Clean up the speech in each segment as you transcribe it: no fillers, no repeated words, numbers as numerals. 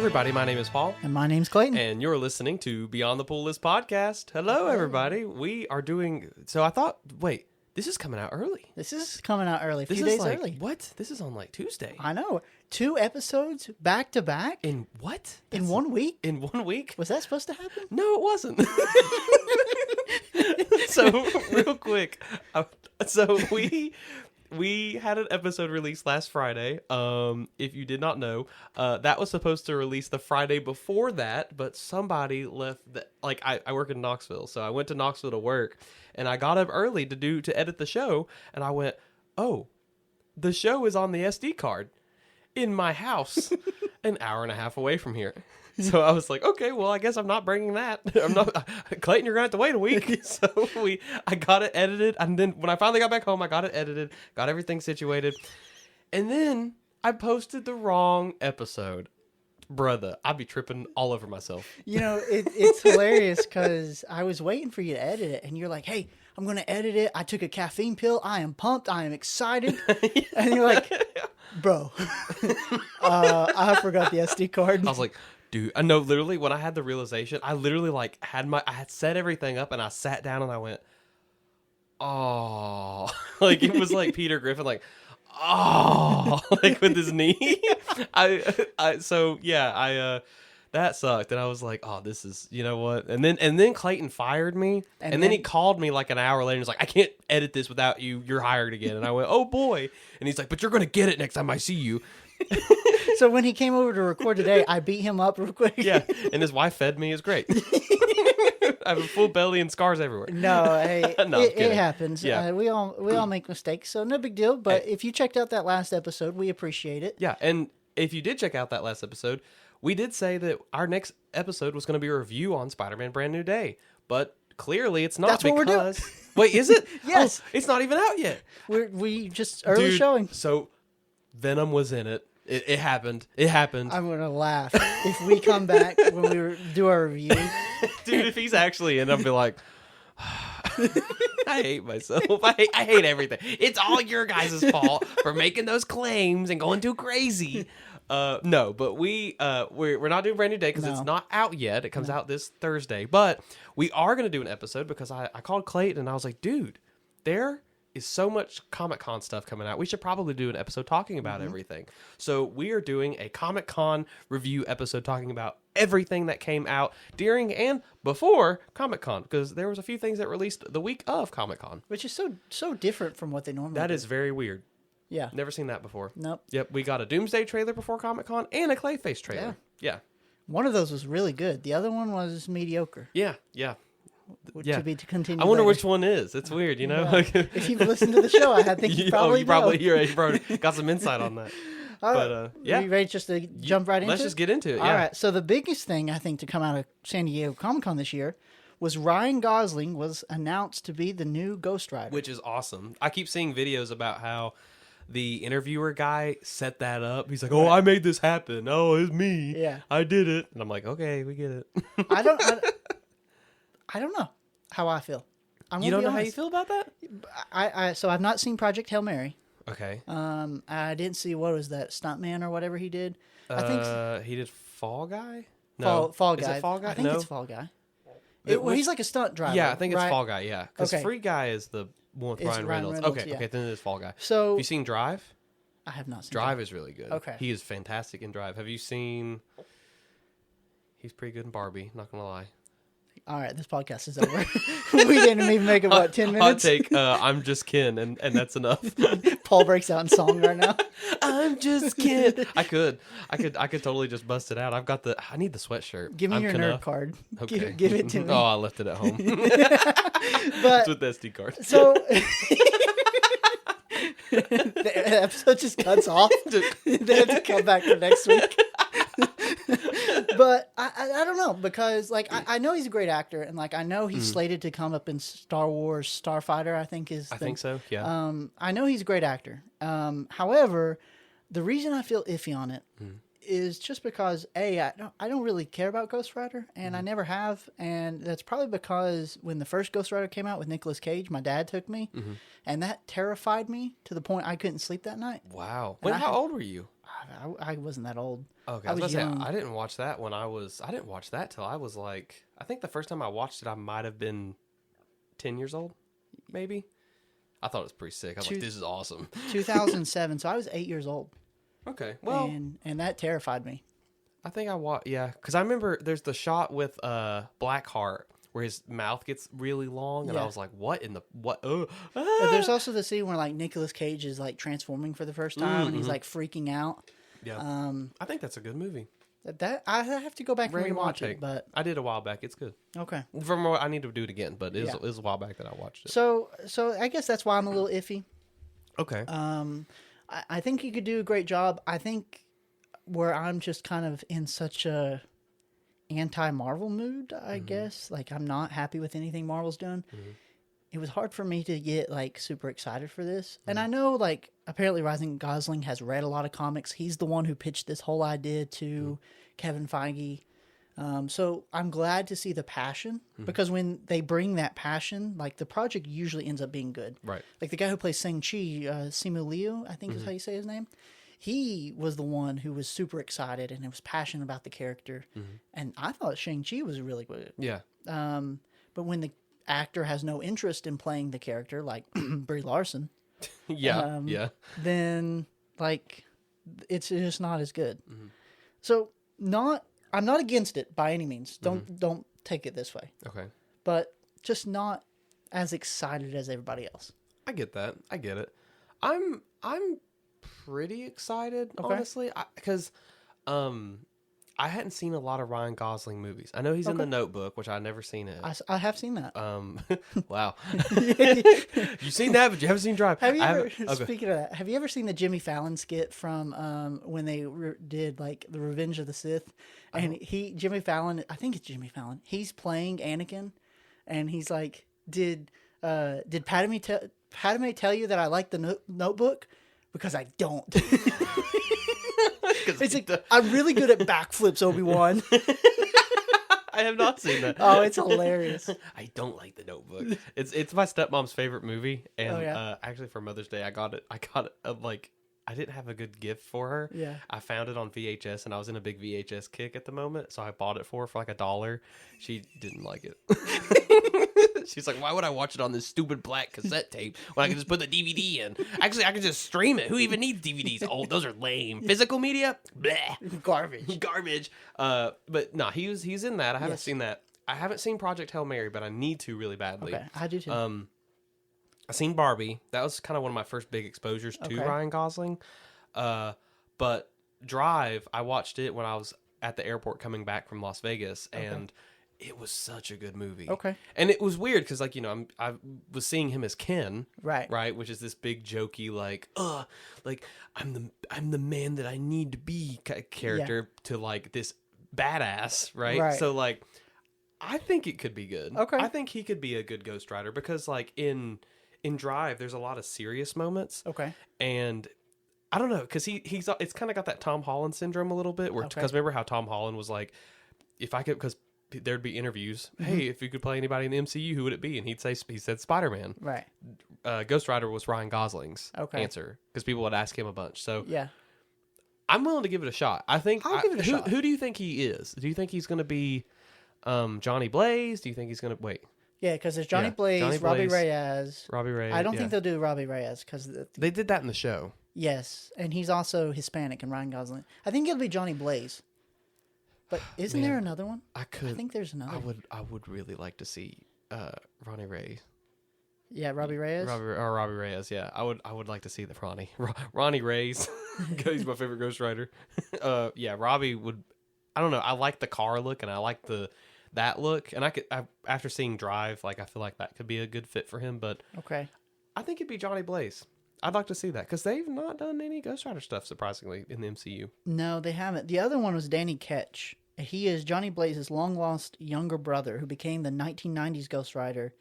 everybody. My name is Paul. And my name's Clayton. And you're listening to Beyond the Pool List podcast. Hello, everybody. We are doing... So I thought, wait, this is coming out early. This is coming out early. A few This is days like, early. What? This is on like Tuesday. I know. 2 episodes back to back. In what? In 1 week? In 1 week? Was that supposed to happen? No, it wasn't. So, real quick. So, we had an episode released last Friday. If you did not know, that was supposed to release the Friday before that, but somebody left. I work in Knoxville, so I went to Knoxville to work, and I got up early to edit the show, and I went, oh, the show is on the SD card in my house, an hour and a half away from here. So I was like, okay, well, I guess I'm not bringing that. I'm not, Clayton, you're going to have to wait a week. So I got it edited. And then when I finally got back home, I got it edited, got everything situated. And then I posted the wrong episode. Brother, I'd be tripping all over myself. You know, it's hilarious because I was waiting for you to edit it. And you're like, hey, I'm going to edit it. I took a caffeine pill. I am pumped. I am excited. Yeah. And you're like, bro, I forgot the SD card. I was like, dude, I know literally when I had the realization, I literally I had set everything up and I sat down and I went, oh, like it was like Peter Griffin, like, oh, like with his knee. That sucked. And I was like, oh, this is, you know what? And then Clayton fired me. And then he called me like an hour later and was like, I can't edit this without you. You're hired again. And I went, oh boy. And he's like, but you're going to get it next time I see you. So when he came over to record today, I beat him up real quick. Yeah, and his wife fed me. It's great. I have a full belly and scars everywhere. No, hey, it happens. Yeah. We all make mistakes, so no big deal. But if you checked out that last episode, we appreciate it. Yeah, and if you did check out that last episode, we did say that our next episode was going to be a review on Spider-Man Brand New Day, but clearly it's not. That's what we're doing. Wait, is it? Yes. Oh, it's not even out yet. We just early showing. So Venom was in it. It happened. It happened. I'm gonna laugh if we come back when we do our review. Dude, if he's actually in, I'll be like, I hate myself. I hate everything. It's all your guys' fault for making those claims and going too crazy. No, but we're not doing Brand New Day because it's not out yet. It comes out this Thursday. But we are going to do an episode because I called Clayton and I was like, dude, there is so much Comic-Con stuff coming out. We should probably do an episode talking about everything. So we are doing a Comic-Con review episode talking about everything that came out during and before Comic-Con, because there was a few things that released the week of Comic-Con. Which is so different from what they normally do. That is very weird. Yeah. Never seen that before. Nope. Yep, we got a Doomsday trailer before Comic-Con and a Clayface trailer. Yeah. One of those was really good. The other one was mediocre. Yeah. To be continued. I wonder later. which one is. It's weird, you know? Yeah. If you've listened to the show, I think you probably know. You probably got some insight on that. But yeah. Are you ready just to jump right into it? Let's just get into it, yeah. All right. So the biggest thing, I think, to come out of San Diego Comic-Con this year was Ryan Gosling was announced to be the new Ghost Rider. Which is awesome. I keep seeing videos about how the interviewer guy set that up. He's like, oh, I made this happen. Oh, it's me. Yeah. I did it. And I'm like, okay, we get it. I don't know how I feel. You don't know how you feel about that? So I've not seen Project Hail Mary. Okay. I didn't see, what was that, Stuntman or whatever he did? I think he did Fall Guy? No. Fall Guy. Is it Fall Guy? I think it's Fall Guy. He's like a stunt driver. Yeah, I think it's right? Fall Guy, yeah. Because Free Guy is the one with Ryan Reynolds. Okay, then it is Fall Guy. So, have you seen Drive? I have not seen Drive. Is really good. Okay. He is fantastic in Drive. Have you seen... He's pretty good in Barbie, not going to lie. All right, this podcast is over. We didn't even make it, 10 minutes? Hot take, I'm just Ken, and that's enough. Paul breaks out in song right now. I'm just Ken. I could totally just bust it out. I need the sweatshirt. Give me your nerd card. Okay. Give it to me. Oh, I left it at home. But it's with the SD card. So the episode just cuts off. They have to come back for next week. But I don't know, because I know he's a great actor, and I know he's slated to come up in Star Wars Starfighter, I think is. I think so. Yeah. I know he's a great actor. However, the reason I feel iffy on it is just because I don't really care about Ghost Rider, and I never have, and that's probably because when the first Ghost Rider came out with Nicolas Cage, my dad took me, and that terrified me to the point I couldn't sleep that night. Wow. How old were you? I wasn't that old. Okay, I was young. I didn't watch that when I didn't watch that till I was like, I think the first time I watched it, I might have been 10 years old, maybe. I thought it was pretty sick. I was like, this is awesome. 2007, so I was 8 years old. Okay, well. And that terrified me. I think I watched, yeah, because I remember there's the shot with Blackheart where his mouth gets really long, and I was like, what in the, what, But there's also the scene where, like, Nicolas Cage is, like, transforming for the first time, and he's, like, freaking out. Yeah. I think that's a good movie. That I have to go back and rewatch it, but... I did a while back. It's good. Okay. From what I need to do it again, but it was a while back that I watched it. So I guess that's why I'm a little iffy. Okay. I think he could do a great job. I think where I'm just kind of in such a anti-Marvel mood, I guess. Like, I'm not happy with anything Marvel's doing. It was hard for me to get, like, super excited for this. And I know, like, apparently Ryan Gosling has read a lot of comics. He's the one who pitched this whole idea to Kevin Feige. So I'm glad to see the passion, because when they bring that passion, like, the project usually ends up being good. Right. Like, the guy who plays Shang-Chi, Simu Liu, I think is how you say his name. He was the one who was super excited and was passionate about the character. And I thought Shang-Chi was really good. Yeah. But when the actor has no interest in playing the character, like Brie Larson, then, like, it's just not as good. So I'm not against it by any means. Don't take it this way. Okay. But just not as excited as everybody else. I get that. I get it. I'm pretty excited, honestly, because I hadn't seen a lot of Ryan Gosling movies. I know he's in The Notebook, which I've never seen it. I have seen that. Wow. You've seen that, but you haven't seen Drive. Have you ever, speaking of that, have you ever seen the Jimmy Fallon skit from when they did, like, the Revenge of the Sith? And Jimmy Fallon, I think it's Jimmy Fallon, he's playing Anakin, and he's like, did Padme tell you that I like the Notebook? Because I don't. It's like, I'm really good at backflips, Obi-Wan. I have not seen that. Oh, it's hilarious. I don't like The Notebook. It's my stepmom's favorite movie, and actually for Mother's Day I got it. Like, I didn't have a good gift for her. Yeah. I found it on VHS, and I was in a big VHS kick at the moment, so I bought it for her for like $1. She didn't like it. She's like, why would I watch it on this stupid black cassette tape when I can just put the DVD in? Actually, I can just stream it. Who even needs DVDs? Oh, those are lame. Physical media? Bleh. Garbage. But no, he's in that. I haven't seen that. I haven't seen Project Hail Mary, but I need to really badly. Okay, I do too. I seen Barbie. That was kind of one of my first big exposures to Ryan Gosling. But Drive, I watched it when I was at the airport coming back from Las Vegas, and it was such a good movie. Okay. And it was weird because, like, you know, I was seeing him as Ken, right, which is this big jokey, like I'm the man that I need to be character to, like, this badass, right? So, like, I think it could be good. Okay. I think he could be a good Ghost Rider because, like, in Drive, there's a lot of serious moments. Okay. And I don't know, because it's kind of got that Tom Holland syndrome a little bit, where because remember how Tom Holland was like, if I could, because there'd be interviews, hey, if you could play anybody in the MCU, who would it be? And he said Spider-Man. Right. Ghost Rider was Ryan Gosling's answer, because people would ask him a bunch. So yeah, I'm willing to give it a shot. I think I'll give it a shot. Who do you think he is? Do you think he's going to be Johnny Blaze? Do you think he's going to wait? Yeah, because there's Johnny Blaze, Robbie Reyes. I don't think they'll do Robbie Reyes because they did that in the show. Yes, and he's also Hispanic and Ryan Gosling. I think it'll be Johnny Blaze. But isn't there another one? I think there's another. I would really like to see Ronnie Ray. Yeah, Robbie Reyes. Robbie Reyes. Yeah, I would like to see the Ronnie Reyes. He's my favorite Ghost Rider. Yeah, Robbie would. I don't know. I like the car look and I like that look, and after seeing Drive, like, I feel like that could be a good fit for him. But I think it'd be Johnny Blaze. I'd like to see that because they've not done any Ghost Rider stuff, surprisingly, in the MCU. No, they haven't. The other one was Danny Ketch. He is Johnny Blaze's long-lost younger brother who became the 1990s Ghost Rider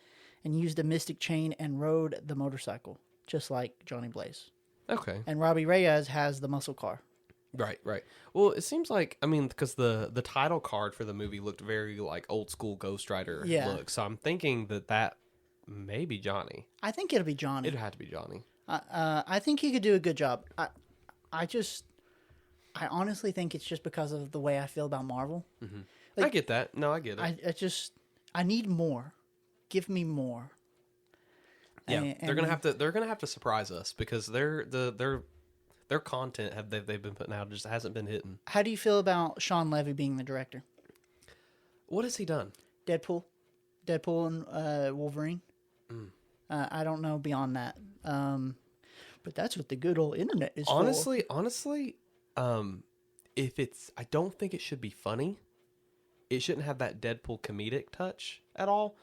and used a mystic chain and rode the motorcycle, just like Johnny Blaze. Okay. And Robbie Reyes has the muscle car. Right. Well, it seems like, I mean, because the title card for the movie looked very, like, old-school Ghost Rider look, so I'm thinking that may be Johnny. I think it'll be Johnny. It'd have to be Johnny. I think he could do a good job. I honestly think it's just because of the way I feel about Marvel. Mm-hmm. Like, I get that. No, I get it. I need more. Give me more. Yeah, And they're gonna have to surprise us because their content they've been putting out just hasn't been hitting. How do you feel about Sean Levy being the director? What has he done? Deadpool and Wolverine. I don't know beyond that, but that's what the good old internet is Honestly, if it's, I don't think it should be funny. It shouldn't have that Deadpool comedic touch at all.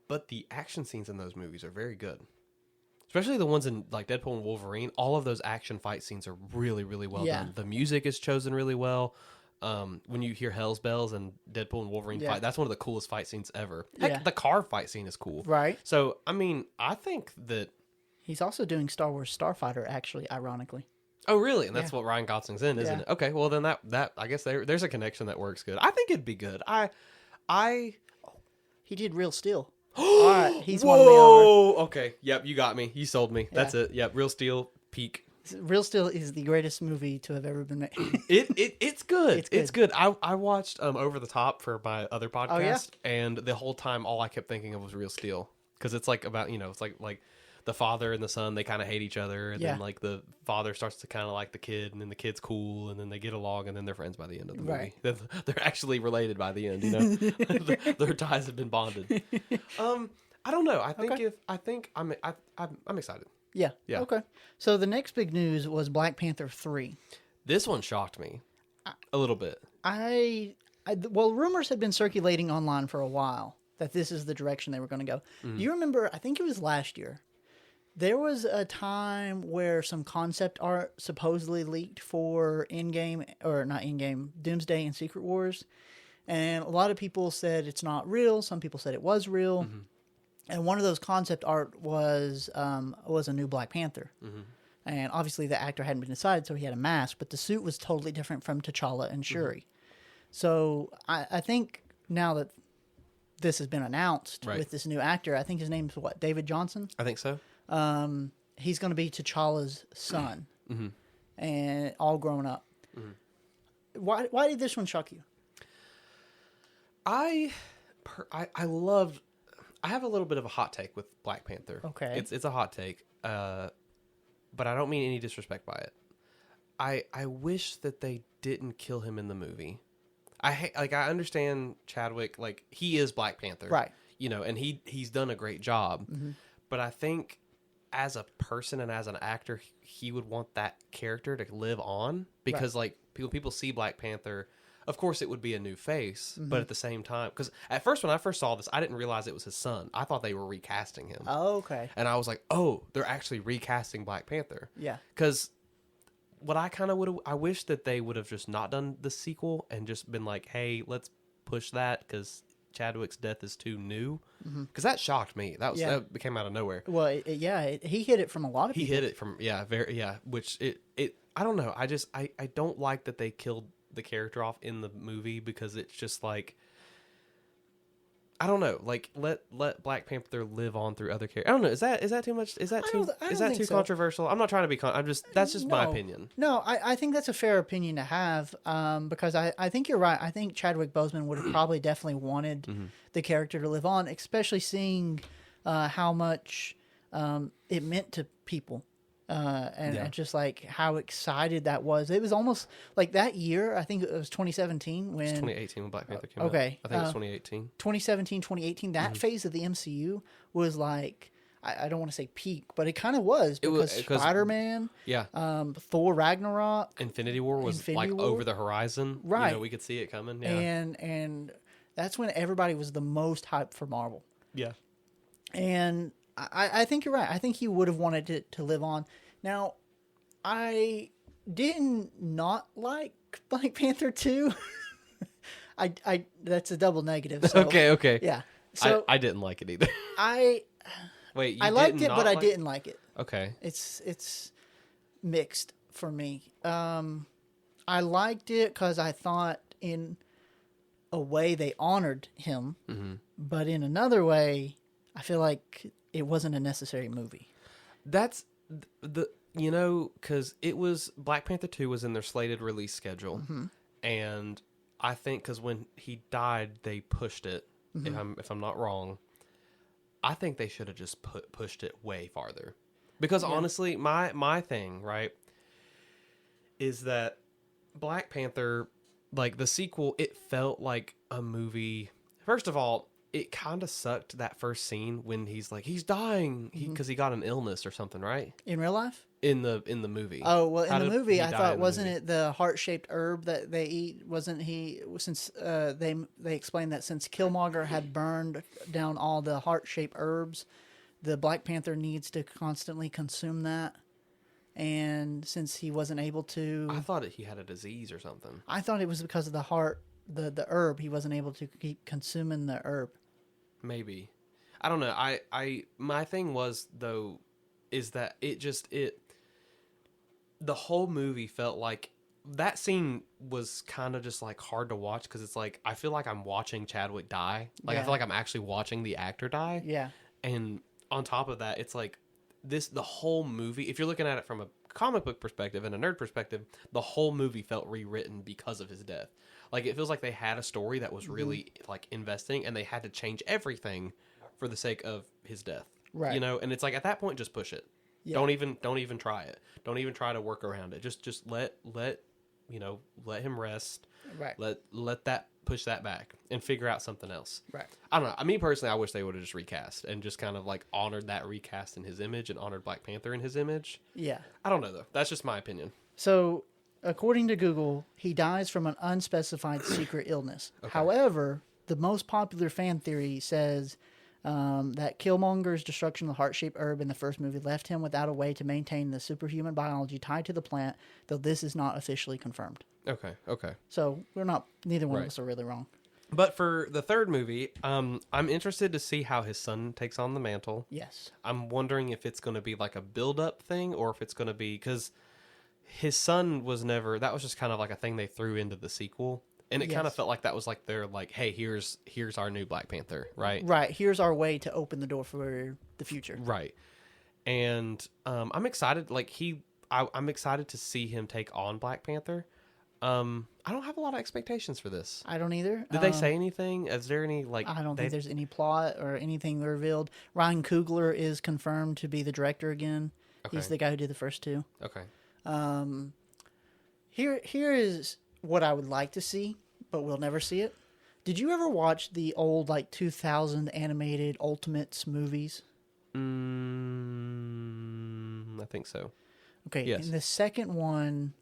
But the action scenes in those movies are very good. Especially the ones in like Deadpool and Wolverine. All of those action fight scenes are really, really well done. The music is chosen really well. When you hear Hell's Bells and Deadpool and Wolverine fight, that's one of the coolest fight scenes ever. Heck, the car fight scene is cool. Right. So, I mean, I think that... He's also doing Star Wars Starfighter, actually, ironically. Oh, really? And that's what Ryan Gosling's in, isn't it? Okay, well, then that I guess there's a connection that works good. I think it'd be good. He did Real Steel. All right, he's Whoa! won me over. Okay, yep, you got me. You sold me. That's it. Yep, Real Steel, peak. Real Steel is the greatest movie to have ever been made. It's good. It's good. I watched Over the Top for my other podcast, and the whole time all I kept thinking of was Real Steel because it's like about it's like the father and the son, they kind of hate each other, and then like the father starts to kind of like the kid, and then the kid's cool, and then they get along, and then they're friends by the end of the movie. Right. They're actually related by the end. Their ties have been bonded. I don't know. I'm excited. Yeah. Okay. So the next big news was Black Panther 3. This one shocked me a little bit. Well, rumors had been circulating online for a while that this is the direction they were going to go. Do you remember? I think it was last year. There was a time where some concept art supposedly leaked for Doomsday and Secret Wars. And a lot of people said it's not real. Some people said it was real. Mm-hmm. And one of those concept art was a new Black Panther. Mm-hmm. And obviously the actor hadn't been decided, so he had a mask. But the suit was totally different from T'Challa and Shuri. Mm-hmm. So I think now that this has been announced with this new actor, I think his name's David Johnson? I think so. He's going to be T'Challa's son, and all grown up. Mm-hmm. Why did this one shock you? I have a little bit of a hot take with Black Panther. Okay, it's a hot take, but I don't mean any disrespect by it. I wish that they didn't kill him in the movie. I understand Chadwick, like he is Black Panther, right? And he's done a great job, but I think as a person and as an actor, he would want that character to live on because like people see Black Panther. Of course, it would be a new face, but at the same time, because at first when I first saw this, I didn't realize it was his son. I thought they were recasting him. Oh, okay. And I was like, oh, they're actually recasting Black Panther. Yeah. Because what I kind of would have, I wish that they would have just not done the sequel and just been like, hey, let's push that because Chadwick's death is too new. Because that shocked me. That came out of nowhere. Well, he hit it from a lot of people. He hit it from, which I don't know. I don't like that they killed the character off in the movie because it's just like, I don't know, like let Black Panther live on through other characters. I don't know. Is that too much? Is that too controversial? I'm not trying to be. That's just my opinion. No, I think that's a fair opinion to have. Because I think you're right. I think Chadwick Boseman would have probably definitely wanted the character to live on, especially seeing how much it meant to people. And just like how excited that was. It was almost like that year, I think it was 2017 when... It's 2018 when Black Panther came out. Okay. I think it's 2018. 2017, 2018, that phase of the MCU was like, I don't want to say peak, but it kind of was because Spider-Man, Thor Ragnarok... Infinity War was over the horizon. Right. We could see it coming. Yeah. And that's when everybody was the most hyped for Marvel. Yeah. And... I think you're right. I think he would have wanted it to live on. Now, I didn't not like Black Panther 2. I that's a double negative. So, okay. Yeah. So I didn't like it either. Wait, you I liked it, but I didn't like it. Okay. It's mixed for me. I liked it because I thought in a way they honored him, but in another way, I feel like it wasn't a necessary movie. That's you know, because it was Black Panther 2 was in their slated release schedule, and I think because when he died, they pushed it. If I'm not wrong, I think they should have just pushed it way farther. Because honestly, my thing, right, is that Black Panther, like the sequel, it felt like a movie. First of all, it kind of sucked that first scene when he's like he's dying because he got an illness or something, right? In real life? In the movie. Oh, well, How in the did movie, he I die thought, in the wasn't movie? it the heart-shaped herb that they eat? Wasn't he, since they explained that since Killmonger had burned down all the heart-shaped herbs, the Black Panther needs to constantly consume that. And since he wasn't able to... I thought he had a disease or something. I thought it was because of the heart, the herb. He wasn't able to keep consuming the herb. Maybe. I don't know. My thing was, though, is that the whole movie felt like that scene was kind of just like hard to watch because it's like I feel like I'm watching Chadwick die. Like I feel like I'm actually watching the actor die. Yeah. And on top of that, it's like the whole movie, if you're looking at it from a comic book perspective and a nerd perspective, the whole movie felt rewritten because of his death. Like it feels like they had a story that was really like investing and they had to change everything for the sake of his death. Right. You know, and it's like at that point just push it. Yeah. Don't even try it. Don't even try to work around it. Just let him rest. Right. Let that push that back and figure out something else. Right. I don't know. I mean personally, I wish they would have just recast and just kind of like honored that recast in his image and honored Black Panther in his image. Yeah. I don't know though. That's just my opinion. So, according to Google, he dies from an unspecified secret illness. However, the most popular fan theory says that Killmonger's destruction of the heart-shaped herb in the first movie left him without a way to maintain the superhuman biology tied to the plant, though this is not officially confirmed. Okay. So, neither one of us are really wrong. But for the third movie, I'm interested to see how his son takes on the mantle. Yes. I'm wondering if it's going to be like a build-up thing or if it's going to be... Because his son was never... That was just kind of like a thing they threw into the sequel. And it kind of felt like that was like their like, hey, here's our new Black Panther, right? Right. Here's our way to open the door for the future. Right. And I'm excited. Like I'm excited to see him take on Black Panther. I don't have a lot of expectations for this. I don't either. Did they say anything? Is there any like? I don't think there's any plot or anything revealed. Ryan Coogler is confirmed to be the director again. Okay. He's the guy who did the first two. Okay. Here is what I would like to see, but we'll never see it. Did you ever watch the old like 2000 animated Ultimates movies? I think so. Okay. Yes. And the second one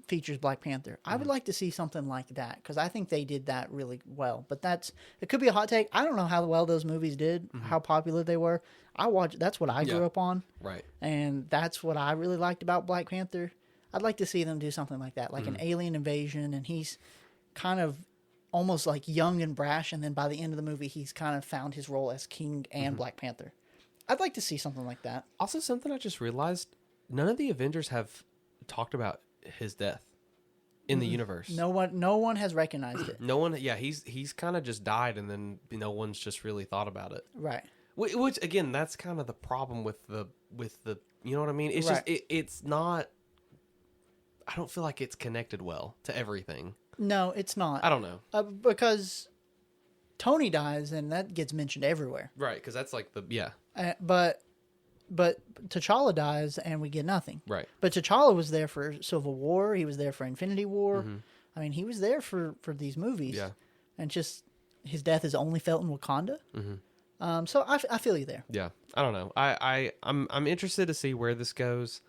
features Black Panther. I would like to see something like that because I think they did that really well. But it could be a hot take. I don't know how well those movies did, how popular they were. That's what I grew up on. Right. And that's what I really liked about Black Panther. I'd like to see them do something like that, like an alien invasion, and he's kind of almost like young and brash, and then by the end of the movie, he's kind of found his role as king and Black Panther. I'd like to see something like that. Also, something I just realized: none of the Avengers have talked about his death in the universe. No one has recognized it. No one. Yeah, he's kind of just died, and then no one's just really thought about it. Right. Which again, that's kind of the problem with the you know what I mean? It's Right. just it's not. I don't feel like it's connected well to everything. No, it's not. I don't know. Because Tony dies, and that gets mentioned everywhere. Right, because that's like But T'Challa dies, and we get nothing. Right. But T'Challa was there for Civil War. He was there for Infinity War. I mean, he was there for these movies. Yeah. And just his death is only felt in Wakanda. So I feel you there. Yeah. I don't know. I'm interested to see where this goes.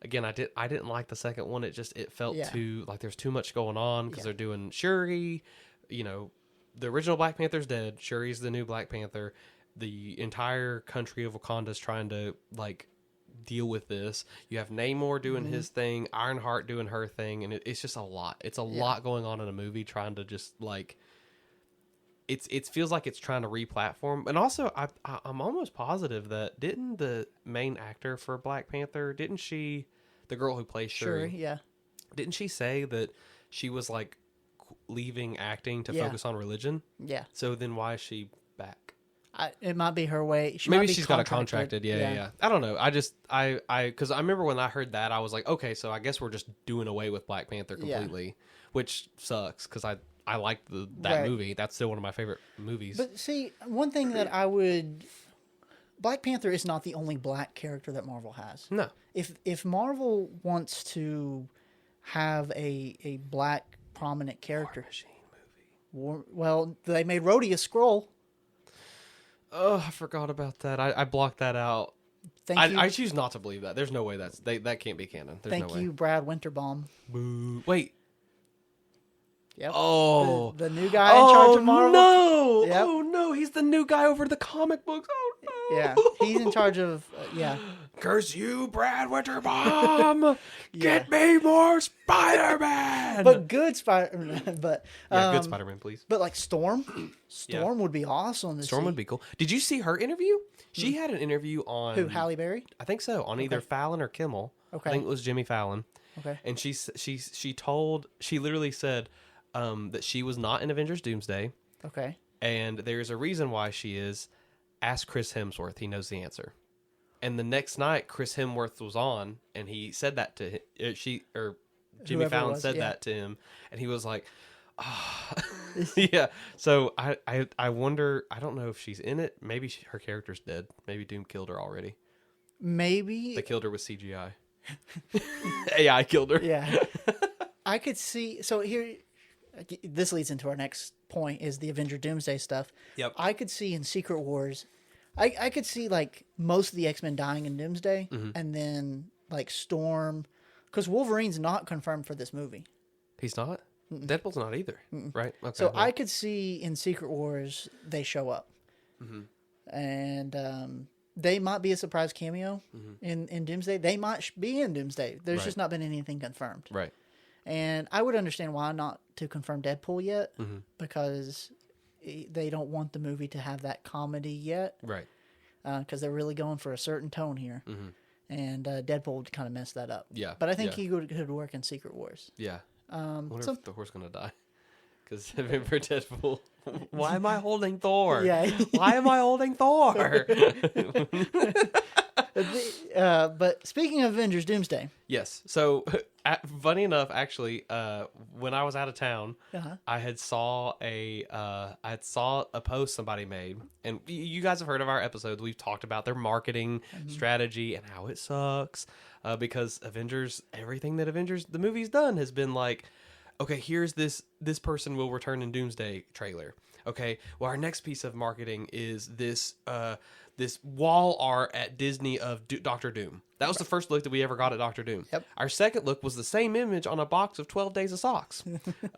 Again, I didn't like the second one. It felt too like there's too much going on because they're doing Shuri. You know, the original Black Panther's dead. Shuri's the new Black Panther. The entire country of Wakanda is trying to like deal with this. You have Namor doing his thing, Ironheart doing her thing, and it's just a lot. It's a lot going on in a movie trying to just like. It feels like it's trying to re-platform, and also I'm almost positive that didn't the main actor for Black Panther, didn't she, the girl who plays Shuri, yeah, didn't she say that she was like leaving acting to focus on religion? Yeah. So then why is she back? It might be her way. Maybe might be she's got it contracted. Yeah. I don't know. Because I remember when I heard that, I was like, okay, so I guess we're just doing away with Black Panther completely, which sucks because I liked that movie. That's still one of my favorite movies. But see, one thing that Black Panther is not the only black character that Marvel has. No. If Marvel wants to have a black prominent character, well, they made Rhodey a Skrull. Oh, I forgot about that. I blocked that out. I choose not to believe that. There's no way that can't be canon. There's Thank no way. you, Brad Winterbaum. Boo. Wait. Yep. Oh. The new guy in charge of Marvel. No. Yep. Oh, no. He's the new guy over the comic books. Oh, no. Yeah. He's in charge of, Curse you, Brad Winterbaum. Get me more Spider-Man. But good Spider-Man. But, good Spider-Man, please. But like Storm. Storm would be awesome. Storm would be cool. Did you see her interview? She had an interview on... Who, Halle Berry? I think so. On either Fallon or Kimmel. Okay. I think it was Jimmy Fallon. Okay. And she literally said that she was not in Avengers Doomsday. Okay. And there's a reason why she is. Ask Chris Hemsworth. He knows the answer. And the next night, Chris Hemsworth was on, and he said that to him. Jimmy Fallon said that to him, and he was like, oh. Yeah. So I wonder, I don't know if she's in it. Maybe her character's dead. Maybe Doom killed her already. Maybe. They killed her with CGI. AI killed her. Yeah. I could see, so here, this leads into our next point, is the Avenger Doomsday stuff. Yep. I could see in Secret Wars, I could see like most of the X-Men dying in Doomsday, and then like Storm, because Wolverine's not confirmed for this movie. He's not? Deadpool's not either, right? Okay. So I could see in Secret Wars they show up, and they might be a surprise cameo in Doomsday. They might be in Doomsday. There's just not been anything confirmed. Right. And I would understand why not to confirm Deadpool yet, because they don't want the movie to have that comedy yet. Right. Because they're really going for a certain tone here. And Deadpool would kind of mess that up. Yeah. But I think he could work in Secret Wars. Yeah. I wonder if Thor's going to die. Because remember Deadpool, why am I holding Thor? Yeah. Why am I holding Thor? But speaking of Avengers Doomsday. Yes. So, funny enough, actually, when I was out of town, I had saw a post somebody made, and you guys have heard of our episodes. We've talked about their marketing strategy and how it sucks, because Avengers, everything that Avengers the movie's done has been like, okay, here's this person will return in Doomsday trailer. Okay, well, our next piece of marketing is this wall art at Disney of Doctor Doom. That was the first look that we ever got at Doctor Doom. Yep. Our second look was the same image on a box of 12 Days of Socks.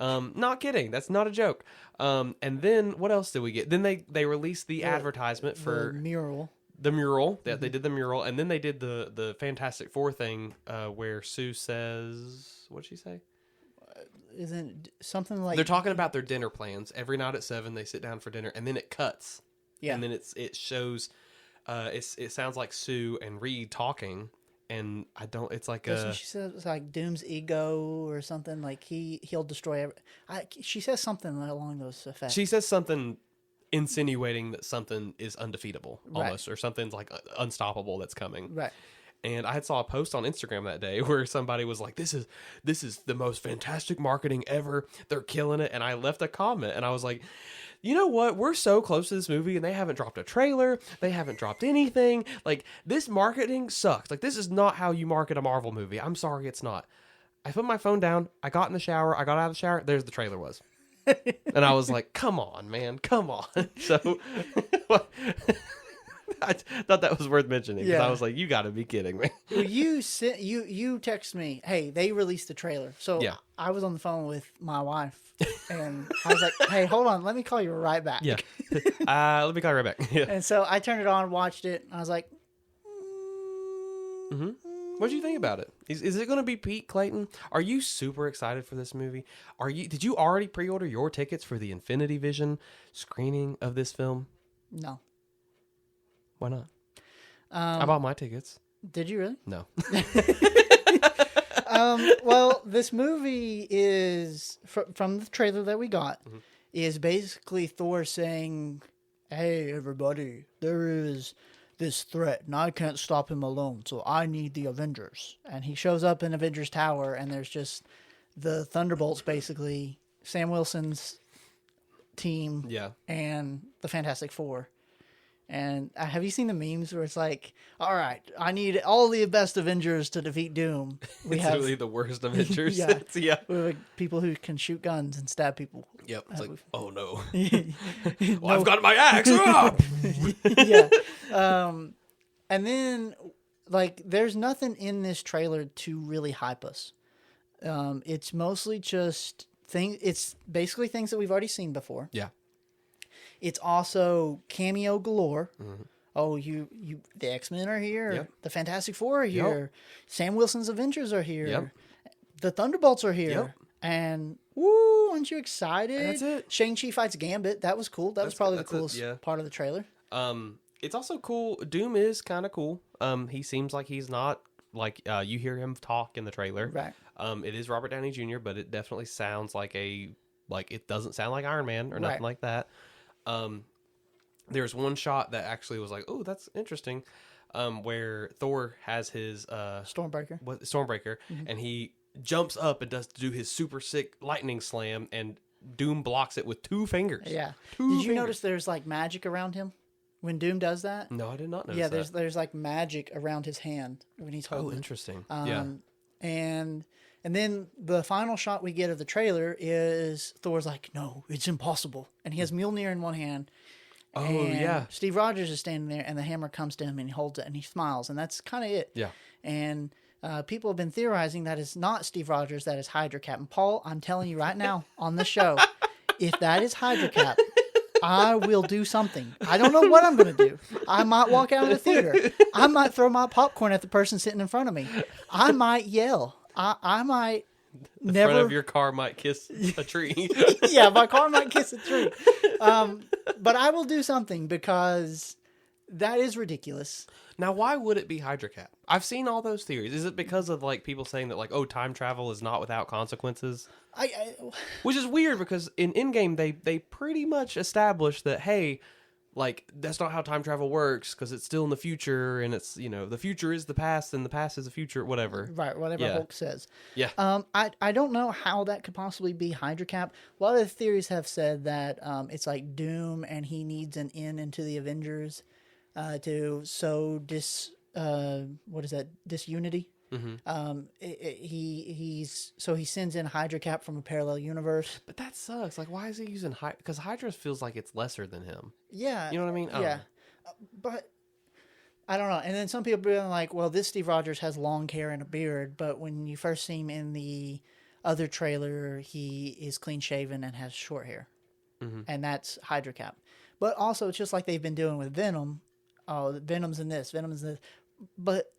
Not kidding. That's not a joke. And then what else did we get? Then they released the advertisement for... The mural. The mural. They did the mural. And then they did the Fantastic Four thing where Sue says... What'd she say? Isn't something like... They're talking about their dinner plans. Every night at 7, they sit down for dinner. And then it cuts. Yeah. And then it shows... it sounds like Sue and Reed talking, and I don't. It's like she says it's like Doom's ego or something. Like he'll destroy. She says something along those effects. She says something insinuating that something is undefeatable, almost, or something's like unstoppable that's coming. Right. And I had saw a post on Instagram that day where somebody was like, "This is the most fantastic marketing ever. They're killing it." And I left a comment, and I was like, you know what? We're so close to this movie, and they haven't dropped a trailer. They haven't dropped anything. Like, this marketing sucks. Like, this is not how you market a Marvel movie. I'm sorry, it's not. I put my phone down. I got in the shower. I got out of the shower. There's the trailer was. And I was like, come on, man. Come on. So I thought that was worth mentioning. Because I was like, you got to be kidding me. Well, you text me, hey, they released the trailer. So I was on the phone with my wife. And I was like, hey, hold on. Let me call you right back. Yeah. Let me call you right back. Yeah. And so I turned it on, watched it. And I was like, What do you think about it? Is it going to be Pete Clayton? Are you super excited for this movie? Did you already pre-order your tickets for the Infinity Vision screening of this film? No. Why not? I bought my tickets. Did you really? No. Well, this movie is from the trailer that we got is basically Thor saying, hey, everybody, there is this threat, and I can't stop him alone, so I need the Avengers. And he shows up in Avengers Tower, and there's just the Thunderbolts, basically, Sam Wilson's team, and the Fantastic Four. And have you seen the memes where it's like, all right, I need all the best Avengers to defeat Doom. We have really the worst Avengers. yeah. We have like people who can shoot guns and stab people. Yep. It's like, oh no. No. I've got my axe. Yeah. And then, like, there's nothing in this trailer to really hype us. It's mostly just it's basically things that we've already seen before. Yeah. It's also cameo galore. Mm-hmm. Oh, the X-Men are here. Yep. The Fantastic Four are here. Yep. Sam Wilson's Avengers are here. Yep. The Thunderbolts are here. Yep. And woo, aren't you excited? That's it. Shang-Chi fights Gambit. That was cool. That was probably the coolest part of the trailer. It's also cool. Doom is kind of cool. He seems like he's not like you hear him talk in the trailer. Right. It is Robert Downey Jr., but it definitely sounds like it doesn't sound like Iron Man or nothing like that. There's one shot that actually was like, oh, that's interesting, where Thor has his Stormbreaker, mm-hmm. and he jumps up and does do his super sick lightning slam, and Doom blocks it with 2 fingers. Yeah. Did you notice there's like magic around him when Doom does that? No, I did not notice. Yeah, there's like magic around his hand when he's holding. Oh, interesting. And then the final shot we get of the trailer is Thor's like, no, it's impossible. And he has Mjolnir in one hand. Oh, and Steve Rogers is standing there, and the hammer comes to him, and he holds it, and he smiles. And that's kind of it. Yeah. And people have been theorizing that is not Steve Rogers, that is Hydra Cap. And Paul, I'm telling you right now on the show, if that is Hydra Cap, I will do something. I don't know what I'm going to do. I might walk out of the theater. I might throw my popcorn at the person sitting in front of me. I might yell. I might the front of your car might kiss a tree. Yeah, my car might kiss a tree. But I will do something because that is ridiculous. Now, why would it be Hydra Cap? I've seen all those theories. Is it because of like people saying that like, oh, time travel is not without consequences? Which is weird because in Endgame they pretty much established that, hey, like that's not how time travel works because it's still in the future and it's, the future is the past and the past is the future, whatever. Right, whatever Hulk says. Yeah. I don't know how that could possibly be Hydra Cap. A lot of the theories have said that it's like Doom and he needs an in into the Avengers to sow disunity. Mm-hmm. He sends in Hydra Cap from a parallel universe. But that sucks. Like, why is he using Hydra? Because Hydra feels like it's lesser than him. Yeah. You know what I mean? But I don't know. And then some people are like, well, this Steve Rogers has long hair and a beard, but when you first see him in the other trailer, he is clean shaven and has short hair. Mm-hmm. And that's Hydra Cap. But also, it's just like they've been doing with Venom. Oh, Venom's in this, Venom's in this. But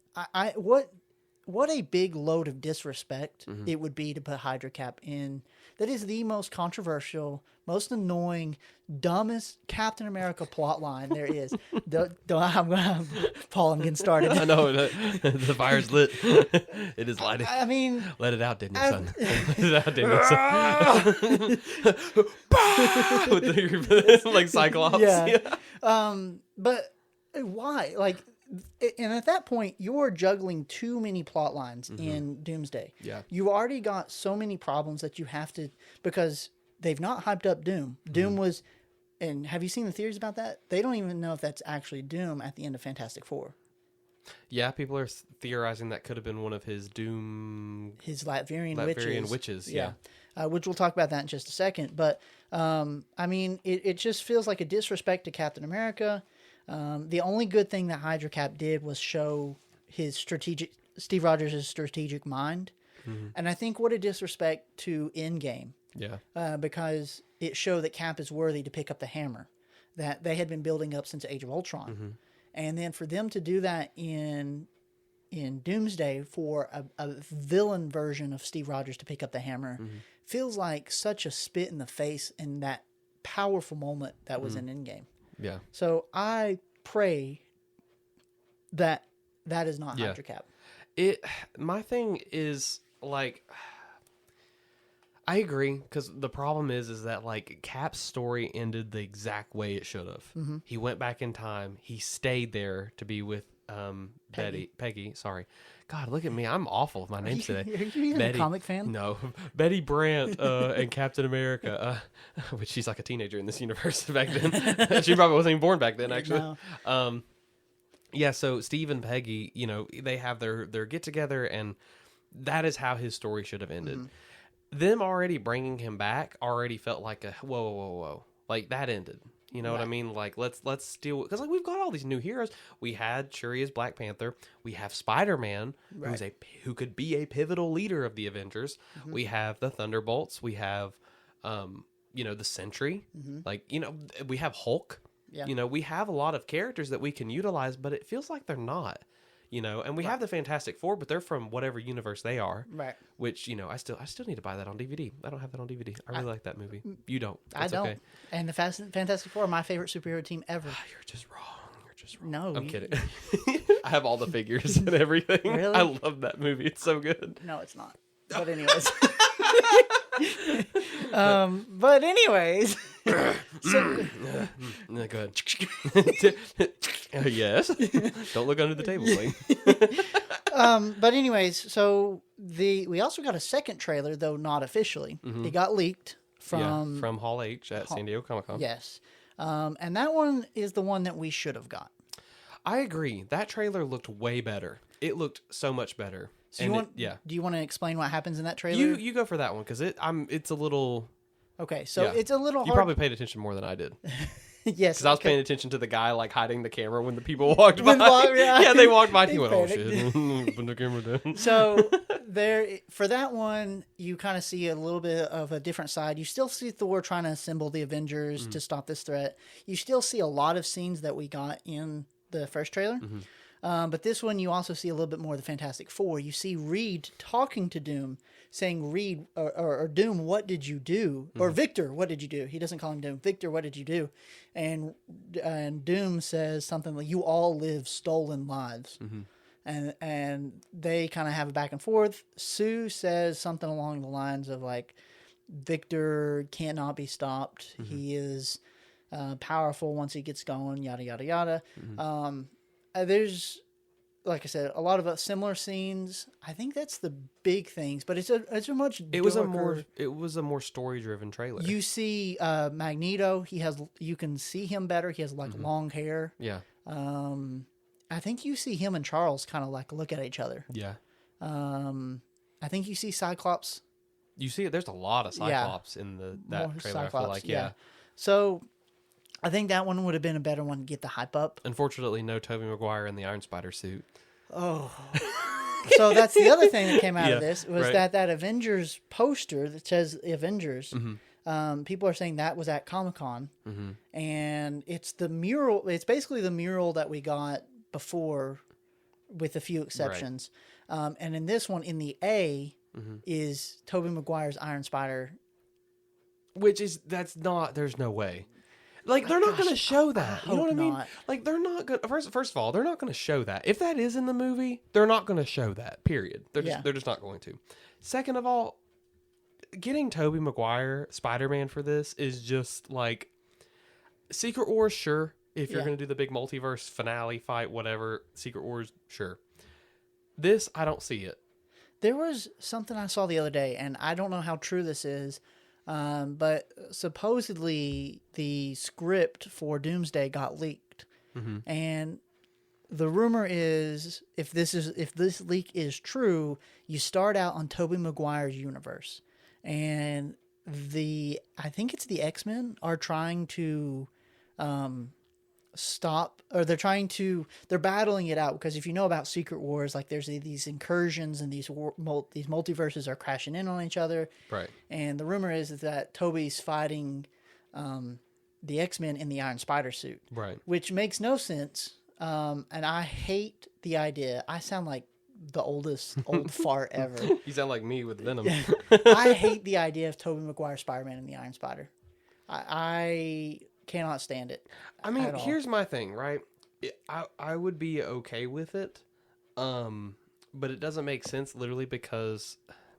what a big load of disrespect it would be to put Hydra Cap in. That is the most controversial, most annoying, dumbest Captain America plotline there is. I'm getting started. I know the fire's lit. It is lighting. I mean, let it out, Daniel-san. Let it out, Daniel-san. With like Cyclops. Yeah. But why? Like. And at that point, you're juggling too many plot lines in Doomsday. Yeah. You already got so many problems that you have to, because they've not hyped up Doom. Doom was, and have you seen the theories about that? They don't even know if that's actually Doom at the end of Fantastic Four. Yeah, people are theorizing that could have been one of his Doom... His Latvian witches, yeah. Which we'll talk about that in just a second. But, I mean, it just feels like a disrespect to Captain America. The only good thing that Hydra Cap did was show Steve Rogers' strategic mind. Mm-hmm. And I think what a disrespect to Endgame. Yeah. Because it showed that Cap is worthy to pick up the hammer that they had been building up since Age of Ultron. Mm-hmm. And then for them to do that in Doomsday for a villain version of Steve Rogers to pick up the hammer feels like such a spit in the face in that powerful moment that was in Endgame. Yeah. So I pray that is not Hydra Cap. My thing is like, I agree, because the problem is that like Cap's story ended the exact way it should have. Mm-hmm. He went back in time. He stayed there to be with Peggy. Sorry, God, look at me. I'm awful with my names today. Are you even a comic fan? No, Betty Brant and Captain America, which she's like a teenager in this universe back then. She probably wasn't even born back then, actually. No. Yeah, so Steve and Peggy, they have their get together, and that is how his story should have ended. Mm-hmm. Them already bringing him back already felt like a whoa, like that ended. You know what I mean? Like let's deal, because like we've got all these new heroes. We had Shuri as Black Panther. We have Spider-Man, who could be a pivotal leader of the Avengers. Mm-hmm. We have the Thunderbolts. We have the Sentry. Mm-hmm. Like we have Hulk. Yeah. We have a lot of characters that we can utilize, but it feels like they're not. And we have the Fantastic Four, but they're from whatever universe they are. Right. Which, I still need to buy that on DVD. I don't have that on DVD. I really like that movie. You don't. That's I don't. Okay. And the Fantastic Four are my favorite superhero team ever. You're just wrong. No. I'm kidding. I have all the figures and everything. Really? I love that movie. It's so good. No, it's not. But anyways. But anyways. So, go ahead. Yes. Don't look under the table, please. But anyways, so we also got a second trailer, though not officially. Mm-hmm. It got leaked from Hall H at San Diego Comic Con. Yes. And that one is the one that we should have got. I agree. That trailer looked way better. It looked so much better. So do you want to explain what happens in that trailer? You go for that one, because it's a little. Okay, so it's a little hard. You probably paid attention more than I did. Yes, because I was paying attention to the guy like hiding the camera when the people walked by. Yeah, they walked by. And he went, "Oh shit!" Put the camera down. So for that one, you kind of see a little bit of a different side. You still see Thor trying to assemble the Avengers to stop this threat. You still see a lot of scenes that we got in the first trailer. Mm-hmm. But this one, you also see a little bit more of the Fantastic Four. You see Reed talking to Doom, saying, Reed, or Doom, what did you do? Mm-hmm. Or Victor, what did you do? He doesn't call him Doom. Victor, what did you do? And Doom says something like, you all live stolen lives. Mm-hmm. And they kind of have a back and forth. Sue says something along the lines of like, Victor cannot be stopped. Mm-hmm. He is powerful once he gets going, yada, yada, yada. Mm-hmm. There's, like I said, a lot of similar scenes. I think that's the big things, but it's a much darker. It was a more story driven trailer. You see Magneto. You can see him better. He has like long hair. Yeah. I think you see him and Charles kind of like look at each other. Yeah. I think you see Cyclops. You see it. There's a lot of Cyclops in that more trailer. Cyclops, I feel like yeah. So. I think that one would have been a better one to get the hype up. Unfortunately, no Tobey Maguire in the Iron Spider suit. Oh. So that's the other thing that came out of this was that Avengers poster that says Avengers. Mm-hmm. People are saying that was at Comic-Con. Mm-hmm. And it's the mural. It's basically the mural that we got before with a few exceptions. Right. And in this one, in the A, is Tobey Maguire's Iron Spider. There's no way. Like, they're not going to show that. You know what I mean? Like, they're not going to... First of all, they're not going to show that. If that is in the movie, they're not going to show that, period. They're just not going to. Second of all, getting Tobey Maguire, Spider-Man for this is just, like... Secret Wars, sure. If you're going to do the big multiverse finale fight, whatever. Secret Wars, sure. This, I don't see it. There was something I saw the other day, and I don't know how true this is... but supposedly the script for Doomsday got leaked, and the rumor is if this leak is true, you start out on Tobey Maguire's universe, and I think it's the X-Men are trying to stop, or they're battling it out, because if you know about Secret Wars, like there's these incursions and these multiverses are crashing in on each other, right? And the rumor is that Toby's fighting the X-Men in the Iron Spider suit, right? Which makes no sense, and I hate the idea. I sound like the old fart ever. You sound like me with Venom. I hate the idea of Tobey Maguire Spider-Man and the Iron Spider. I cannot stand it. I mean, here's my thing, right? I would be okay with it, but it doesn't make sense literally because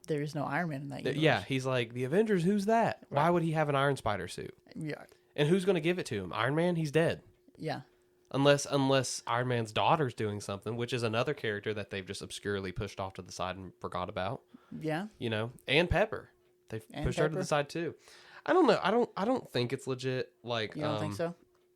there is no Iron Man in that universe. Yeah, he's like, the Avengers, who's that? Right. Why would he have an Iron Spider suit? Yeah. And who's going to give it to him? Iron Man? He's dead. Yeah. Unless Iron Man's daughter's doing something, which is another character that they've just obscurely pushed off to the side and forgot about. Yeah. You know, and Pepper. They've pushed her to the side too. I don't know. I don't think it's legit. Like, You don't think so?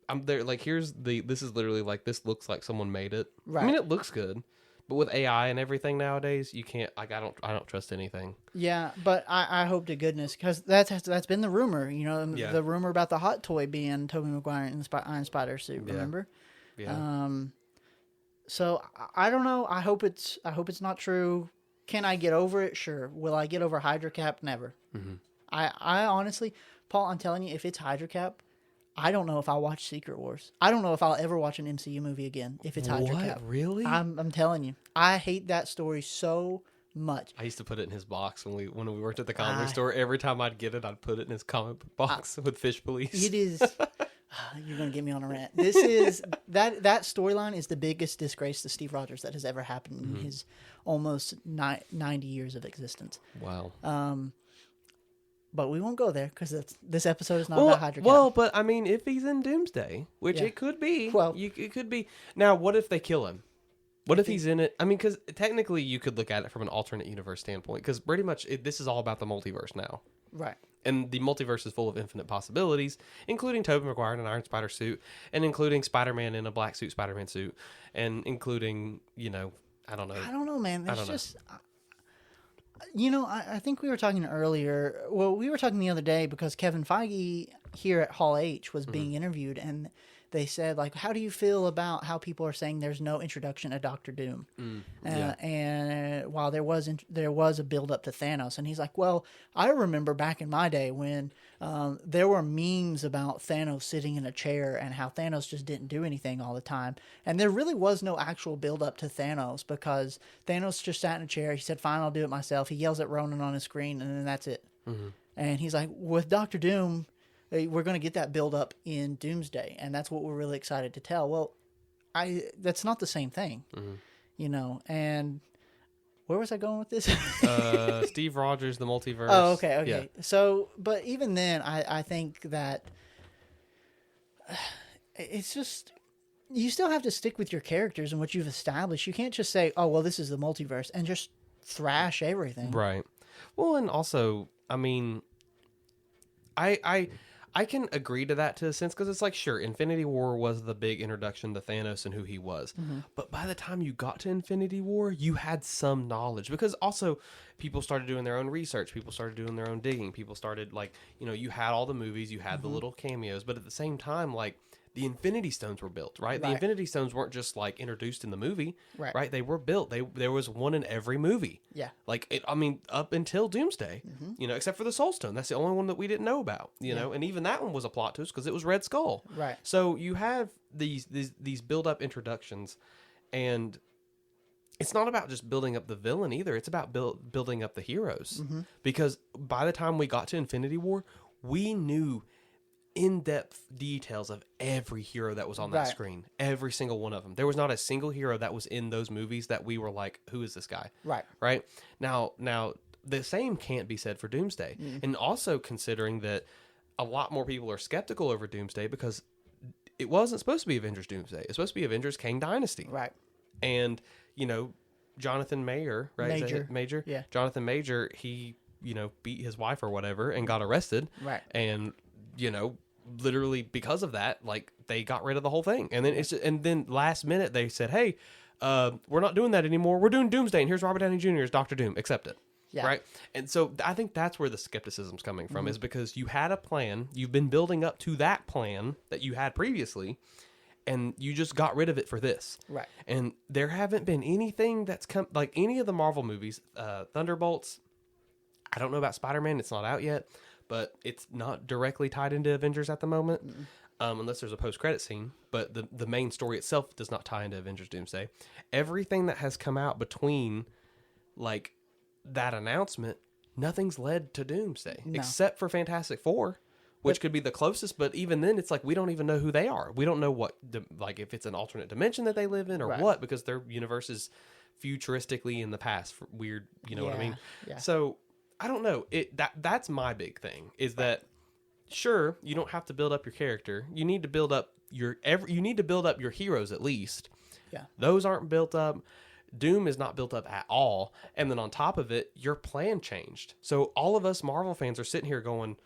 I'm there. Like, this is literally like, this looks like someone made it. Right. I mean, it looks good, but with AI and everything nowadays, you can't. Like, I don't trust anything. Yeah, but I hope to goodness, because that's been the rumor. You know, Yeah. the rumor about the hot toy being Tobey Maguire in the Iron Spider suit. Yeah. Remember? Yeah. So I don't know. I hope it's not true. Can I get over it? Sure. Will I get over Hydra Cap? Never. Mm-hmm. I honestly, Paul, I'm telling you, if it's Hydra Cap, I don't know if I'll watch Secret Wars. I don't know if I'll ever watch an MCU movie again if it's Hydra Cap. Really? I'm telling you, I hate that story so much. I used to put it in his box when we worked at the comic store. Every time I'd get it, I'd put it in his comic book box with Fish Police. It is. You're gonna get me on a rant. This is that storyline is the biggest disgrace to Steve Rogers that has ever happened in his almost 90 years of existence. Wow. But we won't go there because this episode is not about Hydra Cap. Well, but I mean, if he's in Doomsday, which Yeah. it could be, Well- it could be. Now, what if they kill him? What if he's in it? I mean, because technically you could look at it from an alternate universe standpoint, because pretty much this is all about the multiverse now. Right. And the multiverse is full of infinite possibilities, including Tobey Maguire in an Iron Spider suit, and including Spider-Man in a black suit, Spider-Man suit, and including, I don't know. I don't know, man. There's don't know. just, I think we were talking earlier. Well, we were talking the other day because Kevin Feige here at Hall H was being interviewed, and they said, like, how do you feel about how people are saying there's no introduction to Doctor Doom? Yeah. And while there was a build up to Thanos, and he's like, well, I remember back in my day when there were memes about Thanos sitting in a chair and how Thanos just didn't do anything all the time, and there really was no actual build up to Thanos because Thanos just sat in a chair. He said, "Fine, I'll do it myself." He yells at Ronan on his screen, and then that's it. And he's like, with Doctor Doom, we're going to get that build up in Doomsday, and that's what we're really excited to tell. Well, that's not the same thing, and where was I going with this? Steve Rogers, the multiverse. Oh, okay. Yeah. So, but even then, I think that it's just, you still have to stick with your characters and what you've established. You can't just say, oh, well, this is the multiverse, and just thrash everything. Right. Well, and also, I mean, I can agree to that to a sense, because it's like, sure, Infinity War was the big introduction to Thanos and who he was. But by the time you got to Infinity War, you had some knowledge, because also people started doing their own research. People started doing their own digging. People started, like, you had all the movies, you had the little cameos, but at the same time, like, the Infinity Stones were built, right? The Infinity Stones weren't just, like, introduced in the movie, right? They were built. There was one in every movie. Yeah. Like, up until Doomsday, except for the Soul Stone. That's the only one that we didn't know about, know? And even that one was a plot twist because it was Red Skull. Right. So you have these build-up introductions, and it's not about just building up the villain either. It's about building up the heroes. Because by the time we got to Infinity War, we knew in-depth details of every hero that was on that screen. Every single one of them. There was not a single hero that was in those movies that we were like, who is this guy? Right? Now, the same can't be said for Doomsday. And also considering that a lot more people are skeptical over Doomsday because it wasn't supposed to be Avengers Doomsday. It's supposed to be Avengers Kang Dynasty. Right. And, Jonathan Major, right? Major? Yeah. Jonathan Major, he, beat his wife or whatever and got arrested. Right. And, literally because of that, like, they got rid of the whole thing. And then last minute they said, hey, we're not doing that anymore. We're doing Doomsday, and here's Robert Downey Jr. as Dr. Doom. Accept it. Yeah. Right? And so I think that's where the skepticism's coming from, is because you had a plan, you've been building up to that plan that you had previously, and you just got rid of it for this. Right. And there haven't been anything that's come, like any of the Marvel movies, Thunderbolts, I don't know about Spider-Man, it's not out yet, but it's not directly tied into Avengers at the moment, unless there's a post-credit scene. But the main story itself does not tie into Avengers Doomsday. Everything that has come out between, like, that announcement, nothing's led to Doomsday, except for Fantastic Four, which could be the closest. But even then, it's like, we don't even know who they are. We don't know what, like, if it's an alternate dimension that they live in or what, because their universe is futuristically in the past. For weird, you know what I mean? Yeah. So I don't know. That's my big thing is that sure, you don't have to build up your character. You need to build up your heroes at least. Yeah. Those aren't built up. Doom is not built up at all. And then on top of it, your plan changed. So all of us Marvel fans are sitting here going,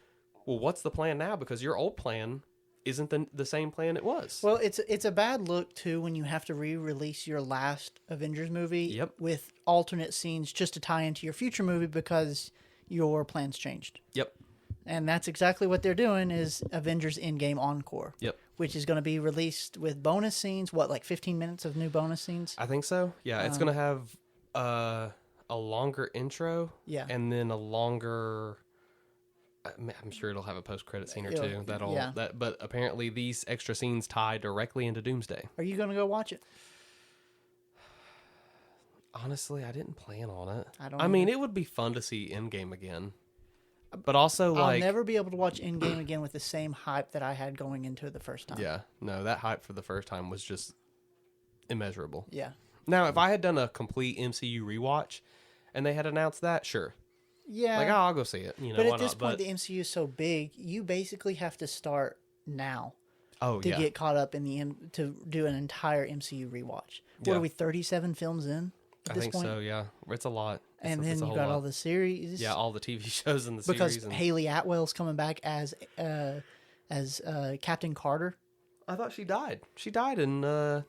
well, what's the plan now? Because your old plan isn't the same plan it was. Well, it's a bad look, too, when you have to re-release your last Avengers movie with alternate scenes just to tie into your future movie because your plans changed. Yep. And that's exactly what they're doing is Avengers Endgame Encore. Yep. Which is going to be released with bonus scenes. What, like 15 minutes of new bonus scenes? I think so. Yeah, it's going to have a longer intro. Yeah. And then a longer... I'm sure it'll have a post-credit scene or two. But apparently these extra scenes tie directly into Doomsday. Are you going to go watch it? Honestly, I didn't plan on it. I mean, it would be fun to see Endgame again. But also, I'll never be able to watch Endgame again with the same hype that I had going into it the first time. Yeah. No, that hype for the first time was just immeasurable. Yeah. Now, if I had done a complete MCU rewatch and they had announced that, sure. Yeah. Like, I'll go see it. You know, but why at this not? point, the MCU is so big, you basically have to start now to get caught up in to do an entire MCU rewatch. What are we, 37 films in at this point? So, yeah. It's a lot. And then you got all the series. Yeah, all the TV shows and the because series. Because Haley Atwell's coming back as Captain Carter. I thought she died. She died in...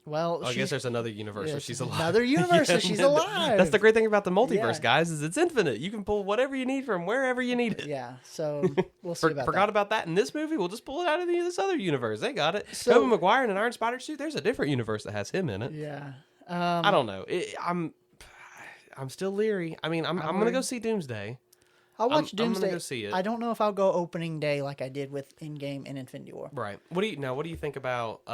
Well, I guess there's another universe where she's alive. Another universe where she's alive. That's the great thing about the multiverse, guys, is it's infinite. You can pull whatever you need from wherever you need it. Yeah, so we'll see about that. Forgot about that in this movie. We'll just pull it out of this other universe. They got it. Tobey Maguire in an Iron Spider suit. There's a different universe that has him in it. Yeah. I don't know. I'm still leery. I mean, I'm going to go see Doomsday. I'll watch Doomsday. I'm going to go see it. I don't know if I'll go opening day like I did with Endgame and Infinity War. Right. What do you think about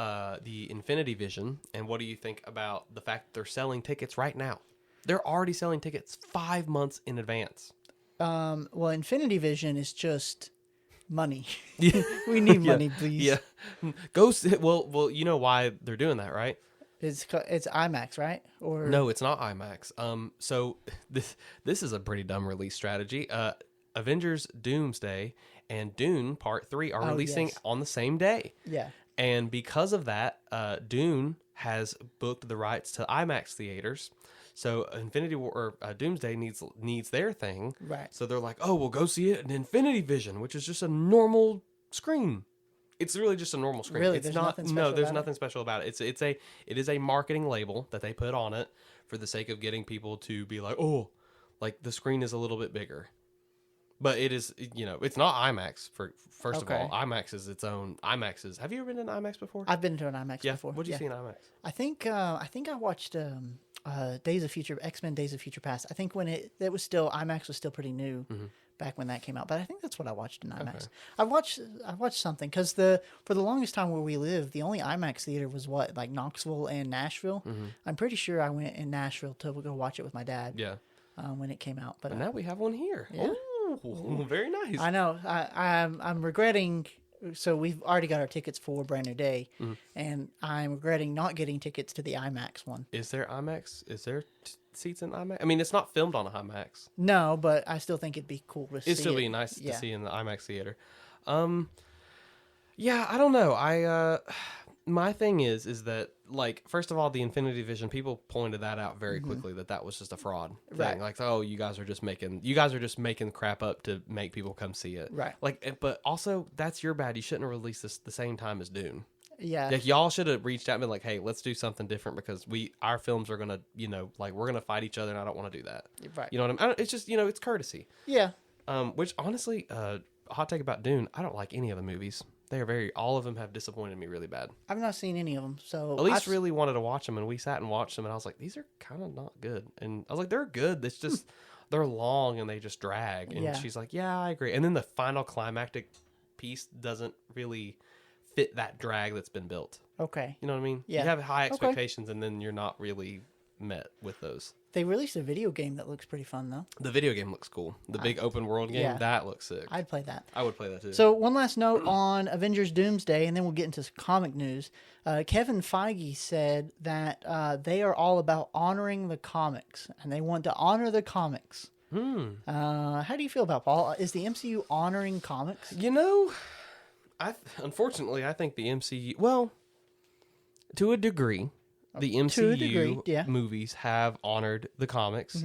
the Infinity Vision, and what do you think about the fact that they're selling tickets right now? They're already selling tickets 5 months in advance. Well, Infinity Vision is just money. We need money, please. Yeah. Go see, well, you know why they're doing that, right? It's IMAX, right? Or no, it's not IMAX. So this is a pretty dumb release strategy. Avengers Doomsday and Dune Part 3 are releasing on the same day. Yeah. And because of that, Dune has booked the rights to IMAX theaters. So Infinity War or Doomsday needs their thing. Right. So they're like, oh, we'll go see it in Infinity Vision, which is just a normal screen. It's really just a normal screen. Really, it's there's not. Nothing special There's about nothing special about it. It is a marketing label that they put on it for the sake of getting people to be like, oh, like the screen is a little bit bigger. But it is, it's not IMAX. First of all, IMAX is its own. IMAX is. Have you ever been in IMAX before? I've been to an IMAX before. What did you see in IMAX? I think I watched X-Men Days of Future Past. I think when it was still IMAX was still pretty new. Mm-hmm. Back when that came out, but I think that's what I watched in IMAX. Okay. I watched something because for the longest time where we lived, the only IMAX theater was like Knoxville and Nashville. Mm-hmm. I'm pretty sure I went in Nashville to go watch it with my dad. Yeah, when it came out. But now we have one here. Yeah. Ooh, very nice. I know. I'm regretting. So we've already got our tickets for Brand New Day, and I'm regretting not getting tickets to the IMAX one. Is there IMAX? Is there seats in IMAX? I mean, it's not filmed on a IMAX. No, but I still think it'd be cool to see. It'd still be nice to see in the IMAX theater. Yeah, I don't know. My thing is that, like, first of all, the Infinity Vision, people pointed that out very quickly that was just a fraud thing. Right. Like, oh, you guys are just making crap up to make people come see it. Right. Like, but also that's your bad. You shouldn't have released this the same time as Dune. Yeah. Like, y'all should have reached out and been like, hey, let's do something different because our films are gonna, we're gonna fight each other, and I don't want to do that. Right. You know what I mean? It's just, it's courtesy. Yeah. Which honestly, hot take about Dune, I don't like any of the movies. All of them have disappointed me really bad. I've not seen any of them, so at least really wanted to watch them, and we sat and watched them, and I was like, these are kind of not good. And I was like, they're good. It's just they're long and they just drag. And she's like, yeah, I agree. And then the final climactic piece doesn't really fit that drag that's been built. Okay. You know what I mean? Yeah. You have high expectations, and then you're not really met with those. They released a video game that looks pretty fun, though. The video game looks cool. The big open world game, yeah. that looks sick. I'd play that. I would play that too. So one last note on Avengers Doomsday, and then we'll get into some comic news. Kevin Feige said that they are all about honoring the comics, and they want to honor the comics. How do you feel about Paul? Is the MCU honoring comics? You know, unfortunately, I think the MCU, well, to a degree, the MCU movies have honored the comics.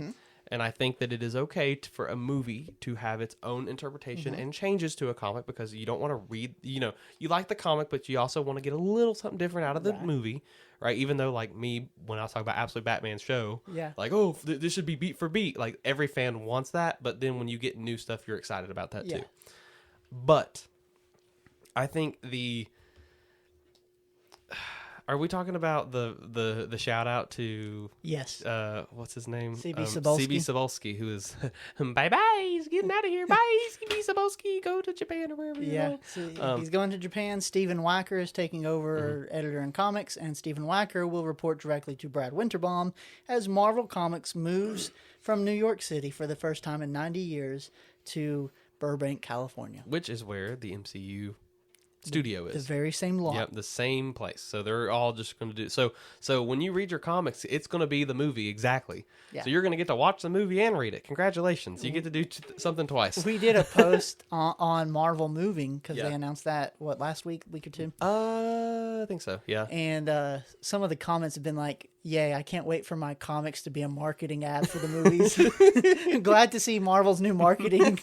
And I think that it is okay for a movie to have its own interpretation and changes to a comic, because you don't want to read, you like the comic, but you also want to get a little something different out of the movie, right? Even though, like me, when I was talking about Absolute Batman show, like, oh, this should be beat for beat. Like, every fan wants that, but then when you get new stuff, you're excited about that too. But I think are we talking about the shout out to what's his name? CB Cebulski. CB Cebulski, who is bye bye, he's getting out of here. Bye, CB Cebulski, go to Japan or wherever you go. So he's going to Japan. Stephen Wacker is taking over editor in comics, and Stephen Wacker will report directly to Brad Winterbaum as Marvel Comics moves from New York City for the first time in 90 years to Burbank, California, which is where the MCU studio is. The very same lot. Yep, the same place. So they're all just going to do so when you read your comics, it's going to be the movie exactly. So you're going to get to watch the movie and read it. Congratulations. You get to do something twice. We did a post on Marvel moving, because they announced that last week or two. I think so. Yeah. And some of the comments have been like, "Yay, I can't wait for my comics to be a marketing ad for the movies." Glad to see Marvel's new marketing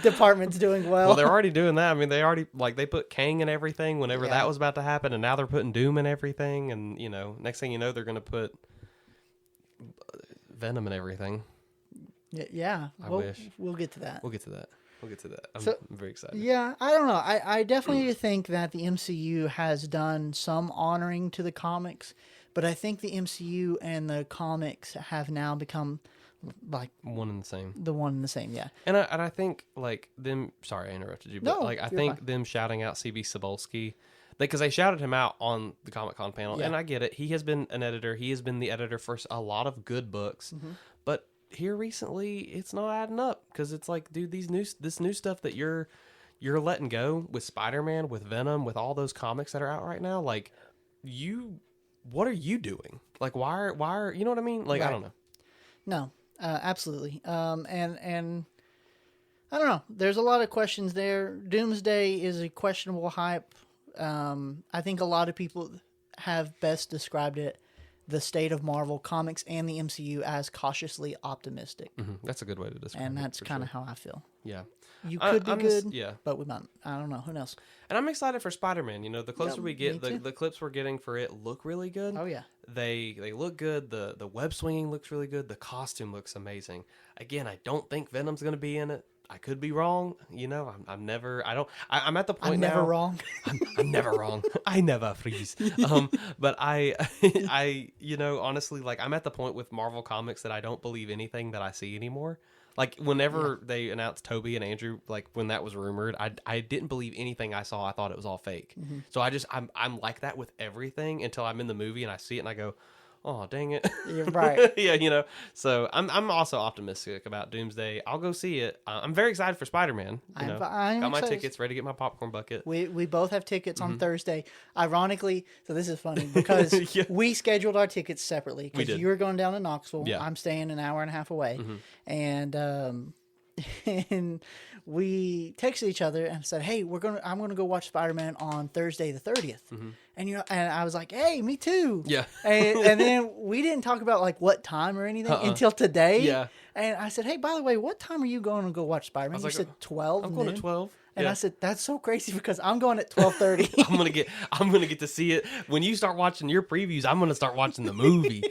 department's doing well. Well, they're already doing that. I mean, they put Kang and everything whenever that was about to happen, and now they're putting Doom and everything, and next thing you know, they're going to put Venom and everything. Yeah. I wish. We'll get to that. We'll get to that. I'm very excited. Yeah, I don't know. I definitely think that the MCU has done some honoring to the comics, but I think the MCU and the comics have now become like one and the same. The one and the same, yeah. And I think like them. Sorry, I interrupted you, but I think fine. Them shouting out CB Cebulski, because they shouted him out on the Comic-Con panel, and I get it. He has been an editor. He has been the editor for a lot of good books, but here recently, it's not adding up, because it's like, dude, this new stuff that you're letting go with Spider-Man, with Venom, with all those comics that are out right now, like, what are you doing? Like, why are you know what I mean? Like, right. I don't know. No, absolutely. And I don't know. There's a lot of questions there. Doomsday is a questionable hype. I think a lot of people have best described it, the state of Marvel Comics and the MCU, as cautiously optimistic. That's a good way to describe it. And that's kind of how I feel. Yeah. You could be good, but we might. I don't know. Who knows? And I'm excited for Spider-Man. The closer we get, the clips we're getting for it look really good. Oh, yeah. They look good. The web swinging looks really good. The costume looks amazing. Again, I don't think Venom's going to be in it. I could be wrong. I'm never. I'm at the point I'm now. Never wrong. I'm never wrong. I never freeze. But I honestly, like, I'm at the point with Marvel Comics that I don't believe anything that I see anymore. Like, whenever they announced Toby and Andrew, like, when that was rumored, I didn't believe anything I saw. I thought it was all fake. So I'm like that with everything until I'm in the movie and I see it and I go, oh, dang it. You're right. Yeah, So I'm also optimistic about Doomsday. I'll go see it. I'm very excited for Spider-Man. I'm got my excited. tickets, ready to get my popcorn bucket. We both have tickets on Thursday. Ironically, so this is funny because we scheduled our tickets separately, because you were going down to Knoxville. Yeah. I'm staying an hour and a half away. And and we texted each other and said, "Hey, I'm gonna go watch Spider-Man on Thursday the 30th." And and I was like, "Hey, me too." Yeah. and then we didn't talk about like what time or anything until today. Yeah. And I said, "Hey, by the way, what time are you going to go watch Spider-Man?" You said 12. I'm going at 12. And I said, "That's so crazy because I'm going at 12:30." I'm gonna get to see it when you start watching your previews. I'm gonna start watching the movie.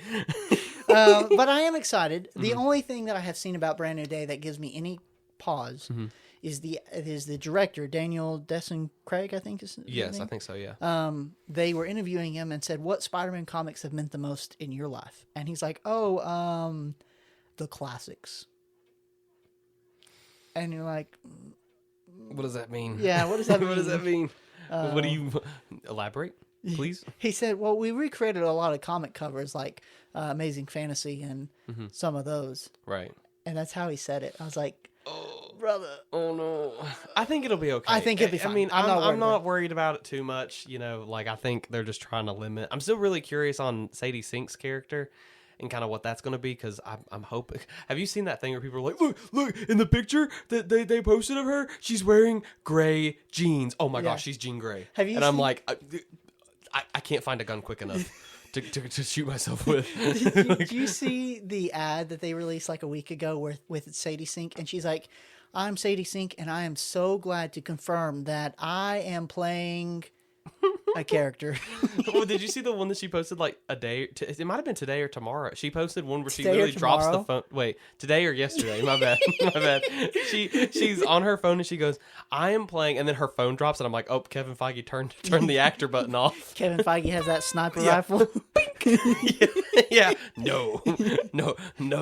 But I am excited. The only thing that I have seen about Brand New Day that gives me any pause is the director, Daniel Desson Craig, I think is his name. I think so, yeah. They were interviewing him and said, "What Spider-Man comics have meant the most in your life?" And he's like, "Oh, the classics." And you're like, what does that mean? Yeah, what does that mean? What does that mean? What do you elaborate? please. He said, well, we recreated a lot of comic covers like Amazing Fantasy and some of those. Right. And that's how he said it. I was like, oh, brother. Oh, no. I think it'll be okay. I think it'll be fine. I mean, I'm not worried about it too much. You know, like, I think they're just trying to limit. I'm still really curious on Sadie Sink's character and kind of what that's going to be, because I'm hoping. Have you seen that thing where people are like, look, in the picture that they posted of her, she's wearing gray jeans. Oh, my gosh, she's Jean Grey. Have you and I'm seen... like, I can't find a gun quick enough. To shoot myself with. Did you see the ad that they released like a week ago with Sadie Sink? And she's like, I'm Sadie Sink, and I am so glad to confirm that I am playing a character. Well, did you see the one that she posted like a day? It might have been today or tomorrow. She posted one where Today she really drops the phone. Wait, today or yesterday? My bad. My bad. She's on her phone and she goes, "I am playing," and then her phone drops, and I'm like, "Oh, Kevin Feige turned the actor button off." Kevin Feige has that sniper rifle. yeah. No,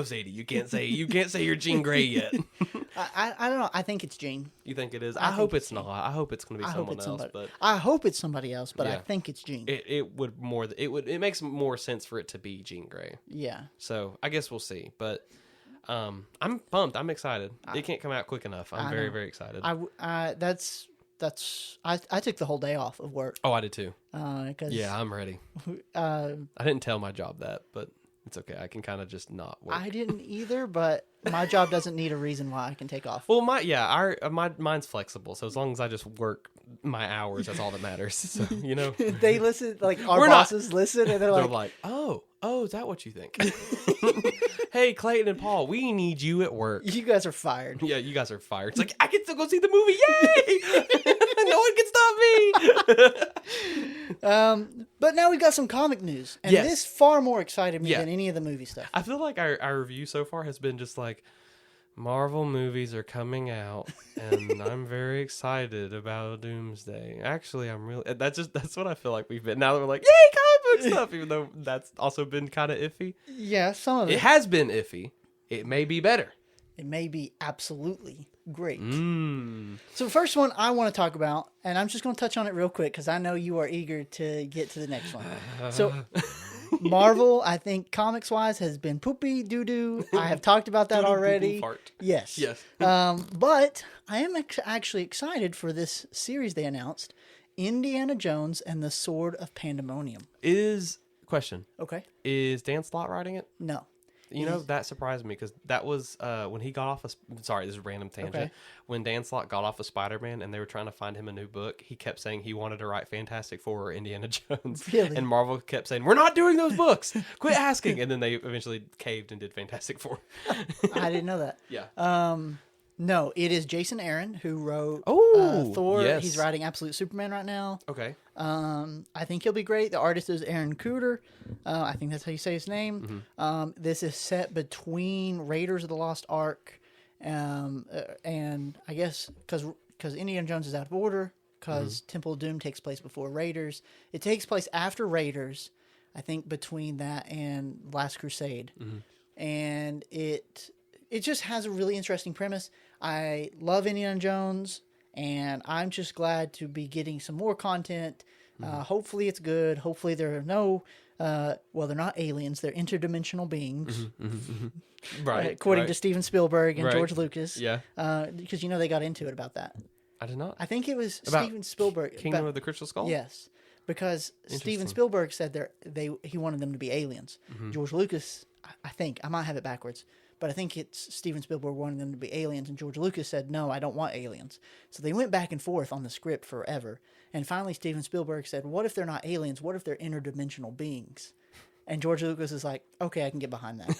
Sadie, you can't say you're Jean Grey yet. I don't know. I think it's Jean. You think it is? I hope it's not. I hope it's going to be someone else. But I hope it's somebody else. But I think it's Jean. It makes more sense for it to be Jean Grey. Yeah. So I guess we'll see. But I'm pumped. I'm excited. It can't come out quick enough. I'm very, very excited. I took the whole day off of work. Oh, I did too. Yeah, I'm ready. I didn't tell my job that, but it's okay. I can kind of just not work. I didn't either, but my job doesn't need a reason why I can take off. Well, mine's flexible, so as long as I just work my hours, that's all that matters. So, you know, they listen, like our bosses listen, and they're like, oh, is that what you think? Hey, Clayton and Paul, we need you at work. You guys are fired. Yeah, you guys are fired. It's like, I can still go see the movie. Yay! No one can stop me. But now we've got some comic news, and this far more excited me than any of the movie stuff. I feel like our review so far has been just like, Marvel movies are coming out, and I'm very excited about Doomsday. Actually, that's what I feel like we've been. Now that we're like, yay, comic book stuff, even though that's also been kind of iffy. Yeah, some of it. It has been iffy. It may be better. It may be absolutely great. So the first one I want to talk about, and I'm just going to touch on it real quick because I know you are eager to get to the next one. So Marvel, I think comics-wise, has been poopy doo-doo. I have talked about that already. Fart. Yes. But I am actually excited for this series they announced, Indiana Jones and the Sword of Pandemonium. Question. Okay. Is Dan Slott writing it? No. You know, that surprised me because that was when he got off sorry, this is a random tangent. Okay. When Dan Slott got off of Spider-Man and they were trying to find him a new book, he kept saying he wanted to write Fantastic Four or Indiana Jones. Really? And Marvel kept saying, we're not doing those books. Quit asking. And then they eventually caved and did Fantastic Four. I didn't know that. Yeah. No, it is Jason Aaron who wrote Thor. Yes. He's writing Absolute Superman right now. Okay. I think he'll be great. The artist is Aaron Cooter. I think that's how you say his name. Mm-hmm. This is set between Raiders of the Lost Ark, and I guess because Indiana Jones is out of order, because Temple of Doom takes place before Raiders. It takes place after Raiders, I think, between that and Last Crusade. Mm-hmm. And it just has a really interesting premise. I love Indiana Jones, and I'm just glad to be getting some more content. Hopefully it's good. Hopefully there are no, they're not aliens. They're interdimensional beings. Right. According to Steven Spielberg and George Lucas. Yeah. Because, they got into it about that. I did not. I think it was about Steven Spielberg. Kingdom of the Crystal Skull? Yes. Because Steven Spielberg said he wanted them to be aliens. Mm-hmm. George Lucas, I think, I might have it backwards, but I think it's Steven Spielberg wanting them to be aliens, and George Lucas said, no, I don't want aliens. So they went back and forth on the script forever. And finally, Steven Spielberg said, what if they're not aliens? What if they're interdimensional beings? And George Lucas is like, okay, I can get behind that.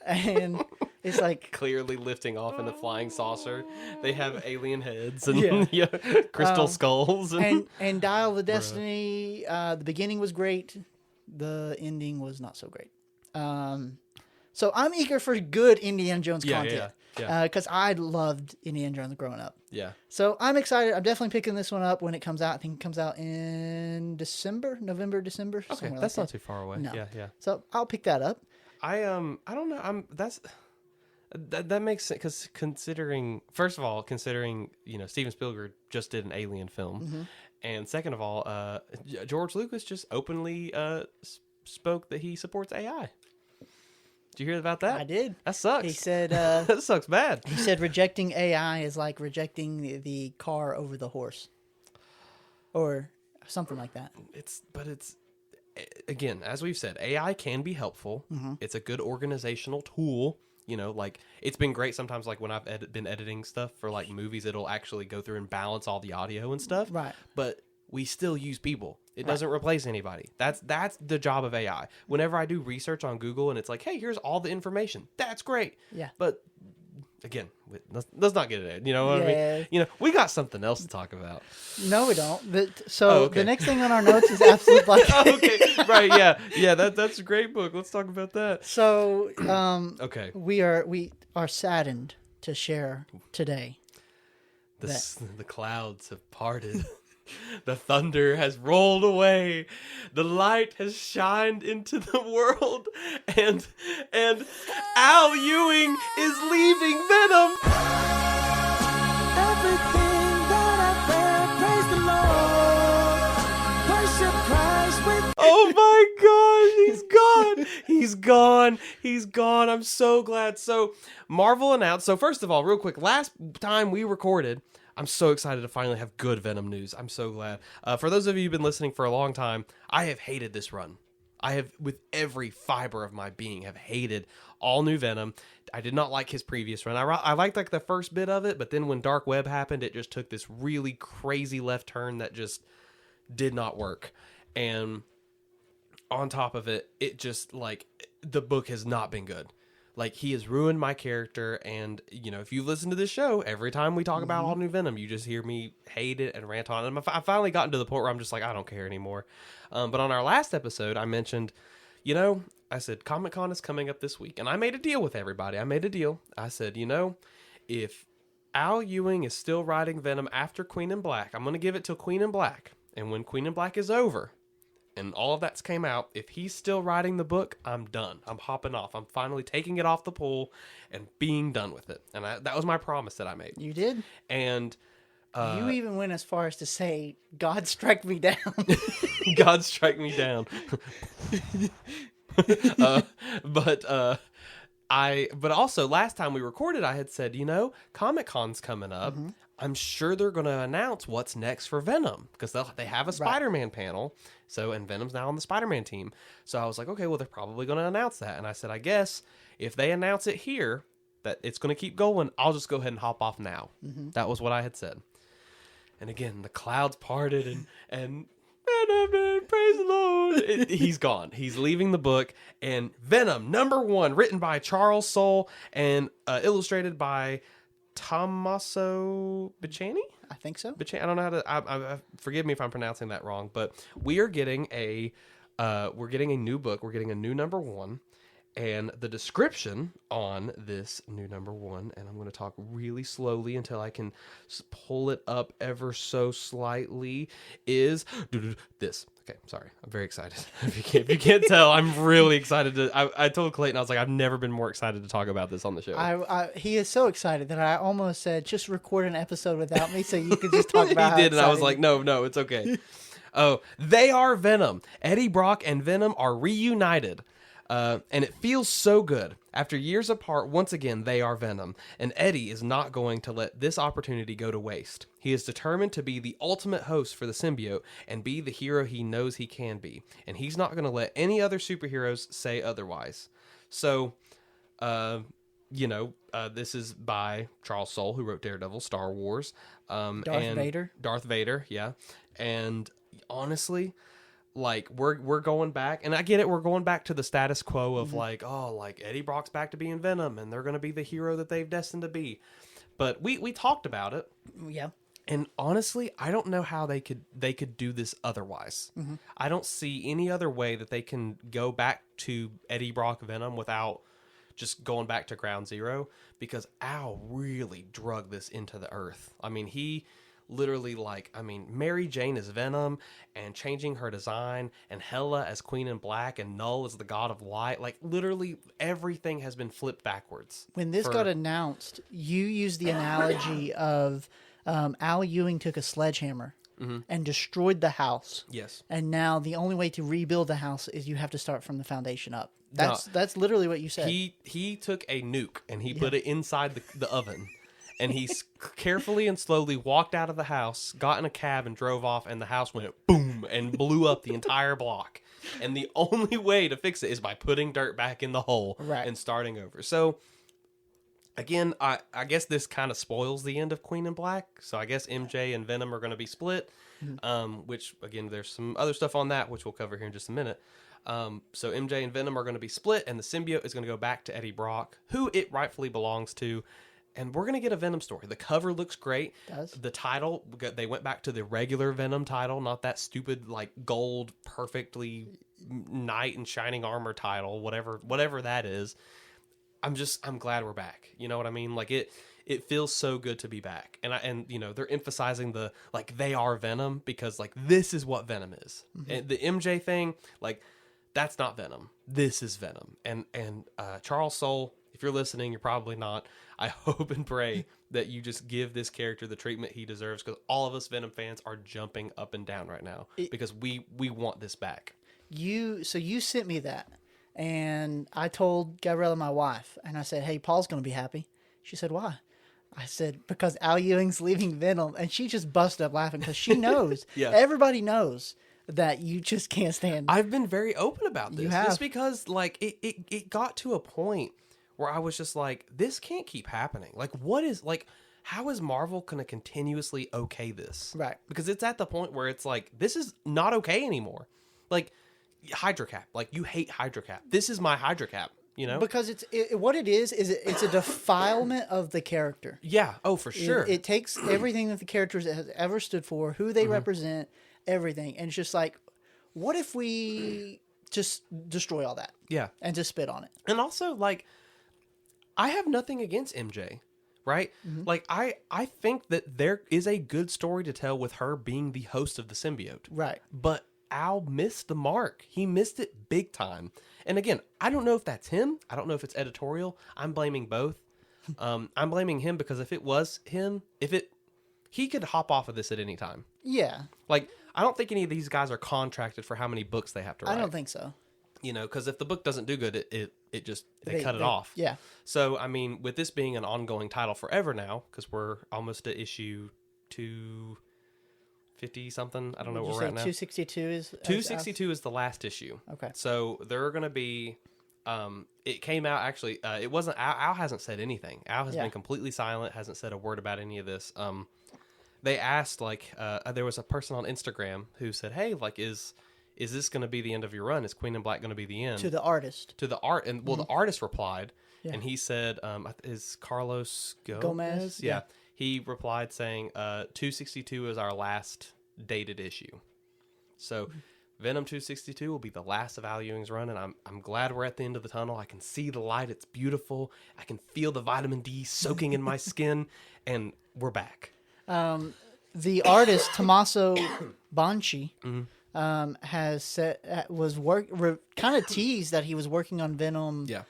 And it's like... Clearly lifting off in a flying saucer. They have alien heads and crystal skulls. And Dial of Destiny, the beginning was great. The ending was not so great. So I'm eager for good Indiana Jones content. Because I loved Indiana Jones growing up. Yeah. So I'm excited. I'm definitely picking this one up when it comes out. I think it comes out in November, December. Okay, that's not too far away. No. Yeah. So I'll pick that up. I don't know. That makes sense because considering Steven Spielberg just did an Alien film, And second of all, George Lucas just openly spoke that he supports AI. Did you hear about that? I did. That sucks. He said that sucks bad. He said rejecting AI is like rejecting the car over the horse, or something like that. It's again, as we've said, AI can be helpful. It's a good organizational tool. You know, like it's been great sometimes. Like when I've been editing stuff for like movies, it'll actually go through and balance all the audio and stuff. Right. But we still use people. It doesn't replace anybody. That's the job of AI. Whenever I do research on Google and it's like, hey, here's all the information. That's great. Yeah. But again, let's not get it. You know what I mean? You know, we got something else to talk about. No, we don't. The next thing on our notes is Absolute Black. Okay, right, yeah. That's a great book. Let's talk about that. So, okay, we are saddened to share today. The clouds have parted. The thunder has rolled away. The light has shined into the world, and Al Ewing is leaving Venom. Everything that I bear, praise the Lord. Worship Christ with. Oh my gosh, he's gone. I'm so glad. So Marvel announced. So first of all, real quick, last time we recorded, I'm so excited to finally have good Venom news. I'm so glad. For those of you who've been listening for a long time, I have hated this run. I have, with every fiber of my being, have hated all new Venom. I did not like his previous run. I liked like the first bit of it, but then when Dark Web happened, it just took this really crazy left turn that just did not work. And on top of it, it just like the book has not been good. Like, he has ruined my character, and, you know, if you listen to this show, every time we talk about all new Venom, you just hear me hate it and rant on it. And I've finally gotten to the point where I'm just like, I don't care anymore. But on our last episode, I mentioned, you know, I said, Comic-Con is coming up this week, and I made a deal with everybody. I said, you know, if Al Ewing is still writing Venom after Queen in Black, I'm going to give it till Queen in Black. And when Queen in Black is over, and all of that's came out, if he's still writing the book, I'm done. I'm hopping off. I'm finally taking it off the pole and being done with it. And that was my promise that I made. You did? And you even went as far as to say, God strike me down. God strike me down. But also last time we recorded, I had said, you know, Comic-Con's coming up. Mm-hmm. I'm sure they're going to announce what's next for Venom because they have a Spider-Man panel. So, and Venom's now on the Spider-Man team. So I was like, okay, well, they're probably going to announce that. And I said, I guess if they announce it here, that it's going to keep going, I'll just go ahead and hop off now. Mm-hmm. That was what I had said. And again, the clouds parted and praise the Lord. He's gone. He's leaving the book. And Venom, #1, written by Charles Soule and illustrated by Tommaso Bicciani? I think so. I don't know how to. Forgive me if I'm pronouncing that wrong, but we are getting a new book. We're getting a new #1, and the description on this new #1. And I'm going to talk really slowly until I can pull it up ever so slightly. Is this? Okay, sorry. I'm very excited. If you can't tell, I'm really excited to. I told Clayton, I was like, I've never been more excited to talk about this on the show. He is so excited that I almost said, just record an episode without me so you could just talk about. He did, and I was like, no, it's okay. Oh, they are Venom. Eddie Brock and Venom are reunited. And it feels so good. After years apart, once again, they are Venom. And Eddie is not going to let this opportunity go to waste. He is determined to be the ultimate host for the symbiote and be the hero he knows he can be. And he's not going to let any other superheroes say otherwise. So, this is by Charles Soule, who wrote Daredevil, Star Wars. Darth Vader, yeah. And honestly, like we're going back, and I get it, we're going back to the status quo of like Eddie Brock's back to being Venom, and they're going to be the hero that they've destined to be. But we talked about it, yeah. And honestly, I don't know how they could do this otherwise. Mm-hmm. I don't see any other way that they can go back to Eddie Brock Venom without just going back to ground zero, because Al really drug this into the earth. I mean, he literally, Mary Jane is Venom and changing her design, and Hela as Queen in Black, and Null as the God of Light. Like, literally everything has been flipped backwards. When this got announced, you used the analogy of Al Ewing took a sledgehammer and destroyed the house. Yes. And now the only way to rebuild the house is you have to start from the foundation up. That's literally what you said. He took a nuke and he put it inside the oven. And he carefully and slowly walked out of the house, got in a cab, and drove off. And the house went boom and blew up the entire block. And the only way to fix it is by putting dirt back in the hole and starting over. So, again, I guess this kind of spoils the end of Queen in Black. So I guess MJ and Venom are going to be split. Which, again, there's some other stuff on that, which we'll cover here in just a minute. So MJ and Venom are going to be split, and the symbiote is going to go back to Eddie Brock, who it rightfully belongs to. And we're going to get a Venom story. The cover looks great. It does. The title, they went back to the regular Venom title, not that stupid, like, gold, perfectly knight in shining armor title, whatever that is. I'm glad we're back. You know what I mean? Like, it feels so good to be back. And you know, they're emphasizing the, like, they are Venom because, like, this is what Venom is. And the MJ thing, like, that's not Venom. This is Venom. And Charles Soule, if you're listening, you're probably not. I hope and pray that you just give this character the treatment he deserves, because all of us Venom fans are jumping up and down right now because we want this back. You sent me that, and I told Gabriella, my wife, and I said, "Hey, Paul's going to be happy." She said, "Why?" I said, "Because Al Ewing's leaving Venom," and she just busted up laughing because she knows. Everybody knows that you just can't stand. I've been very open about this. You have. Just because, like, it got to a point where I was just like, this can't keep happening. Like, how is Marvel going to continuously okay this? Right. Because it's at the point where it's like, this is not okay anymore. Like, Hydra Cap. Like, you hate Hydra Cap. This is my Hydra Cap, you know? Because it's a defilement of the character. Yeah. Oh, for sure. It takes everything that the characters has ever stood for, who they represent, everything. And it's just like, what if we just destroy all that? Yeah. And just spit on it. And also, like, I have nothing against MJ, right? Like, I think that there is a good story to tell with her being the host of the symbiote. Right. But Al missed the mark. He missed it big time. And again, I don't know if that's him. I don't know if it's editorial. I'm blaming both. I'm blaming him because if it was him, he could hop off of this at any time. Yeah. Like, I don't think any of these guys are contracted for how many books they have to write. I don't think so. You know, because if the book doesn't do good, they cut it off. Yeah. So, I mean, with this being an ongoing title forever now, because we're almost at issue 250 something. I don't know where we're at now. 262 is 262 is the last issue. Okay. So there are going to be. It came out actually. It wasn't. Al hasn't said anything. Al has been completely silent. Hasn't said a word about any of this. They asked, like, there was a person on Instagram who said, "Hey, like, is this going to be the end of your run? Is Queen in Black going to be the end?" To the artist. To the art. And, well, the artist replied, and he said, is Carlos Gomez? Yeah. He replied saying, 262 is our last dated issue. So Venom 262 will be the last of Al Ewing's run, and I'm glad we're at the end of the tunnel. I can see the light. It's beautiful. I can feel the vitamin D soaking in my skin, and we're back. The artist, Tommaso Bonci, has said kind of teased that he was working on Venom. Yeah.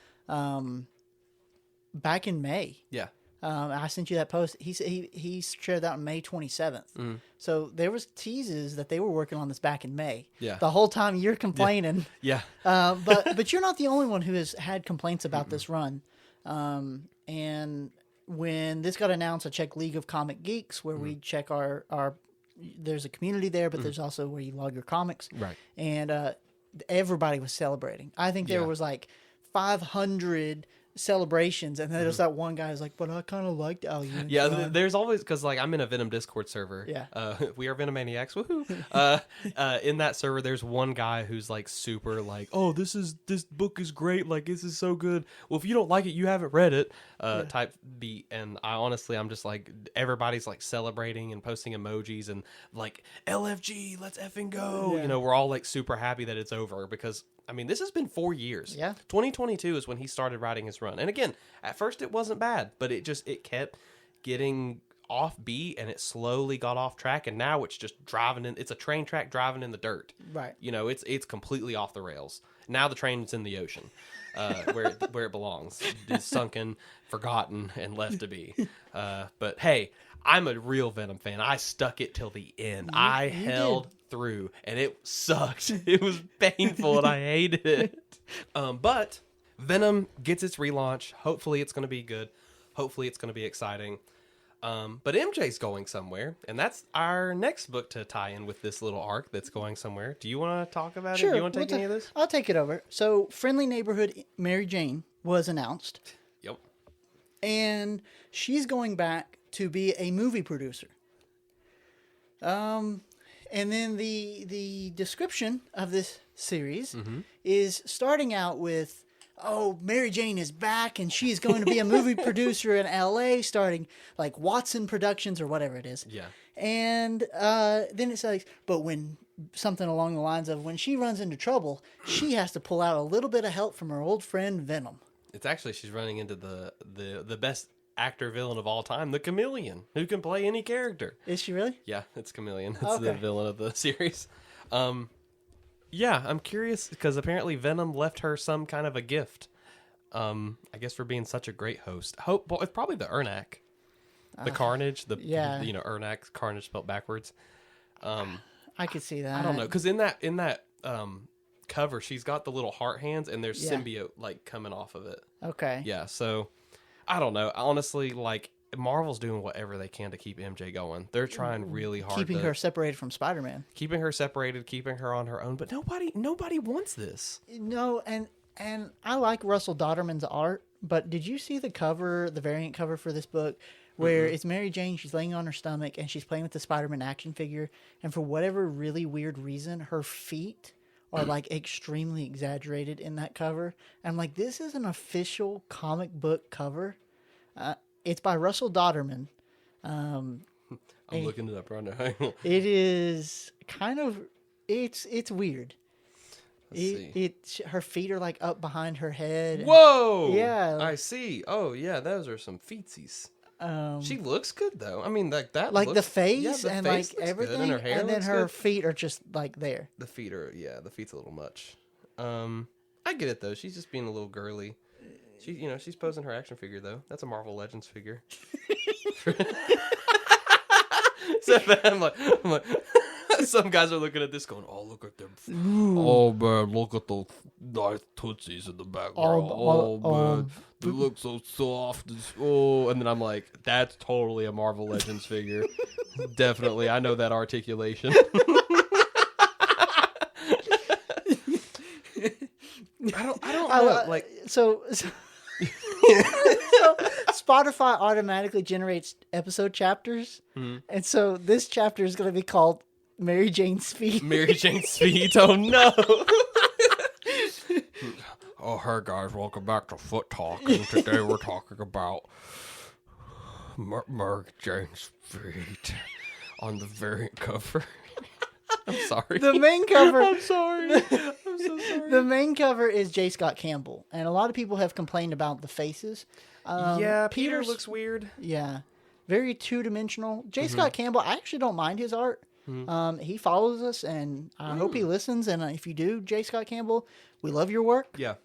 Back in May. Yeah. I sent you that post. He shared that on May 27th. So there was teases that they were working on this back in May. Yeah. The whole time you're complaining. Yeah. But you're not the only one who has had complaints about this run. And when this got announced, I checked League of Comic Geeks, where we check our there's a community there, but there's also where you log your comics. Right. And everybody was celebrating. I think there was like 500 celebrations, and then there's that one guy who's like, "But I kind of liked Al Ewing." Yeah, there's always, because, like, I'm in a Venom Discord server. Yeah. We are Venomaniacs. Woohoo! In that server, there's one guy who's like super like, "Oh, this book is great. Like, this is so good. Well, if you don't like it, you haven't read it." Type beat. And I'm just like, everybody's like celebrating and posting emojis and like, LFG, let's effing go. Yeah. You know, we're all like super happy that it's over, because I mean, this has been 4 years. Yeah. 2022 is when he started writing his run. And again, at first it wasn't bad, but it kept getting off beat, and it slowly got off track, and now it's just it's a train track driving in the dirt. Right. You know, it's completely off the rails. Now the train's in the ocean, where it belongs. It's sunken, forgotten, and left to be. But hey, I'm a real Venom fan. I stuck it till the end. I held through, and it sucked. It was painful, and I hated it. But Venom gets its relaunch. Hopefully, it's going to be good. Hopefully, it's going to be exciting. But MJ's going somewhere, and that's our next book to tie in with this little arc that's going somewhere. Do you want to talk about it? Do you want to take any of this? I'll take it over. So, Friendly Neighborhood Mary Jane was announced. Yep. And she's going back to be a movie producer. And then the description of this series is starting out with, oh, Mary Jane is back and she's going to be a movie producer in LA starting like Watson Productions or whatever it is. Yeah. And then it's like, but when something along the lines of when she runs into trouble, she has to pull out a little bit of help from her old friend Venom. It's actually, she's running into the best actor villain of all time, the Chameleon, who can play any character. Is she really? Yeah, it's Chameleon. It's the villain of the series. Yeah, I'm curious because apparently Venom left her some kind of a gift. I guess for being such a great host. It's probably the Ernak. The Carnage. Ernak, Carnage spelled backwards. I could see that. I don't know, because in that cover, she's got the little heart hands, and there's symbiote like coming off of it. Okay. Yeah, so I don't know. Honestly, like Marvel's doing whatever they can to keep MJ going. They're trying really hard, keeping her separated from Spider-Man. Keeping her separated, keeping her on her own. But nobody wants this. No, and I like Russell Dodderman's art. But did you see the cover, the variant cover for this book? Where it's Mary Jane, she's laying on her stomach, and she's playing with the Spider-Man action figure. And for whatever really weird reason, her feet are like extremely exaggerated in that cover. And I'm like, this is an official comic book cover. It's by Russell Dodderman. I'm looking it up right now. It is kind of, it's weird. Her feet are like up behind her head. Whoa! Yeah. I see. Oh, yeah, those are some feetsies. She looks good though. I mean, like that. Like looks, the face and like everything, and her hair and then looks her good. feet are just like there. The feet's a little much. I get it though. She's just being a little girly. She's posing her action figure though. That's a Marvel Legends figure. So I'm like, some guys are looking at this going, "Oh, look at them! Oh man, look at those nice tootsies in the background. Man, they look so soft." And then I'm like, "That's totally a Marvel Legends figure. Definitely, I know that articulation." I don't know. Like, so Spotify automatically generates episode chapters, and so this chapter is going to be called Mary Jane's Feet. Mary Jane's Feet. Oh no. Oh, hey guys, welcome back to Foot Talk, and today we're talking about Mary Jane's Feet on the variant cover. I'm sorry. The main cover. I'm sorry. I'm so sorry. The main cover is J. Scott Campbell, and a lot of people have complained about the faces. Yeah, Peter Peter's- looks weird. Yeah, very two-dimensional. J. Scott Campbell, I actually don't mind his art. He follows us, and I hope he listens. And if you do, J. Scott Campbell, we love your work. Yeah.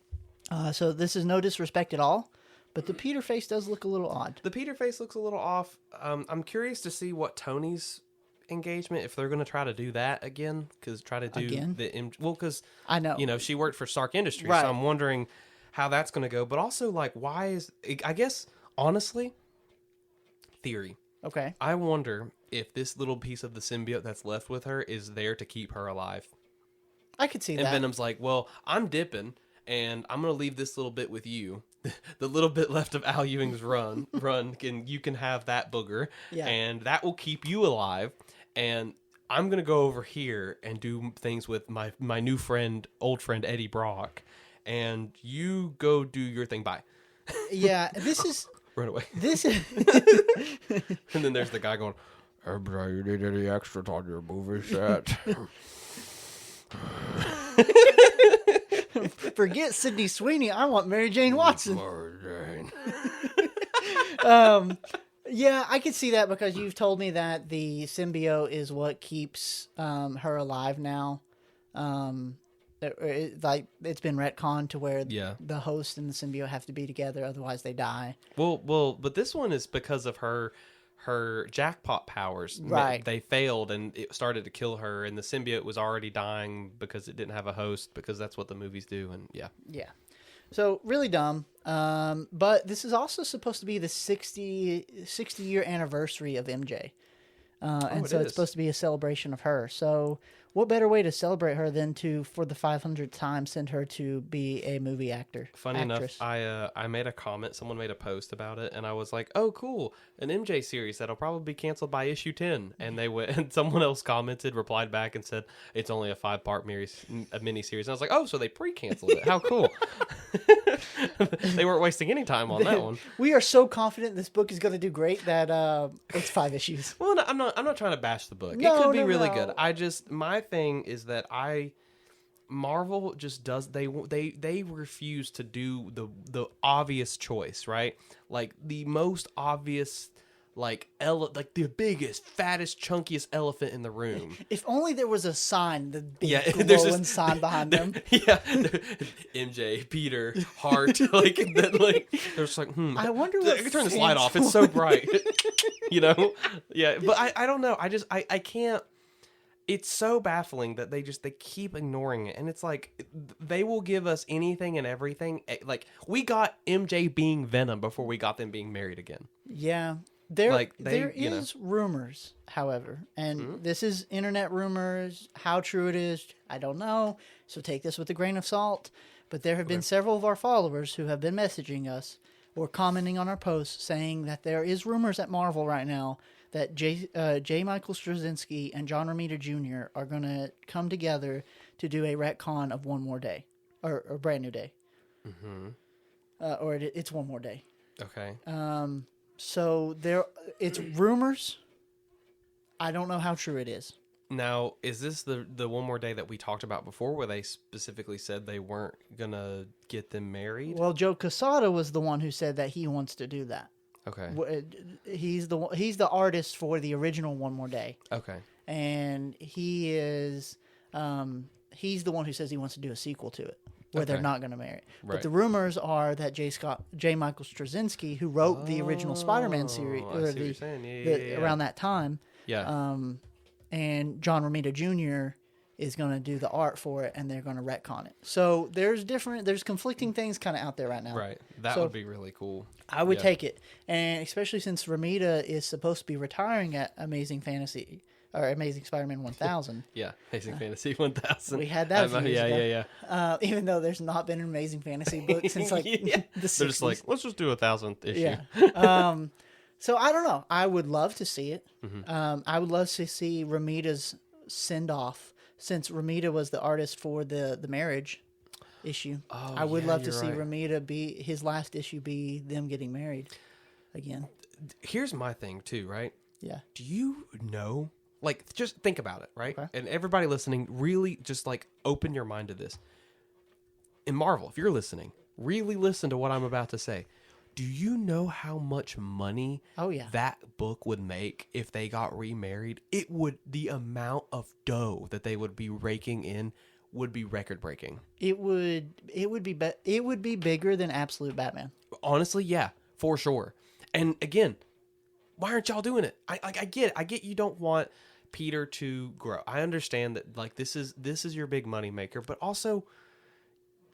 So this is no disrespect at all, but the Peter face does look a little odd. The Peter face looks a little off. I'm curious to see what Tony's engagement, if they're going to try to do that again, because try to do because I know, she worked for Stark Industries, Right. so I'm wondering how that's going to go. But also, like, why is, I guess, honestly, theory. Okay. I wonder if this little piece of the symbiote that's left with her is there to keep her alive. I could see And that. Venom's like, well, I'm dipping, and I'm going to leave this little bit with you. The little bit left of Al Ewing's run, you can have that booger, and that will keep you alive. And I'm going to go over here and do things with my new friend, old friend, Eddie Brock, and you go do your thing. Bye. Yeah, this is... Run away. This is... And then there's the guy going, "Hey, bro, you need any extras on your movie set?" Forget Sydney Sweeney. I want Mary Jane Watson. Mary Jane. Yeah, I could see that because you've told me that the symbiote is what keeps her alive now. It's been retconned to where the host and the symbiote have to be together, otherwise they die. Well, but this one is because of her her jackpot powers. Right. They failed and it started to kill her, and the symbiote was already dying because it didn't have a host, because that's what the movies do. And yeah. So really dumb. But this is also supposed to be the 60-year anniversary of MJ. And so it's supposed to be a celebration of her. So what better way to celebrate her than to, for the 500th time, send her to be a movie actress. Enough, I made a comment. Someone made a post about it, and I was like, "Oh, cool! An MJ series that'll probably be canceled by issue 10." And they went, and someone else replied back, and said it's only a 5-part miniseries. And I was like, "Oh, so they pre-canceled it? How cool!" They weren't wasting any time on that one. We are so confident this book is going to do great that it's 5 issues. Well, no, I'm not trying to bash the book. No, it could be no, really no. good. My thing is that Marvel just does, they refuse to do the obvious choice, right? Like the most obvious, like the biggest, fattest, chunkiest elephant in the room. If only there was a sign, the big there's glowing sign behind them. Yeah, MJ, Peter, Hart, like that. Like they're just like, I wonder I what can turn this light off. It's so bright, you know. Yeah, but I don't know. I can't. It's so baffling that they keep ignoring it, and it's like they will give us anything and everything. Like we got MJ being Venom before we got them being married again. Yeah. There you is rumors, however, and this is internet rumors. How true it is, I don't know. So take this with a grain of salt. But there have been several of our followers who have been messaging us or commenting on our posts saying that there is rumors at Marvel right now that J. Michael Straczynski and John Romita Jr. are going to come together to do a retcon of One More Day, or Brand New Day. It's One More Day. Okay. So it's rumors. I don't know how true it is. Now, is this the One More Day that we talked about before, where they specifically said they weren't gonna get them married? Well, Joe Quesada was the one who said that he wants to do that. Okay. He's the artist for the original One More Day. Okay. And he's the one who says he wants to do a sequel to it, where they're not going to marry. Right. But the rumors are that J. Michael Straczynski, who wrote the original Spider-Man series, around that time, and John Romita Jr. is going to do the art for it, and they're going to retcon it. So there's conflicting things kind of out there right now. Right. That would be really cool. I would take it. And especially since Romita is supposed to be retiring at Amazing Spider-Man 1000. Yeah, Amazing Fantasy 1000. We had that a few years ago. Yeah. Even though there's not been an Amazing Fantasy book since like the 60s. They're just like, let's just do 1,000th issue. Yeah. So I don't know. I would love to see it. I would love to see Romita's send-off, since Romita was the artist for the marriage issue. I would love to see Romita be his last issue be them getting married again. Here's my thing too, right? Yeah. Do you know? Like, just think about it, right? Okay. And everybody listening, really just like open your mind to this. In Marvel, if you're listening, really listen to what I'm about to say. Do you know how much money that book would make if they got remarried? The amount of dough that they would be raking in would be record breaking. It would be bigger than Absolute Batman. Honestly, yeah, for sure. And again, why aren't y'all doing it? I get you don't want Peter to grow. I understand that, like, this is your big money maker, but also,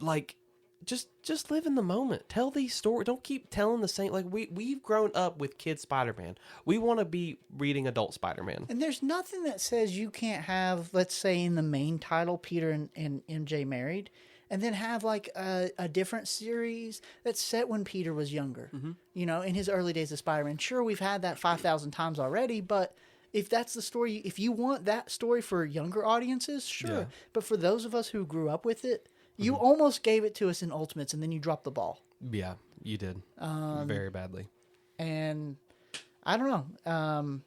like, just live in the moment. Tell these stories. Don't keep telling the same. Like, we've grown up with kid Spider-Man. We want to be reading adult Spider-Man. And there's nothing that says you can't have, let's say, in the main title, Peter and MJ married, and then have like a different series that's set when Peter was younger. You know, in his early days of Spider-Man. Sure, we've had that 5,000 times already, but if that's the story, if you want that story for younger audiences, sure. Yeah. But for those of us who grew up with it, you almost gave it to us in Ultimates, and then you dropped the ball. Yeah, you did. Very badly. And I don't know.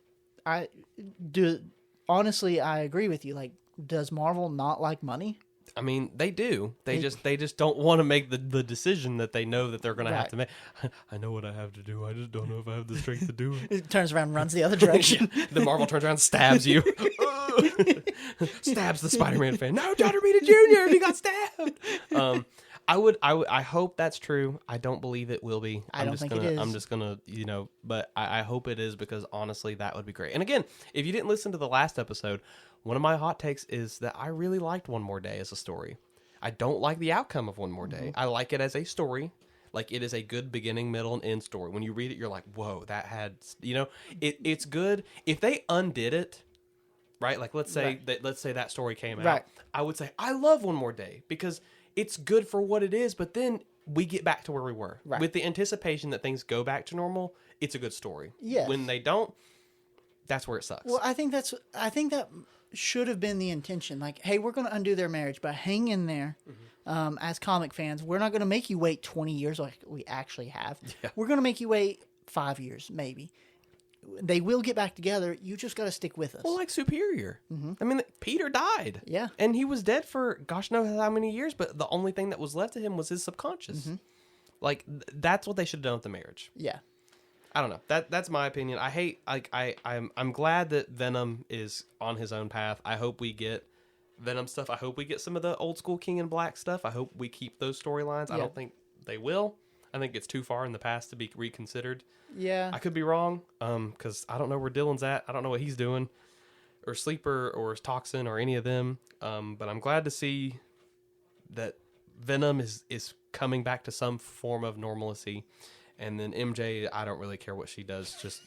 Honestly, I agree with you. Like, does Marvel not like money? I mean, they do. They just don't want to make the decision that they know that they're going to have to make. I know what I have to do. I just don't know if I have the strength to do it. It turns around and runs the other direction. The Marvel turns around and stabs you. Stabs the Spider-Man fan. No, John Romita Jr., he got stabbed. I hope that's true. I don't believe it will be. I don't think it is. I'm just gonna, but I hope it is, because honestly, that would be great. And again, if you didn't listen to the last episode, one of my hot takes is that I really liked One More Day as a story. I don't like the outcome of One More Day. I like it as a story. Like, it is a good beginning, middle, and end story. When you read it, you're like, whoa, that had, it's good. If they undid it, right? Like, let's say that story came out. Right. I would say, I love One More Day, because it's good for what it is, but then we get back to where we were. Right. With the anticipation that things go back to normal, it's a good story. Yes. When they don't, that's where it sucks. Well, I think that should have been the intention. Like, hey, we're going to undo their marriage, but hang in there. As comic fans, we're not going to make you wait 20 years like we actually have. Yeah. We're going to make you wait 5 years, maybe. They will get back together. You just got to stick with us. Well, like Superior. I mean, Peter died. Yeah. And he was dead for gosh knows how many years, but the only thing that was left of him was his subconscious. Like, that's what they should have done with the marriage. Yeah. I don't know. That's my opinion. I'm glad that Venom is on his own path. I hope we get Venom stuff. I hope we get some of the old school King in Black stuff. I hope we keep those storylines. Yeah. I don't think they will. I think it's too far in the past to be reconsidered. Yeah. I could be wrong, because I don't know where Dylan's at. I don't know what he's doing, or Sleeper, or Toxin, or any of them. But I'm glad to see that Venom is coming back to some form of normalcy. And then MJ, I don't really care what she does. Just,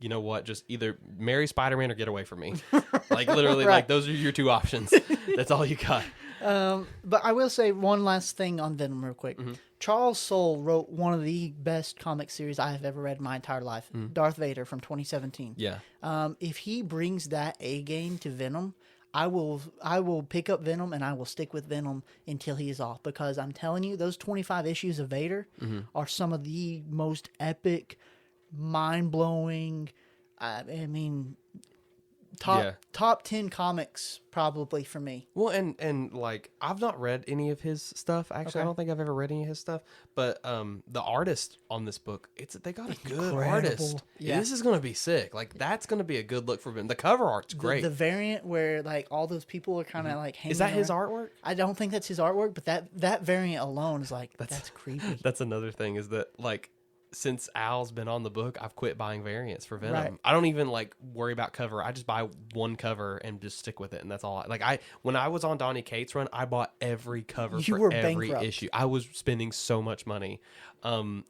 you know what? Just either marry Spider-Man or get away from me. Like, literally, Right. like, those are your two options. That's all you got. But I will say one last thing on Venom real quick. Charles Soule wrote one of the best comic series I have ever read in my entire life, Darth Vader from 2017. Yeah. If he brings that A game to Venom, I will pick up Venom and I will stick with Venom until he is off, because I'm telling you, those 25 issues of Vader are some of the most epic, mind-blowing, I mean, top 10 comics probably for me. Well, and like, I've not read any of his stuff. Actually, Okay. I don't think I've ever read any of his stuff. But the artist on this book, they got a good Incredible. artist. Yeah. This is gonna be sick. Like, that's gonna be a good look for him. The cover art's great. The variant where like all those people are kind of like hanging Is that his around. artwork? I don't think that's his artwork, but that variant alone is like that's creepy. That's another thing, is that, like, since Al's been on the book, I've quit buying variants for Venom. Right. I don't even like worry about cover. I just buy one cover and just stick with it, and that's all. When I was on Donny Cates' run, I bought every cover You for were every bankrupt. issue. I was spending so much money.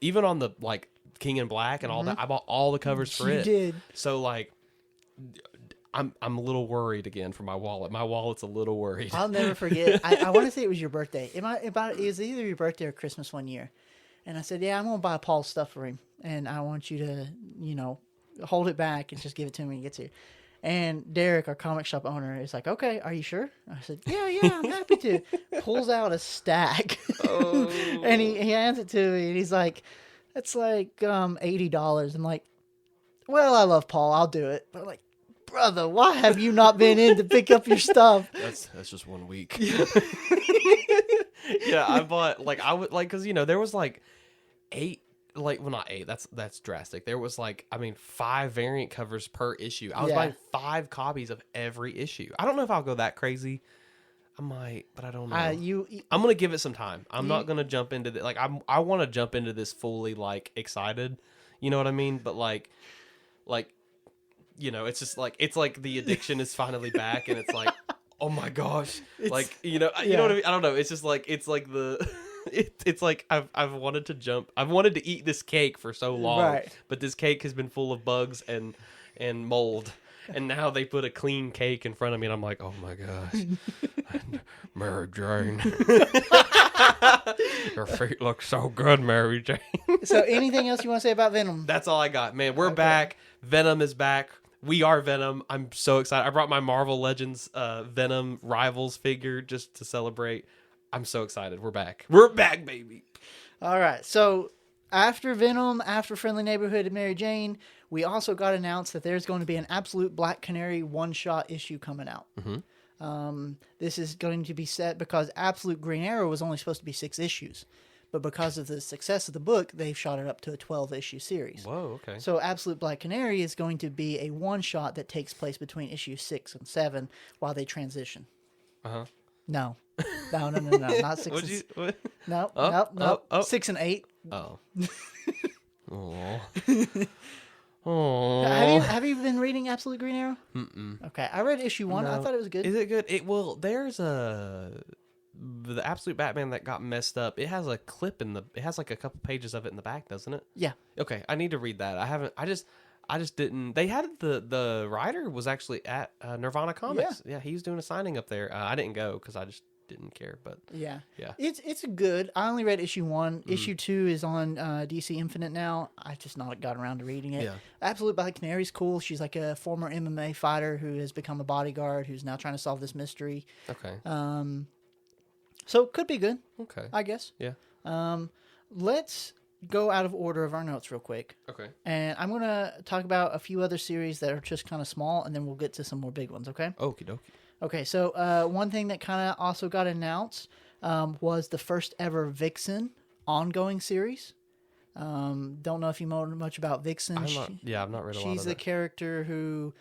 Even on the like King in Black and all that, I bought all the covers for You it. did. So like, I'm a little worried again for my wallet. My wallet's a little worried. I'll never forget. I want to say it was your birthday. It was either your birthday or Christmas one year. And I said, yeah, I'm going to buy Paul's stuff for him. And I want you to, hold it back and just give it to him when he gets here. And Derek, our comic shop owner, is like, okay, are you sure? I said, yeah, I'm happy to. Pulls out a stack. Oh. And he hands it to me. And he's like, that's like $80. I'm like, well, I love Paul. I'll do it. But I'm like, brother, why have you not been in to pick up your stuff? That's just 1 week. Yeah, I bought because there was like 8, like, well, not 8. That's drastic. There was 5 variant covers per issue. I was Yeah. buying 5 copies of every issue. I don't know if I'll go that crazy. I might, but I don't know. I'm gonna give it some time. I'm not gonna jump into the I want to jump into this fully excited. You know what I mean? But it's just it's like the addiction is finally back, and it's like, oh my gosh, you know what I mean? I don't know. It's just it's like the. It's like I've wanted to jump. I've wanted to eat this cake for so long, Right. but this cake has been full of bugs and mold, and now they put a clean cake in front of me, and I'm like, oh my gosh, Mary Jane, your feet look so good, Mary Jane. So anything else you want to say about Venom? That's all I got, man. We're back. Venom is back. We are Venom. I'm so excited. I brought my Marvel Legends Venom Rivals figure just to celebrate. I'm so excited. We're back. We're back, baby. All right. So after Venom, after Friendly Neighborhood and Mary Jane, we also got announced that there's going to be an absolute Black Canary one-shot issue coming out. This is going to be set because Absolute Green Arrow was only supposed to be 6 issues. But because of the success of the book, they've shot it up to a 12-issue series. Whoa, okay. So Absolute Black Canary is going to be a one-shot that takes place between issue 6 and 7 while they transition. Uh-huh. No. No, not 6. What'd you? What? No, Oh, nope, nope. oh, oh. 6 and 8. Oh. Oh. Have you been reading Absolute Green Arrow? Mm-mm. Okay, I read issue 1. I No. thought it was good. Is it good? There's the Absolute Batman that got messed up. It has a clip it has like a couple pages of it in the back, doesn't it? Yeah. Okay, I need to read that. I just didn't. They had the writer was actually at Nirvana Comics. Yeah, he was doing a signing up there. I didn't go because I just didn't care. But Yeah. yeah, It's good. I only read issue 1. Issue 2 is on DC Infinite now. I just not got around to reading it. Yeah. Absolute Black Canary's cool. She's like a former MMA fighter who has become a bodyguard who's now trying to solve this mystery. okay, So could be good, okay, I guess. yeah, Let's go out of order of our notes real quick. okay. And I'm going to talk about a few other series that are just kind of small, and then we'll get to some more big ones, okay? Okie dokie. Okay, so one thing that kind of also got announced was the first ever Vixen ongoing series. Don't know if you know much about Vixen. I've not read a lot of She's the it. character who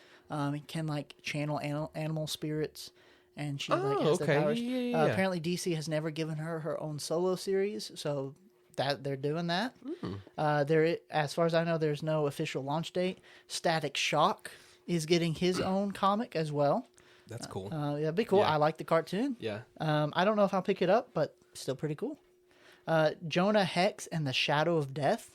can like channel animal spirits, and she like Oh, has okay. the powers. Yeah. Apparently, DC has never given her own solo series, so that they're doing that. As far as I know, there's no official launch date. Static Shock is getting his own comic as well. That's cool. That'd be cool. Yeah. I like the cartoon. Yeah. I don't know if I'll pick it up, but still pretty cool. Jonah Hex and the Shadow of Death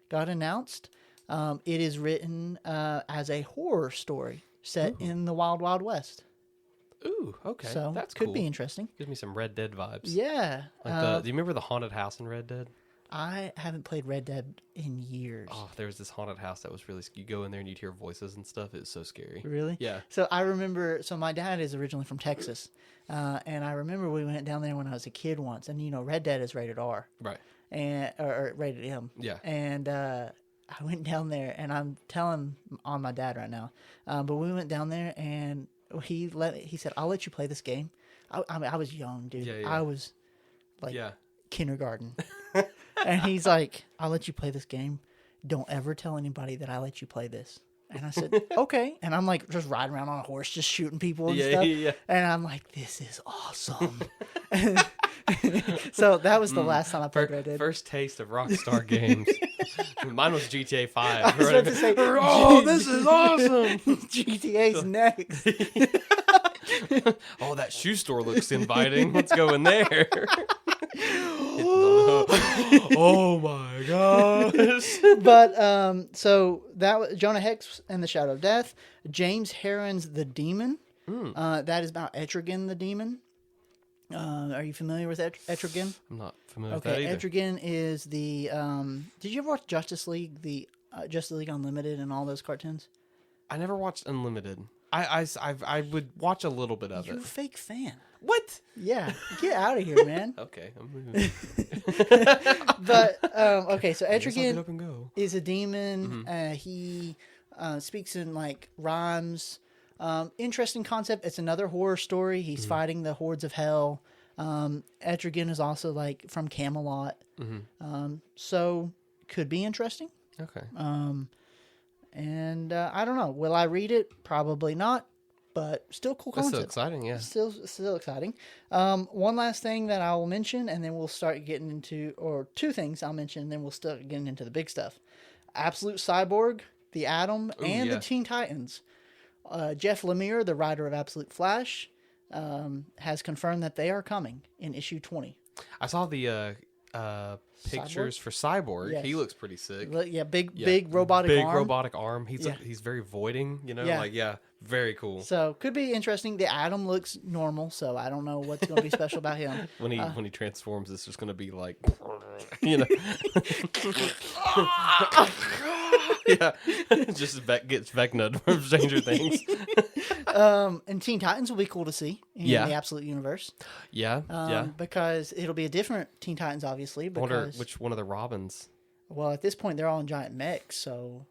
got announced. It is written as a horror story set in the Wild Wild West. Ooh, okay. So That's could cool. be interesting. Gives me some Red Dead vibes. Yeah. Like do you remember the haunted house in Red Dead? I haven't played Red Dead in years. Oh, there was this haunted house that was really. You go in there and you'd hear voices and stuff. It was so scary. Really? Yeah. So I remember. So my dad is originally from Texas, and I remember we went down there when I was a kid once, and Red Dead is rated R, Right. and or rated M. Yeah. And I went down there, and I'm telling on my dad right now, but we went down there, and he said, "I'll let you play this game." I mean, I was young, dude. Yeah. I was like Yeah. kindergarten. And he's like, "I'll let you play this game. Don't ever tell anybody that I let you play this." And I said, "Okay." And I'm like just riding around on a horse, just shooting people and stuff. Yeah. And I'm like, "This is awesome." So that was the last time I played Red Dead. First taste of Rockstar games. Mine was GTA 5. I was about to say, oh, this is awesome. GTA's next. Oh, that shoe store looks inviting. Let's go in there. Oh my gosh. But so that was Jonah Hex and the Shadow of Death. James Herron's The Demon. That is about Etrigan the Demon. Are you familiar with Etrigan? I'm not familiar Okay, with that either. Etrigan is the. Did you ever watch Justice League, the Justice League Unlimited, and all those cartoons? I never watched Unlimited. I would watch a little bit of You're a it. fake fan. What? Yeah, get out of here, man. Okay, I'm moving. But okay, so I guess I'll get Etrigan up and go. is a demon. He speaks in like rhymes. Interesting concept. It's another horror story. He's fighting the hordes of hell. Etrigan is also like from Camelot. So could be interesting. Okay. And I don't know. Will I read it? Probably not. But still cool That's concept. so exciting, yeah. Still exciting. One last thing that I will mention, and then we'll start getting into, or two things I'll mention, and then we'll start getting into the big stuff. Absolute Cyborg, The Atom, and yeah. the Teen Titans. Jeff Lemire, the writer of Absolute Flash, has confirmed that they are coming in issue 20. I saw the pictures for Cyborg. Yes. He looks pretty sick. Yeah, big robotic arm. Robotic arm. He's Yeah. he's very voiding, Yeah. very cool. So could be interesting. The Atom looks normal, so I don't know what's going to be special about him. When he transforms, it's just gonna be like, yeah, just gets Vecna from Stranger Things. And Teen Titans will be cool to see in Yeah. the Absolute Universe. Yeah. Because it'll be a different Teen Titans, obviously. I wonder Because which one of the Robins. well, at this point, they're all in giant mechs, so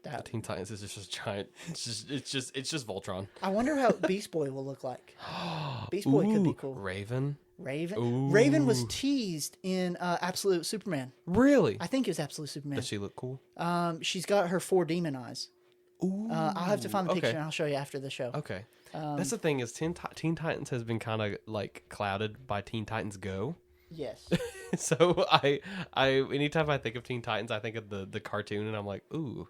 that Teen Titans is just giant. It's just Voltron. I wonder how Beast Boy will look like. Beast Boy could be Ooh, cool. Raven. Raven. Ooh. Raven was teased in Absolute Superman. Really? I think it was Absolute Superman. Does she look cool? She's got her 4 demon eyes. Ooh, I'll have to find the picture okay. and I'll show you after the show. Okay. That's the thing is Teen Titans has been kind of like clouded by Teen Titans Go. Yes. So I anytime I think of Teen Titans, I think of the cartoon, and I'm like, ooh.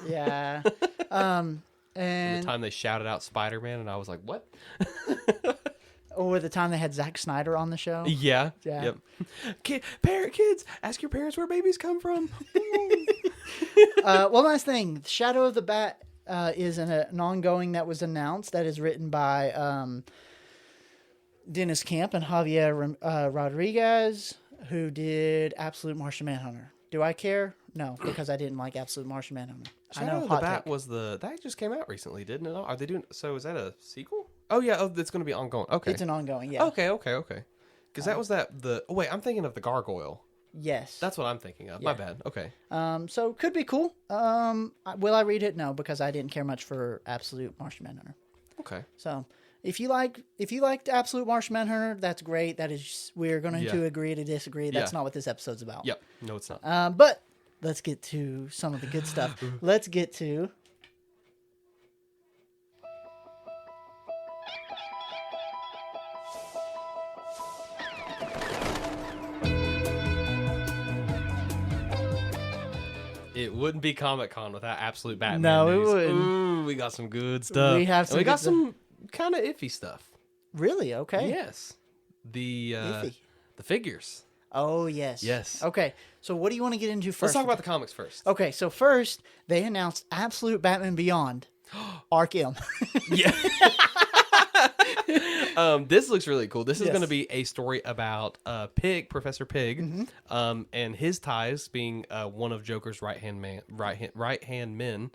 Yeah. And And the time they shouted out Spider-Man, and I was like, what? or the time they had Zack Snyder on the show. Yeah. Yeah. Yep. Kids, ask your parents where babies come from. One last thing. Shadow of the Bat is an ongoing that was announced that is written by Deniz Camp and Javier Rodriguez, who did Absolute Martian Manhunter. Do I care? No, because I didn't like Absolute Martian Manhunter. Shadow of the Bat was that just came out recently, didn't it? Are they doing? So is that a sequel? Oh yeah. Oh, it's going to be ongoing. Okay. It's an ongoing. Yeah. Okay. Because that was the. Oh wait, I'm thinking of the Gargoyle. Yes. That's what I'm thinking of. Yeah. My bad. Okay. So could be cool. Will I read it? No, because I didn't care much for Absolute Martian Manhunter. Okay. So if you liked Absolute Martian Manhunter, that's great. That is, we're going to agree to disagree. That's not what this episode's about. Yep. No, it's not. But let's get to some of the good stuff. Let's get to It wouldn't be Comic-Con without Absolute Batman. No, it news. wouldn't. Ooh, we got some good stuff. We have And some we got good some kind of iffy stuff. really okay. Yes. The Iffy. the figures. Oh yes. Yes. Okay. So what do you want to get into first? Let's talk about the comics first. Okay. So first, they announced Absolute Batman Beyond, Arc M. Yeah. This looks really cool. This is Yes. going to be a story about Pig, Professor Pig, and his ties being one of Joker's right hand men,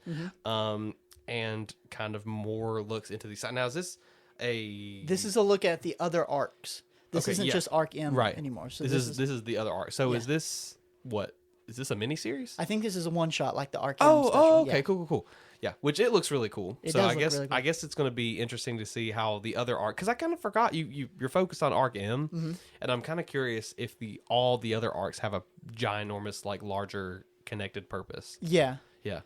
and kind of more looks into these. Now, is this a? This is a look at the other arcs. This Okay, isn't yeah. just Arc M right anymore. So this is the other arc. So Yeah. is this what? Is this a miniseries? I think this is a one shot like the Arc M Oh, special. okay, Yeah. cool. Yeah, which it looks really cool. It So does I look guess really cool. I guess it's going to be interesting to see how the other arc, because I kind of forgot you're focused on Arc M, and I'm kind of curious if all the other arcs have a ginormous, like, larger connected purpose. Yeah. Yeah.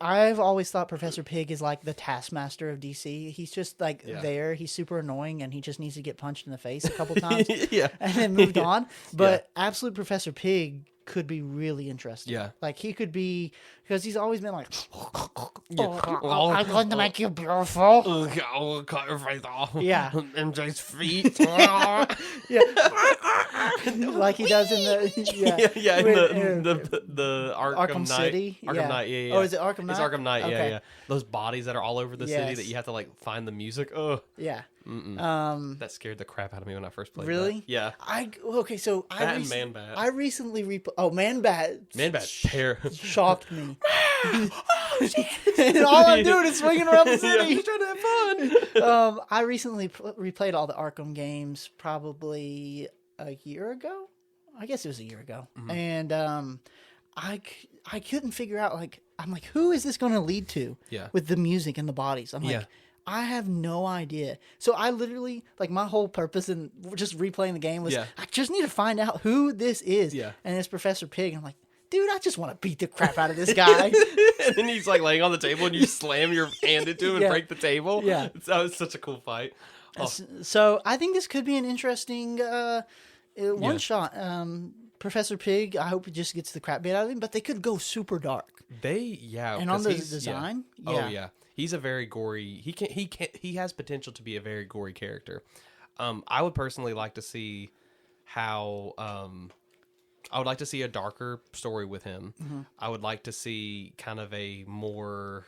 I've always thought Professor Pig is like the Taskmaster of DC. He's just like Yeah. there. He's super annoying, and he just needs to get punched in the face a couple times, Yeah. and then moved on. But Absolute Professor Pig could be really interesting. Yeah. Like he could be, because he's always been like, Yeah. I'm going to make you beautiful. I'll cut your face off. Yeah. MJ's feet. Yeah, like he does in the yeah, in With, the Arkham Arkham Knight. City? Arkham Yeah. Knight, yeah. Oh, is it Arkham Knight? It's Arkham Knight, yeah, Okay. yeah. Those bodies that are all over the city Yes. that you have to, like, find the music. Oh, yeah. that scared the crap out of me when I first played Really? that. Yeah. So That and Man-Bat. I recently Man-Bat. Man-Bat Shocked me. And all I'm doing is swinging around the Yeah, I'm city. just trying to have fun. I recently replayed all the Arkham games probably a year ago. I guess it was a year ago. Mm-hmm. And I couldn't figure out, like, I'm like, who is this going to lead to Yeah. with the music and the bodies? I'm like, Yeah. I have no idea. So I literally, like, my whole purpose in just replaying the game was, Yeah. I just need to find out who this is. Yeah. And it's Professor Pig. I'm like, dude, I just want to beat the crap out of this guy. And then he's, like, laying on the table and you slam your hand into him and Yeah. break the table. Yeah. That was such a cool fight. Oh, So I think this could be an interesting one shot. Professor Pig, I hope he just gets the crap beat out of him, but they could go super dark. And on the design, yeah. Oh yeah, he's a very gory. He has potential to be a very gory character. I would personally like to see how. I would like to see a darker story with him. Mm-hmm. I would like to see kind of a more.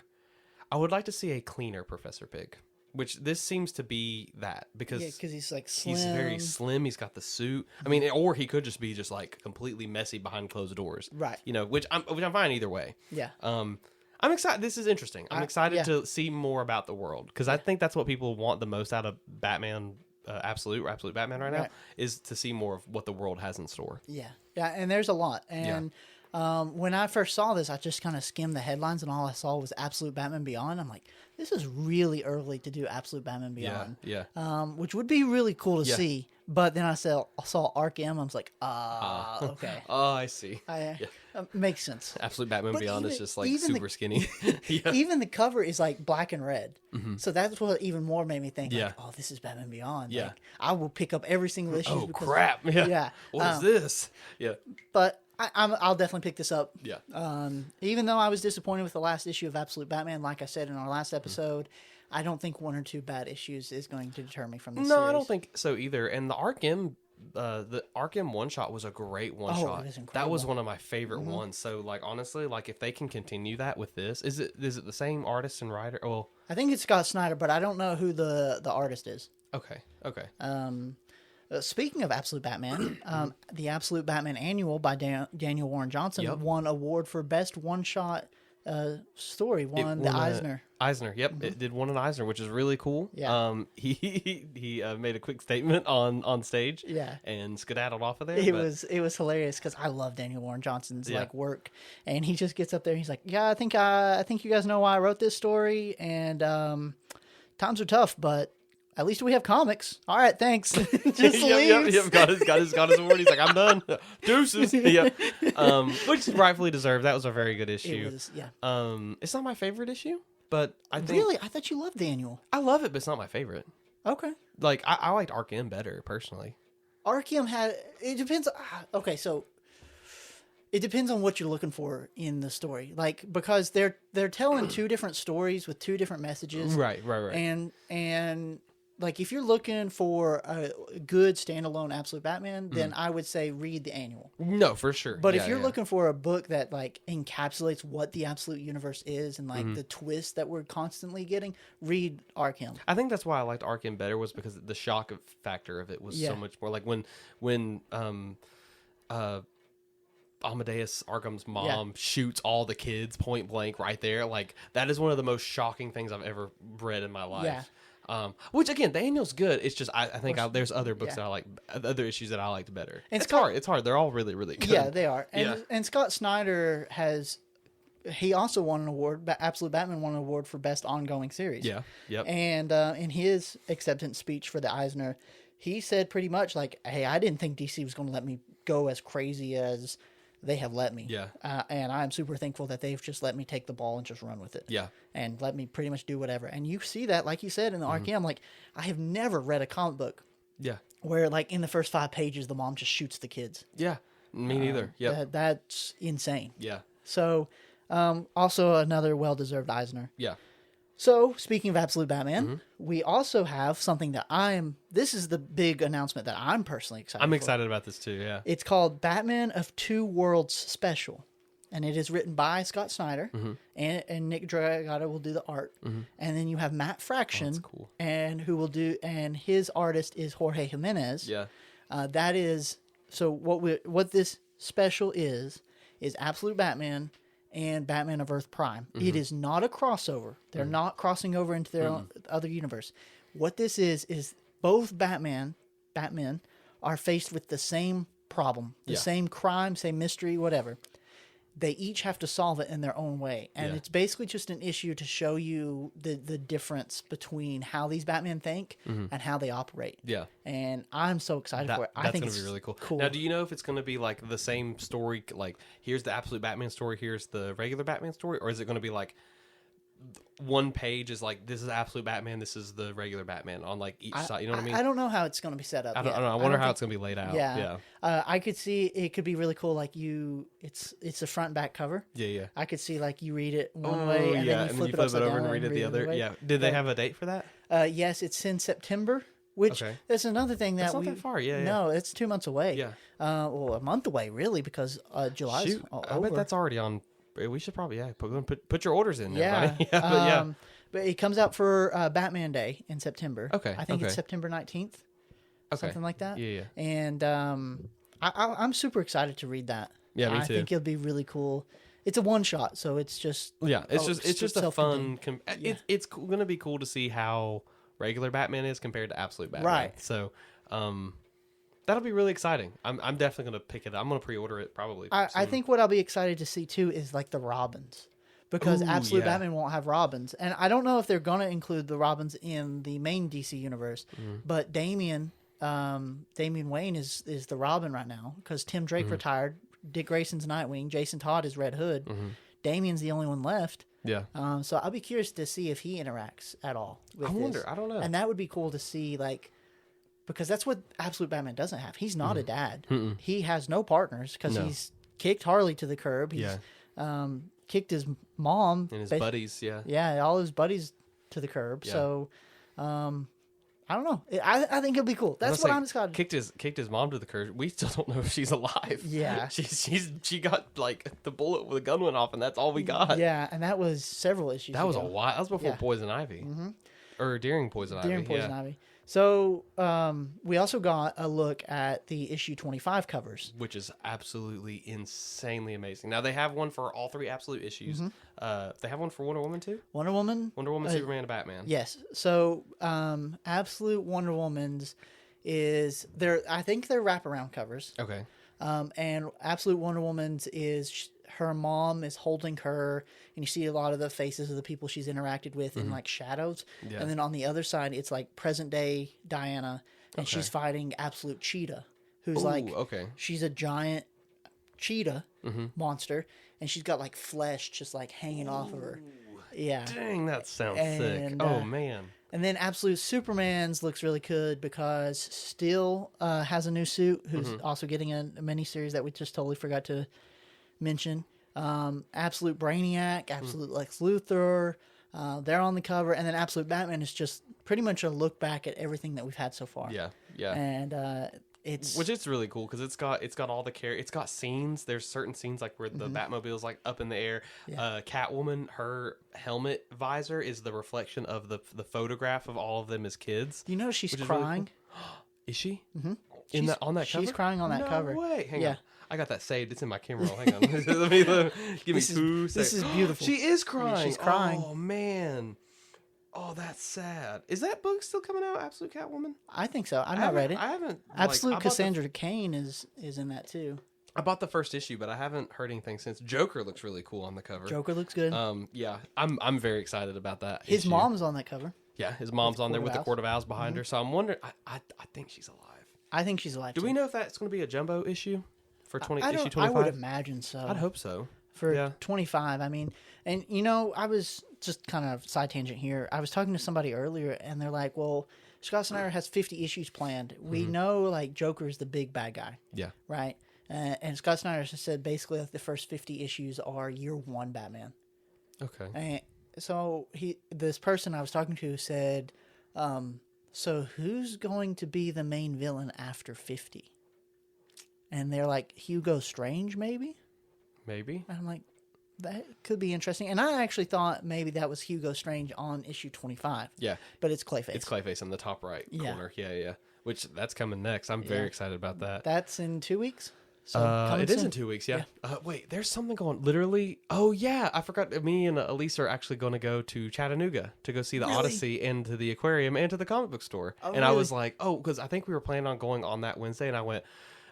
I would like to see a cleaner Professor Pig, which this seems to be that because he's like slim. he's very slim. He's got the suit. I mean, or he could just be just like completely messy behind closed doors. Right. You know, which I'm fine either way. Yeah. I'm excited. This is interesting. I'm excited yeah. to see more about the world because I think that's what people want the most out of Batman, Absolute Batman right now, Right. is to see more of what the world has in store. Yeah. And there's a lot. And when I first saw this, I just kind of skimmed the headlines, and all I saw was Absolute Batman Beyond. I'm like, this is really early to do Absolute Batman Yeah, Beyond. yeah. Which would be really cool to Yeah. see. But then I saw Arc M. I was like, okay. Oh, I see. Makes sense. Absolute Batman But Beyond is even- just like even the- super skinny. Yeah. Even the cover is like black and red. So that's what even more made me think, Yeah. like, oh, this is Batman Beyond. Yeah. Like, I will pick up every single issue. Oh because, crap! Yeah. Yeah. What is this? Yeah. But I'll definitely pick this up. Yeah. Even though I was disappointed with the last issue of Absolute Batman, like I said in our last episode, I don't think one or two bad issues is going to deter me from this No, series. I don't think so either. And the Arc M one shot was a great one shot. it was That incredible. was one of my favorite ones. So like honestly, like if they can continue that with this, is it the same artist and writer? Well, I think it's Scott Snyder, but I don't know who the artist is. okay. Speaking of Absolute Batman, the Absolute Batman Annual by Daniel Warren Johnson Yep. won award for best one-shot story. Won the Eisner. Eisner, yep, it did win an Eisner, which is really cool. Yeah. He made a quick statement on stage. Yeah. And skedaddled off of there. It was hilarious because I love Daniel Warren Johnson's Yeah. like work, and he just gets up there and he's like, "Yeah, I think you guys know why I wrote this story, and times are tough, but at least we have comics. All right, thanks." Just leaves. Yep. Got his award. He's like, I'm done. Deuces. Yeah. Which rightfully deserved. That was a very good issue. It was, yeah. It's not my favorite issue, but I think Really, I thought you loved the Annual. I love it, but it's not my favorite. Okay. Like I liked Arc M better personally. Arkham had it depends. Okay, so it depends on what you're looking for in the story, like because they're telling two different stories with two different messages, Right. And like if you're looking for a good standalone Absolute Batman, then I would say read the Annual. No, for sure. But Yeah, if you're yeah. looking for a book that like encapsulates what the Absolute Universe is and like the twist that we're constantly getting, read Arkham. I think that's why I liked Arc M better was because the shock factor of it was so Yeah. much more. Like when Amadeus Arkham's mom shoots all the kids point blank right there. Like that is one of the most shocking things I've ever read in my life. Yeah. Which again, the Annual's good. It's just I think there's other books Yeah. that I like, other issues that I liked better. And It's Scott- hard. It's hard. They're all really really good. Yeah, they are. And, Yeah. and Scott Snyder he also won an award. Absolute Batman won an award for best ongoing series. Yeah. Yep. And in his acceptance speech for the Eisner, he said pretty much like, "Hey, I didn't think DC was going to let me go as crazy as they have let me. Yeah. And I'm super thankful that they've just let me take the ball and just run with it. Yeah. And let me pretty much do whatever." And you see that, like you said in the Arkham, like I have never read a comic book Yeah. where like in the first 5 pages the mom just shoots the kids. Yeah. Me neither. Yeah. That's insane. Yeah. So, also another well-deserved Eisner. Yeah. So, speaking of Absolute Batman, we also have something that this is the big announcement that I'm personally excited I'm for. excited about this too. Yeah. It's called Batman of Two Worlds Special. And it is written by Scott Snyder, and Nick Dragata will do the art. And then you have Matt Fraction, that's cool. and his artist is Jorge Jimenez. Yeah. That is so. What this special is Absolute Batman and Batman of Earth Prime. It is not a crossover. They're not crossing over into their own, other universe. What this is both Batmen are faced with the same problem, the Yeah. same crime, same mystery, whatever. They each have to solve it in their own way. And Yeah. it's basically just an issue to show you the difference between how these Batmen think and how they operate. Yeah. And I'm so excited for it. I That's think going to it's be really cool. cool. Now, do you know if it's going to be like the same story? Like, here's the Absolute Batman story, here's the regular Batman story, or is it going to be like one page is like this is Absolute Batman, this is the regular Batman on like each side? You know what I mean? I don't know how it's going to be set up. I don't yet. know. I wonder how think- it's going to be laid out. Yeah. Yeah. I could see it could be really cool. Like it's a front and back cover. Yeah. I could see like you read it one Oh, way and yeah, then you flip it upside over down and read it the other. way. Yeah. Did they But- have a date for that? Yes, it's in September. Which Okay. that's another thing that That's not we that far, yeah. No, it's 2 months away. Yeah. Well, a month away really because July's Shoot, over. I bet that's already on. We should probably put your orders in there, Yeah. buddy. Yeah, but yeah. But it comes out for Batman Day in September. Okay, I think it's okay. September 19th. Okay. Something like that. Yeah. And I'm super excited to read that. Yeah, me I too. think it'll be really cool. It's a one shot, so it's just Yeah, it's just a fun. Yeah. It's going to be cool to see how regular Batman is compared to Absolute Batman. Right. So, that'll be really exciting. I'm definitely going to pick it up. I'm going to pre-order it probably. I soon. think what I'll be excited to see too is like the Robins, because Ooh, Absolute yeah. Batman won't have Robins, and I don't know if they're gonna include the Robins in the main DC universe. But Damian Wayne is the Robin right now because Tim Drake retired. Dick Grayson's Nightwing. Jason Todd is Red Hood. Damian's the only one left. Yeah. So I'll be curious to see if he interacts at all with I wonder. this. I don't know. And that would be cool to see, like, because that's what Absolute Batman doesn't have. He's not a dad. He has no partners because No. he's kicked Harley to the curb. He's kicked his mom. And his buddies, yeah. Yeah, all his buddies to the curb. Yeah. So, I don't know. I think it'll be cool. That's what I'm excited. Kicked his mom to the curb. We still don't know if she's alive. Yeah. she got like the bullet with the gun went off, and that's all we got. Yeah, and that was several issues That was a ago. while. That was before Yeah. Poison Ivy, or during Poison Ivy. During Poison yeah. Ivy. So we also got a look at the issue 25 covers. Which is absolutely insanely amazing. Now they have one for all three Absolute issues. They have one for Wonder Woman too. Wonder Woman. Superman, and Batman. Yes. So Absolute Wonder Woman's is I think they're wraparound covers. Okay. And Absolute Wonder Woman's is her mom is holding her, and you see a lot of the faces of the people she's interacted with in like shadows. Yeah. And then on the other side, it's like present day Diana, and she's fighting Absolute Cheetah, who's okay. she's a giant cheetah monster, and she's got like flesh just like hanging off of her. Yeah. Dang, that sounds sick. And, Oh man. And then Absolute Superman's looks really good because Steel has a new suit, who's also getting a miniseries that we just totally forgot to mention. Absolute Brainiac, Absolute Lex Luthor, they're on the cover. And then Absolute Batman is just pretty much a look back at everything that we've had so far. Yeah. Yeah. And it's... Which is really cool because it's got all the it's got scenes. There's certain scenes like where the Batmobile's like up in the air. Yeah. Catwoman, her helmet visor is the reflection of the photograph of all of them as kids. You know she's which is really crying? cool. Is she? Mm-hmm. On that cover? She's crying on that No cover. way. Hang Yeah. on. I got that saved. It's in my camera roll. Hang on. Let me give me two seconds. This is beautiful. She is crying. She's crying. Oh man. Oh, that's sad. Is that book still coming out? Absolute Catwoman? I think so. I've not read it. I haven't. Absolute I bought the- Cassandra Cain is in that too. I bought the first issue, but I haven't heard anything since. Joker looks really cool on the cover. Joker looks good. Yeah, I'm very excited about that. His issue. mom's on that cover. Yeah, his mom's on there with the Owls. Court of Owls behind her. So I'm wondering. I think she's alive. I think she's alive. Do too. we know if that's going to be a jumbo issue for issue I 25? would imagine so. I'd hope so. For Yeah. 25, I mean, and you know, I was just kind of side tangent here. I was talking to somebody earlier, and they're like, "Well, Scott Snyder has 50 issues planned. We know like Joker's the big bad guy, Yeah. right?" And Scott Snyder just said basically like the first 50 issues are year one Batman. Okay. And so this person I was talking to said, "So who's going to be the main villain after 50?" And they're like, "Hugo Strange, maybe." Maybe. And I'm like, that could be interesting. And I actually thought maybe that was Hugo Strange on issue 25. Yeah. But it's Clayface. It's Clayface in the top right Yeah. corner. Yeah. Which that's coming next. I'm very excited about that. That's in 2 weeks. So It is soon. in 2 weeks, yeah. Wait, there's something going. Literally, oh yeah, I forgot. Me and Elise are actually going to go to Chattanooga to go see the Really? Odyssey and to the aquarium and to the comic book store. Oh, and I really? was like, oh, because I think we were planning on going on that Wednesday, and I went,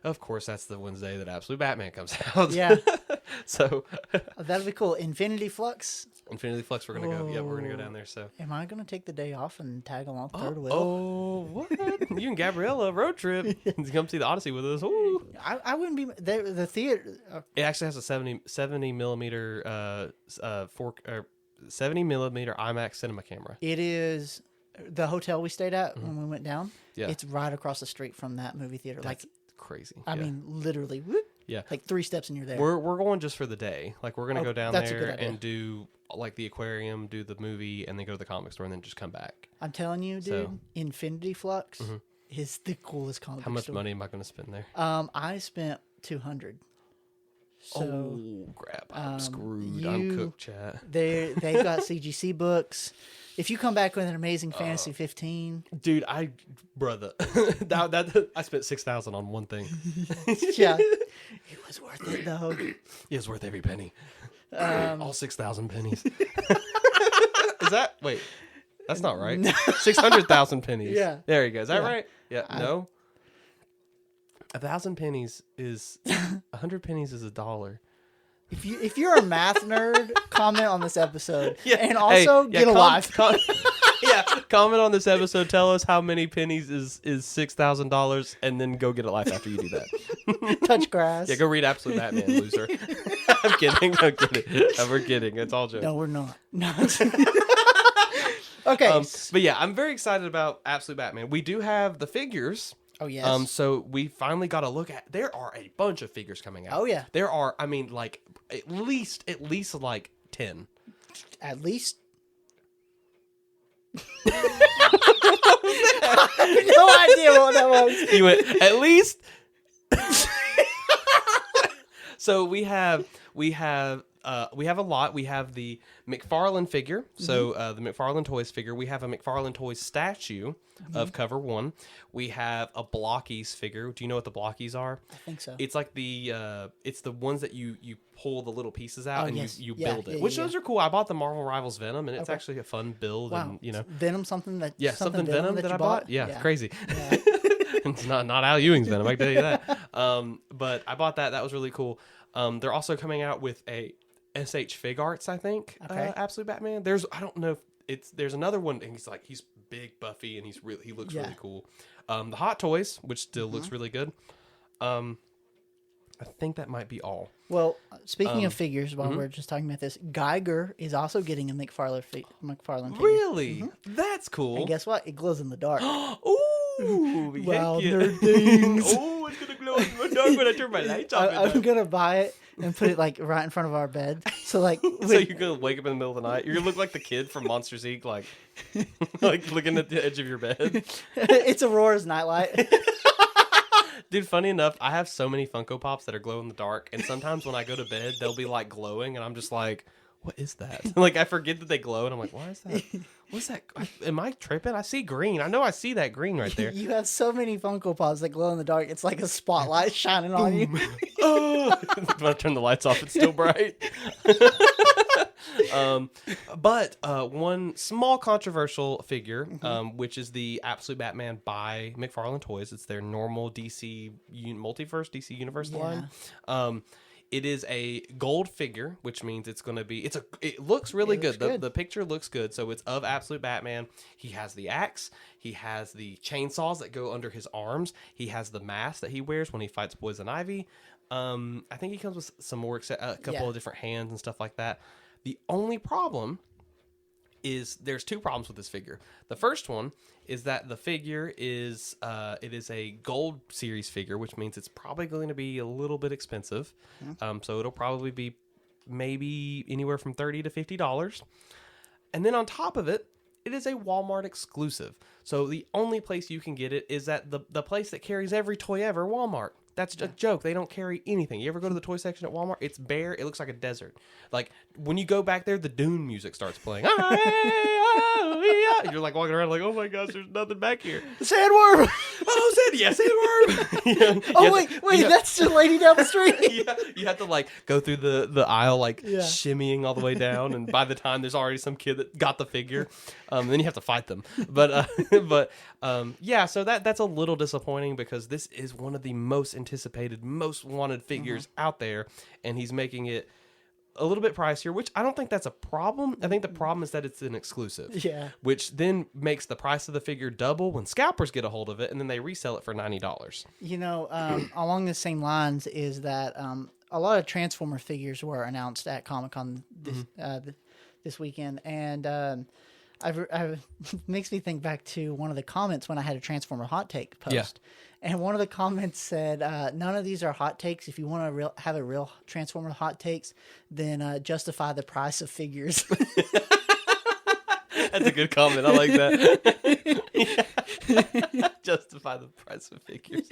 of course, that's the Wednesday that Absolute Batman comes out. Yeah. So That'd be cool. Infinity Flux. Infinity Flux, we're gonna go. Yeah, we're gonna go down there. So. Am I going to take the day off and tag along third wheel? Oh, what? You and Gabriella road trip to come see the Odyssey with us. Ooh. I wouldn't be... The theater... It actually has a 70 millimeter 70 millimeter IMAX cinema camera. it is... The hotel we stayed at when we went down, Yeah. it's right across the street from that movie theater. That's like, crazy. I Yeah. mean, literally, whoop, Yeah. like 3 steps and you're there. We're going just for the day. Like we're gonna Oh, go down that's a there good idea. and do like the aquarium, do the movie, and then go to the comic store and then just come back. I'm telling you, dude, So- Infinity Flux is the coolest comic How book much store. money am I gonna spend there? I spent $200. So oh crap! I'm screwed. I'm you- cooked, chat. they've got CGC books. If you come back with an Amazing Fantasy 15, Dude, brother, that I spent $6,000 on one thing. yeah, it was worth it though. It's worth every penny. All 6,000 pennies. Is that wait? That's not right. 600,000 pennies. Yeah. There you go. Is that Yeah. right? Yeah. No. 1,000 pennies is 100 pennies is $1. If you're a math nerd, comment on this episode. Yeah. And also get a life. Yeah, comment on this episode. Tell us how many pennies is $6,000, and then go get a life after you do that. Touch grass. Yeah, go read Absolute Batman, loser. I'm kidding. We're kidding. It's all jokes. No, we're not. No. Okay. But yeah, I'm very excited about Absolute Batman. We do have the figures. Oh yes. So we finally got to look at. There are a bunch of figures coming out. Oh yeah. There are. I mean, like at least like 10. At least. I have no idea what that was. You went at least. So we have a lot. We have the McFarlane figure. So the McFarlane Toys figure. We have a McFarlane Toys statue of cover 1. We have a Blockies figure. Do you know what the Blockies are? I think so. It's like it's the ones that you pull the little pieces out and yes. you Yeah, build it. yeah, which yeah. those are cool. I bought the Marvel Rivals Venom, and it's Okay. actually a fun build. Wow. And Venom, something that something Venom that you I bought. Yeah, Yeah. crazy. Yeah. It's not Al Ewing's Venom, I can tell you that. But I bought that. That was really cool. They're also coming out with a SH Fig Arts, I think. Okay. Absolute Batman. I don't know if there's another one, and he's big, buffy, and he looks really cool. The Hot Toys, which still looks really good. I think that might be all. Well, speaking of figures, while we're just talking about this, Geiger is also getting a McFarlane figure. Really? That's cool. And guess what? It glows in the dark. Ooh, Wow, heck yeah. nerd things. Oh, it's gonna glow in the dark when I turn my lights off. I'm gonna buy it and put it like right in front of our bed. So like, So you're gonna wake up in the middle of the night. You're gonna look like the kid from Monsters Inc. Like looking at the edge of your bed. it's Aurora's nightlight. Dude, funny enough, I have so many Funko Pops that are glow in the dark, and sometimes when I go to bed, they'll be like glowing, and I'm just like, what is that? Like, I forget that they glow, and I'm like, why is that? What's that? Am I tripping? I see green. I know I see that green right there. You have so many Funko Pops that glow in the dark. It's like a spotlight shining on you. Oh. When I turn the lights off, it's still bright. But one small controversial figure, which is the Absolute Batman by McFarlane Toys. It's their normal DC Multiverse, DC Universe line. It is a gold figure, which means it's going to be. It looks really good. The picture looks good. So it's of Absolute Batman. He has the axe. He has the chainsaws that go under his arms. He has the mask that he wears when he fights Poison Ivy. I think he comes with some more, a couple of different hands and stuff like that. The only problem is there's 2 problems with this figure. The first one is that the figure is it is a gold series figure, which means it's probably going to be a little bit expensive. So it'll probably be maybe anywhere from $30 to $50. And then on top of it, it is a Walmart exclusive. So the only place you can get it is at the place that carries every toy ever, Walmart. That's a joke. They don't carry anything. You ever go to the toy section at Walmart? It's bare. It looks like a desert. Like, when you go back there, the Dune music starts playing. You're like walking around like, oh my gosh, there's nothing back here. Sandworm! Oh, sandworm! Wait, that's the lady down the street. You have to like go through the aisle like Yeah. shimmying all the way down, and by the time there's already some kid that got the figure, then you have to fight them. But so that's a little disappointing because this is one of the most anticipated, most wanted figures out there, and he's making it a little bit pricier, which I don't think that's a problem. I think the problem is that it's an exclusive. Yeah. Which then makes the price of the figure double when scalpers get a hold of it, and then they resell it for $90. You know, along the same lines is that a lot of Transformer figures were announced at Comic-Con this weekend, and I've makes me think back to one of the comments when I had a Transformer hot take post. Yeah. And one of the comments said, none of these are hot takes. If you want to have a real Transformer hot takes, then justify the price of figures. That's a good comment. I like that. Justify the price of figures.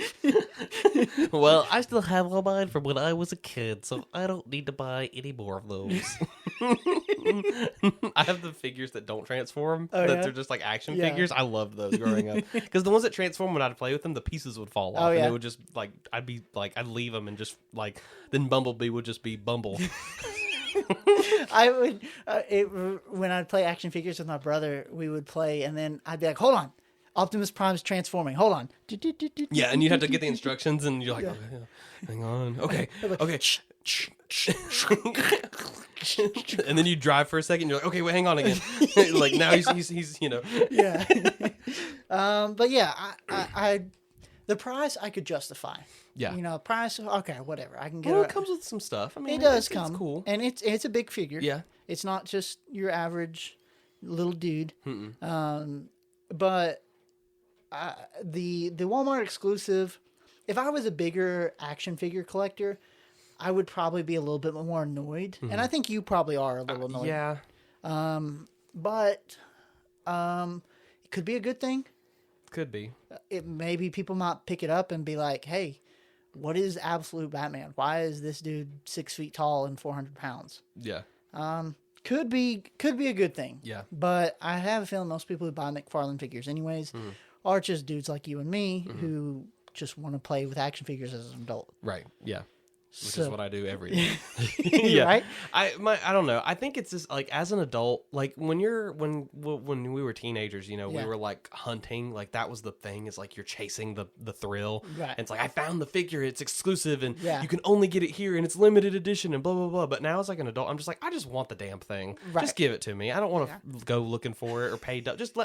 Well, I still have all mine from when I was a kid, so I don't need to buy any more of those. I have the figures that don't transform. They're just like action figures. I loved those growing up. Because the ones that transform, when I'd play with them, the pieces would fall off. And it would just like, I'd leave them and just like, then Bumblebee would just be Bumble. I would, when I'd play action figures with my brother, we would play, and then I'd be like, hold on. Optimus Prime's transforming. Hold on. Yeah, and you have to get the instructions, and you're like, okay, hang on. Okay. And then you drive for a second. You're like, okay, wait, hang on again. Like now he's you know. Yeah. But yeah, I the price I could justify. Yeah. You know, price. Okay, whatever. I can get. Well, it comes with some stuff. I mean, It does it's come. cool. And it's a big figure. Yeah. It's not just your average little dude. But the Walmart exclusive. If I was a bigger action figure collector, I would probably be a little bit more annoyed, and I think you probably are a little annoyed. Yeah. But it could be a good thing. Could be. Maybe people might pick it up and be like, "Hey, what is Absolute Batman? Why is this dude 6 feet tall and 400 pounds?" Yeah. Could be a good thing. Yeah. But I have a feeling most people who buy McFarlane figures, anyways, are just dudes like you and me who just want to play with action figures as an adult. Right. Yeah. Which So- is what I do every day. Yeah. Right? I don't know. I think it's just like as an adult, like when we were teenagers, you know, Yeah. we were like hunting, like that was the thing. Is like you're chasing the thrill. Right. And it's like I found the figure, it's exclusive, and Yeah. you can only get it here, and it's limited edition, and blah blah blah. But now as like an adult, I'm just like I just want the damn thing. Right. Just give it to me. I don't want to go looking for it or pay. Just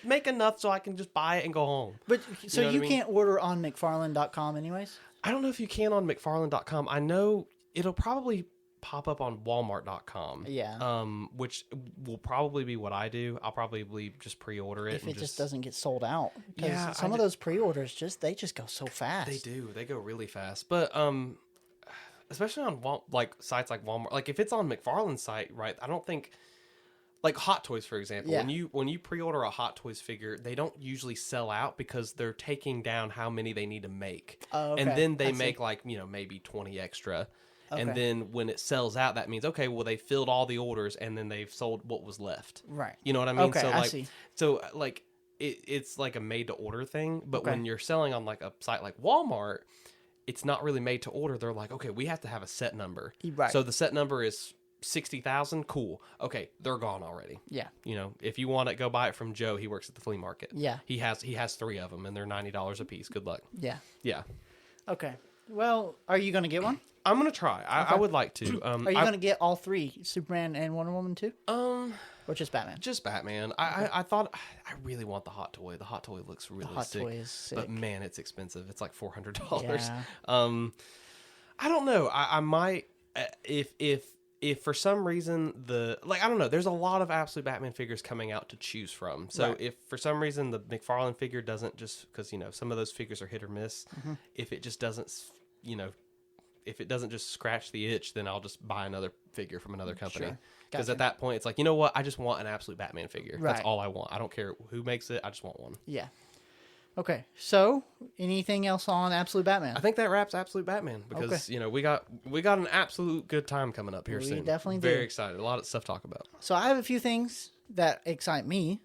make enough so I can just buy it and go home. But so know what you I mean? can't order on McFarlane.com anyways? I don't know if you can on McFarlane.com. I know it'll probably pop up on Walmart.com. Yeah. Which will probably be what I do. I'll probably just pre-order it. If and it just doesn't get sold out. Because Yeah, some of those pre-orders they just go so fast. They do. They go really fast. But especially on like sites like Walmart. Like if it's on McFarlane's site, right? I don't think. Like Hot Toys, for example, Yeah. when you pre-order a Hot Toys figure, they don't usually sell out because they're taking down how many they need to make, Oh, okay. and then they I see. make like maybe 20 extra, and Okay. then when it sells out, that means okay, well they filled all the orders and then they've sold what was left. Right. You know what I mean? Okay, so I like, see. so like it's like a made to order thing, but Okay. when you're selling on like a site like Walmart, it's not really made to order. They're like, okay, we have to have a set number. Right. So the set number is 60,000. Cool. Okay, they're gone already. Yeah. You know, if you want it, go buy it from Joe. He works at the flea market. Yeah. He has 3 of them, and they're $90 a piece. Good luck. Yeah. Yeah. Okay. Well, are you going to get one? I'm gonna try. I would like to. Are you going to get all 3, Superman and Wonder Woman too? Or just Batman? Just Batman. I thought I really want the Hot Toy. The Hot Toy looks really Hot sick. Toy is sick. But man, it's expensive. It's like $400. Yeah. I don't know. I might if for some reason I don't know. There's a lot of Absolute Batman figures coming out to choose from. So Right. if for some reason the McFarlane figure doesn't, just because some of those figures are hit or miss, if it just doesn't if it doesn't just scratch the itch, then I'll just buy another figure from another company. Sure. Because Gotcha. at that point, it's like, you know what? I just want an Absolute Batman figure. That's Right. all I want. I don't care who makes it. I just want one. Yeah. Okay. So, anything else on Absolute Batman? I think that wraps Absolute Batman because we got an absolute good time coming up here We soon. definitely Very do. excited. A lot of stuff to talk about. So, I have a few things that excite me.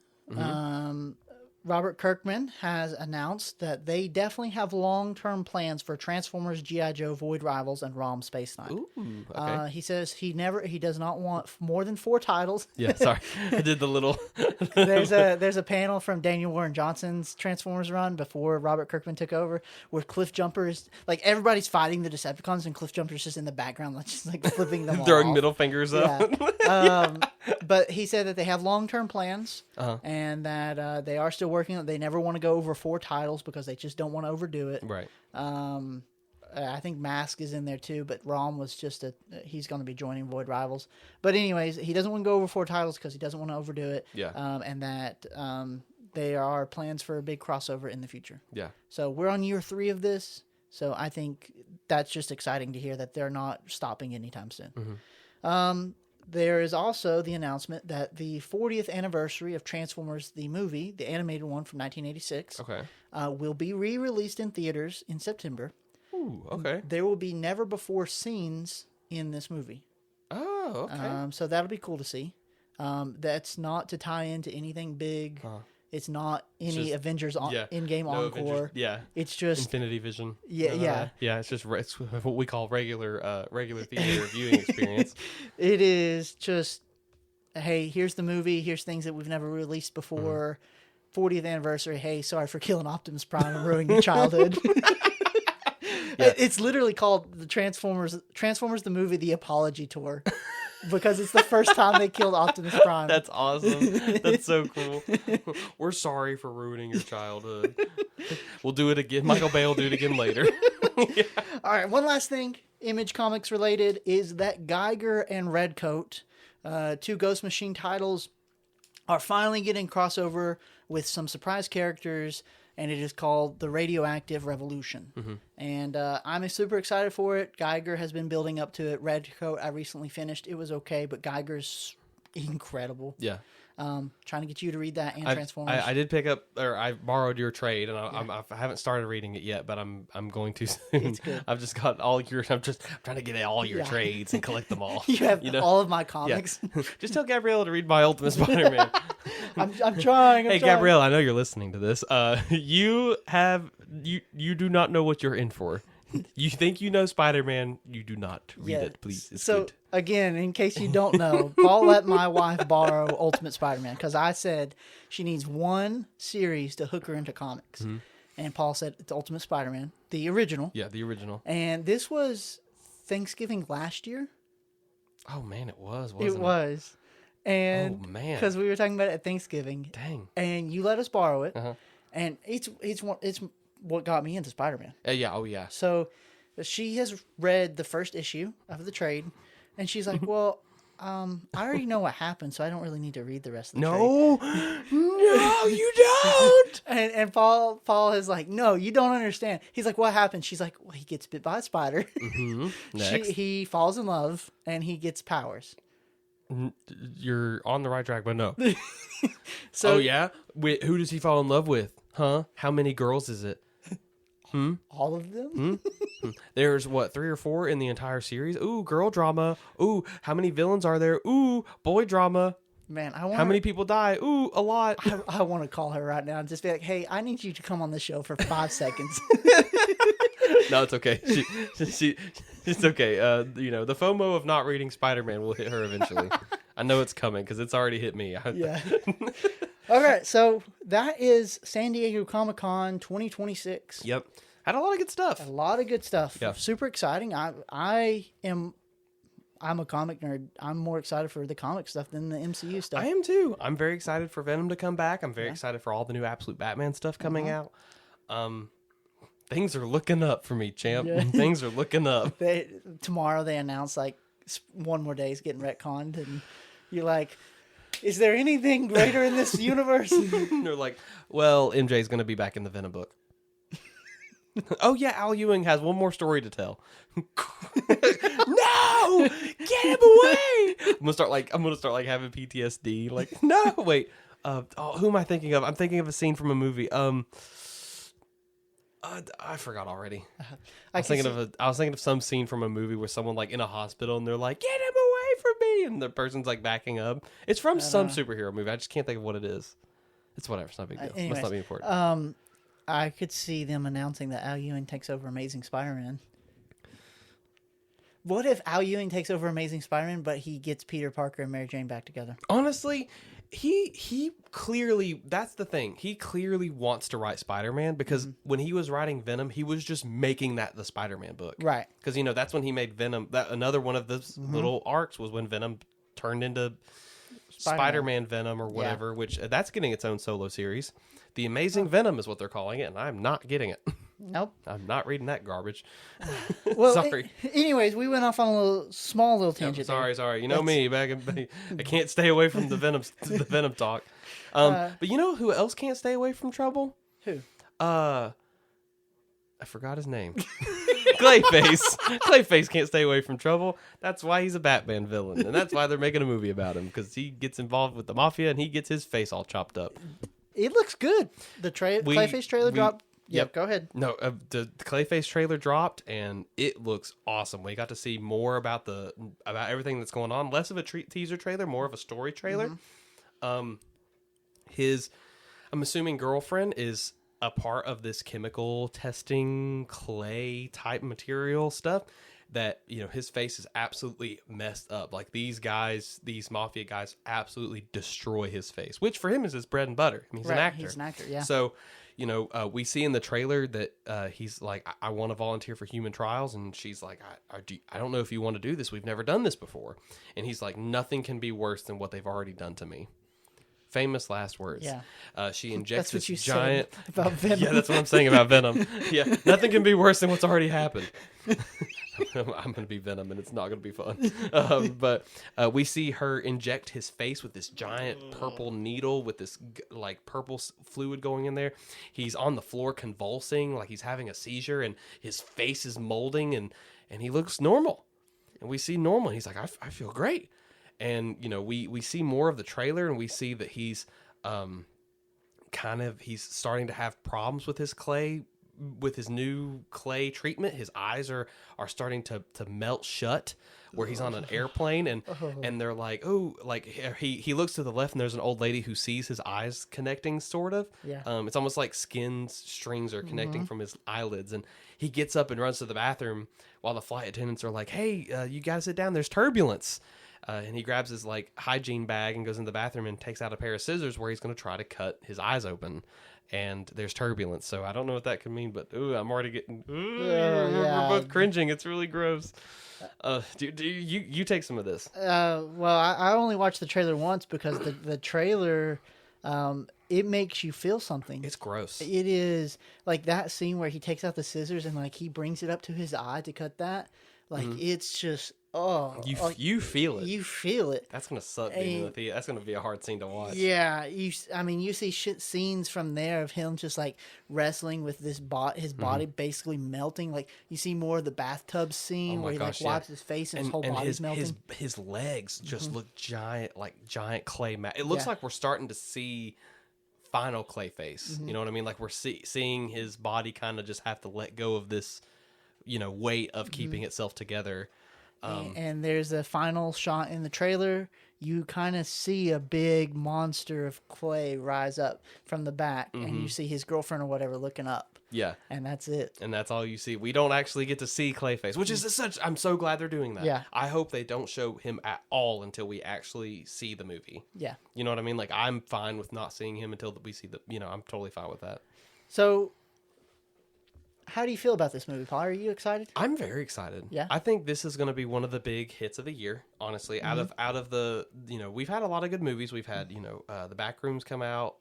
Robert Kirkman has announced that they definitely have long-term plans for Transformers, G.I. Joe, Void Rivals, and ROM Space Knight. Ooh, okay. He says he does not want more than 4 titles. Yeah, sorry. I did the little. There's a panel from Daniel Warren Johnson's Transformers run before Robert Kirkman took over, where Cliff Jumper is like everybody's fighting the Decepticons, and Cliff Jumper's just in the background, like, just like flipping them throwing off. middle fingers up. Yeah. But he said that they have long-term plans, Uh-huh. and that they are still working on it. They never want to go over 4 titles because they just don't want to overdo it. Right. I think Mask is in there too, but Rom was just he's going to be joining Void Rivals. But anyways, he doesn't want to go over 4 titles because he doesn't want to overdo it. Yeah. And that there are plans for a big crossover in the future. Yeah. So we're on year 3 of this. So I think that's just exciting to hear that they're not stopping anytime soon. There is also the announcement that the 40th anniversary of Transformers, the movie, the animated one from 1986, Okay. will be re-released in theaters in September. Ooh, okay. There will be never-before scenes in this movie. Oh, okay. So that'll be cool to see. That's not to tie into anything big. It's not any just- Avengers yeah. in-game No encore. Avengers- yeah. It's just Infinity Vision. Yeah, yeah. Yeah, it's what we call regular theater viewing experience. it is just, hey, here's the movie. Here's things that we've never released before. 40th anniversary. Hey, sorry for killing Optimus Prime and ruining your childhood. Yeah. It's literally called the Transformers the movie, The Apology Tour, because it's the first time they killed Optimus Prime. That's awesome. That's so cool. We're sorry for ruining your childhood. We'll do it again. Michael Bay will do it again later. Yeah. All right, one last thing, Image Comics related, is that Geiger and Redcoat, two Ghost Machine titles, are finally getting crossover with some surprise characters, and it is called The Radioactive Revolution. Mm-hmm. And I'm super excited for it. Geiger has been building up to it. Redcoat, I recently finished. It was okay, but Geiger's incredible. Yeah. Trying to get you to read that and I Transformers. did pick up, or I borrowed your trade, and I haven't started reading it yet, but I'm going to soon. It's good. I've just got all your. I'm trying to get all your trades and collect them all. You have know? all of my Yeah. comics. Just tell Gabrielle to read my Ultimate Spider-Man. I'm trying. Hey, Gabrielle, I know you're listening to this. You do not know what you're in for. You think you know Spider-Man, you do not. Read it, please. It's so good. again, in case you don't know, Paul let my wife borrow Ultimate Spider-Man because I said she needs one series to hook her into comics, and Paul said it's Ultimate Spider-Man, the original. Yeah, the original. And this was Thanksgiving last year. Oh man, it wasn't it? It was, and Oh, man. because we were talking about it at Thanksgiving, Dang. and you let us borrow it, Uh-huh. and it's what got me into Spider-Man. Yeah. Oh yeah. So she has read the first issue of the trade, and she's like, well, I already know what happened, so I don't really need to read the rest of the trade. No, you don't. And Paul is like, no, you don't understand. He's like, what happened? She's like, well, he gets bit by a spider. Next. He falls in love, and he gets powers. You're on the right track, but no. So Oh yeah. Wait, who does he fall in love with? Huh? How many girls is it? all of them? There's what, 3 or 4 in the entire series? Ooh, girl drama. Ooh, how many villains are there? Ooh, boy drama. Man, I want How many people die? Ooh, a lot. I want to call her right now and just be like, hey, I need you to come on the show for 5 seconds. No, it's okay. It's okay. The FOMO of not reading Spider-Man will hit her eventually. I know it's coming because it's already hit me. Yeah. All right, so that is San Diego Comic-Con 2026. Yep. Had a lot of good stuff. A lot of good stuff. Yeah. Super exciting. I'm a comic nerd. I'm more excited for the comic stuff than the MCU stuff. I am too. I'm very excited for Venom to come back. I'm very excited for all the new Absolute Batman stuff coming out. Things are looking up for me, champ. Yeah. Things are looking up. Tomorrow they announce like one more day is getting retconned, and you're like, is there anything greater in this universe? They're like, well, MJ's going to be back in the Venom book. Oh yeah, Al Ewing has one more story to tell. No, get him away! I'm gonna start having PTSD. Like, no, wait. Who am I thinking of? I'm thinking of a scene from a movie. I forgot already. I was thinking of some scene from a movie where someone like in a hospital and they're like, "Get him away from me!" and the person's like backing up. It's from some superhero movie. I just can't think of what it is. It's whatever. It's not a big deal. Anyways, Must not be important. I could see them announcing that Al Ewing takes over Amazing Spider-Man. What if Al Ewing takes over Amazing Spider-Man, but he gets Peter Parker and Mary Jane back together? Honestly, he clearly, that's the thing. He clearly wants to write Spider-Man because when he was writing Venom, he was just making that the Spider-Man book. Right. Because, that's when he made Venom. That another one of those little arcs was when Venom turned into Spider-Man Venom or whatever, which that's getting its own solo series. The Amazing Venom is what they're calling it, and I'm not getting it. Nope. I'm not reading that garbage. Well, Sorry. Anyways, we went off on a small little tangent. Sorry. You know me. I can't stay away from the Venom talk. But you know who else can't stay away from trouble? Who? I forgot his name. Clayface. Clayface can't stay away from trouble. That's why he's a Batman villain, and that's why they're making a movie about him, because he gets involved with the mafia and he gets his face all chopped up. It looks good. The Clayface trailer dropped. Yep, go ahead. No, the Clayface trailer dropped, and it looks awesome. We got to see more about everything that's going on. Less of a teaser trailer, more of a story trailer. His, I'm assuming, girlfriend is a part of this chemical testing clay type material stuff. that, you know, his face is absolutely messed up. Like these mafia guys absolutely destroy his face, which for him is his bread and butter. I mean, he's an actor. He's an actor, yeah. So, you know, we see in the trailer that he's like, I want to volunteer for human trials. And she's like, I don't know if you want to do this. We've never done this before. And he's like, nothing can be worse than what they've already done to me. Famous last words. Yeah. She injects That's what this you giant. said about Venom. Yeah, that's what I'm saying about Venom. Yeah, nothing can be worse than what's already happened. I'm going to be Venom, and it's not going to be fun. But we see her inject his face with this giant purple needle with this like purple fluid going in there. He's on the floor convulsing, like he's having a seizure, and his face is molding, and he looks normal. And we see normal. And he's like, I feel great. And, you know, we see more of the trailer, and we see that he's he's starting to have problems with his clay, with his new clay treatment. His eyes are starting to melt shut, where he's on an airplane, and they're like, oh, like he looks to the left, and there's an old lady who sees his eyes connecting, sort of. Yeah. It's almost like skin strings are connecting from his eyelids, and he gets up and runs to the bathroom while the flight attendants are like, hey, you gotta sit down, there's turbulence. And he grabs his like hygiene bag and goes in the bathroom and takes out a pair of scissors where he's going to try to cut his eyes open. And there's turbulence. So I don't know what that could mean, but I'm already getting. We're both cringing. It's really gross. Do you take some of this? Well, I only watched the trailer once because the trailer, it makes you feel something. It's gross. It is like that scene where he takes out the scissors and like he brings it up to his eye to cut that. Like it's just. Oh, you feel it. You feel it. That's gonna suck being in the theater. That's gonna be a hard scene to watch. Yeah, you see scenes from there of him just like wrestling with his body basically melting. Like you see more of the bathtub scene where he like wipes his face and his whole body's melting. His legs just look giant, like giant clay It looks like we're starting to see final Clayface. You know what I mean? Like we're seeing his body kind of just have to let go of this, you know, weight of keeping itself together. And there's a final shot in the trailer. You kind of see a big monster of clay rise up from the back, and you see his girlfriend or whatever looking up. Yeah. And that's it. And that's all you see. We don't actually get to see Clayface, which is I'm so glad they're doing that. Yeah. I hope they don't show him at all until we actually see the movie. Yeah. You know what I mean? Like, I'm fine with not seeing him until we see I'm totally fine with that. So, how do you feel about this movie, Paul? Are you excited? I'm very excited. Yeah. I think this is going to be one of the big hits of the year, honestly. Out of the, you know, we've had a lot of good movies. We've had, you know, The Backrooms come out,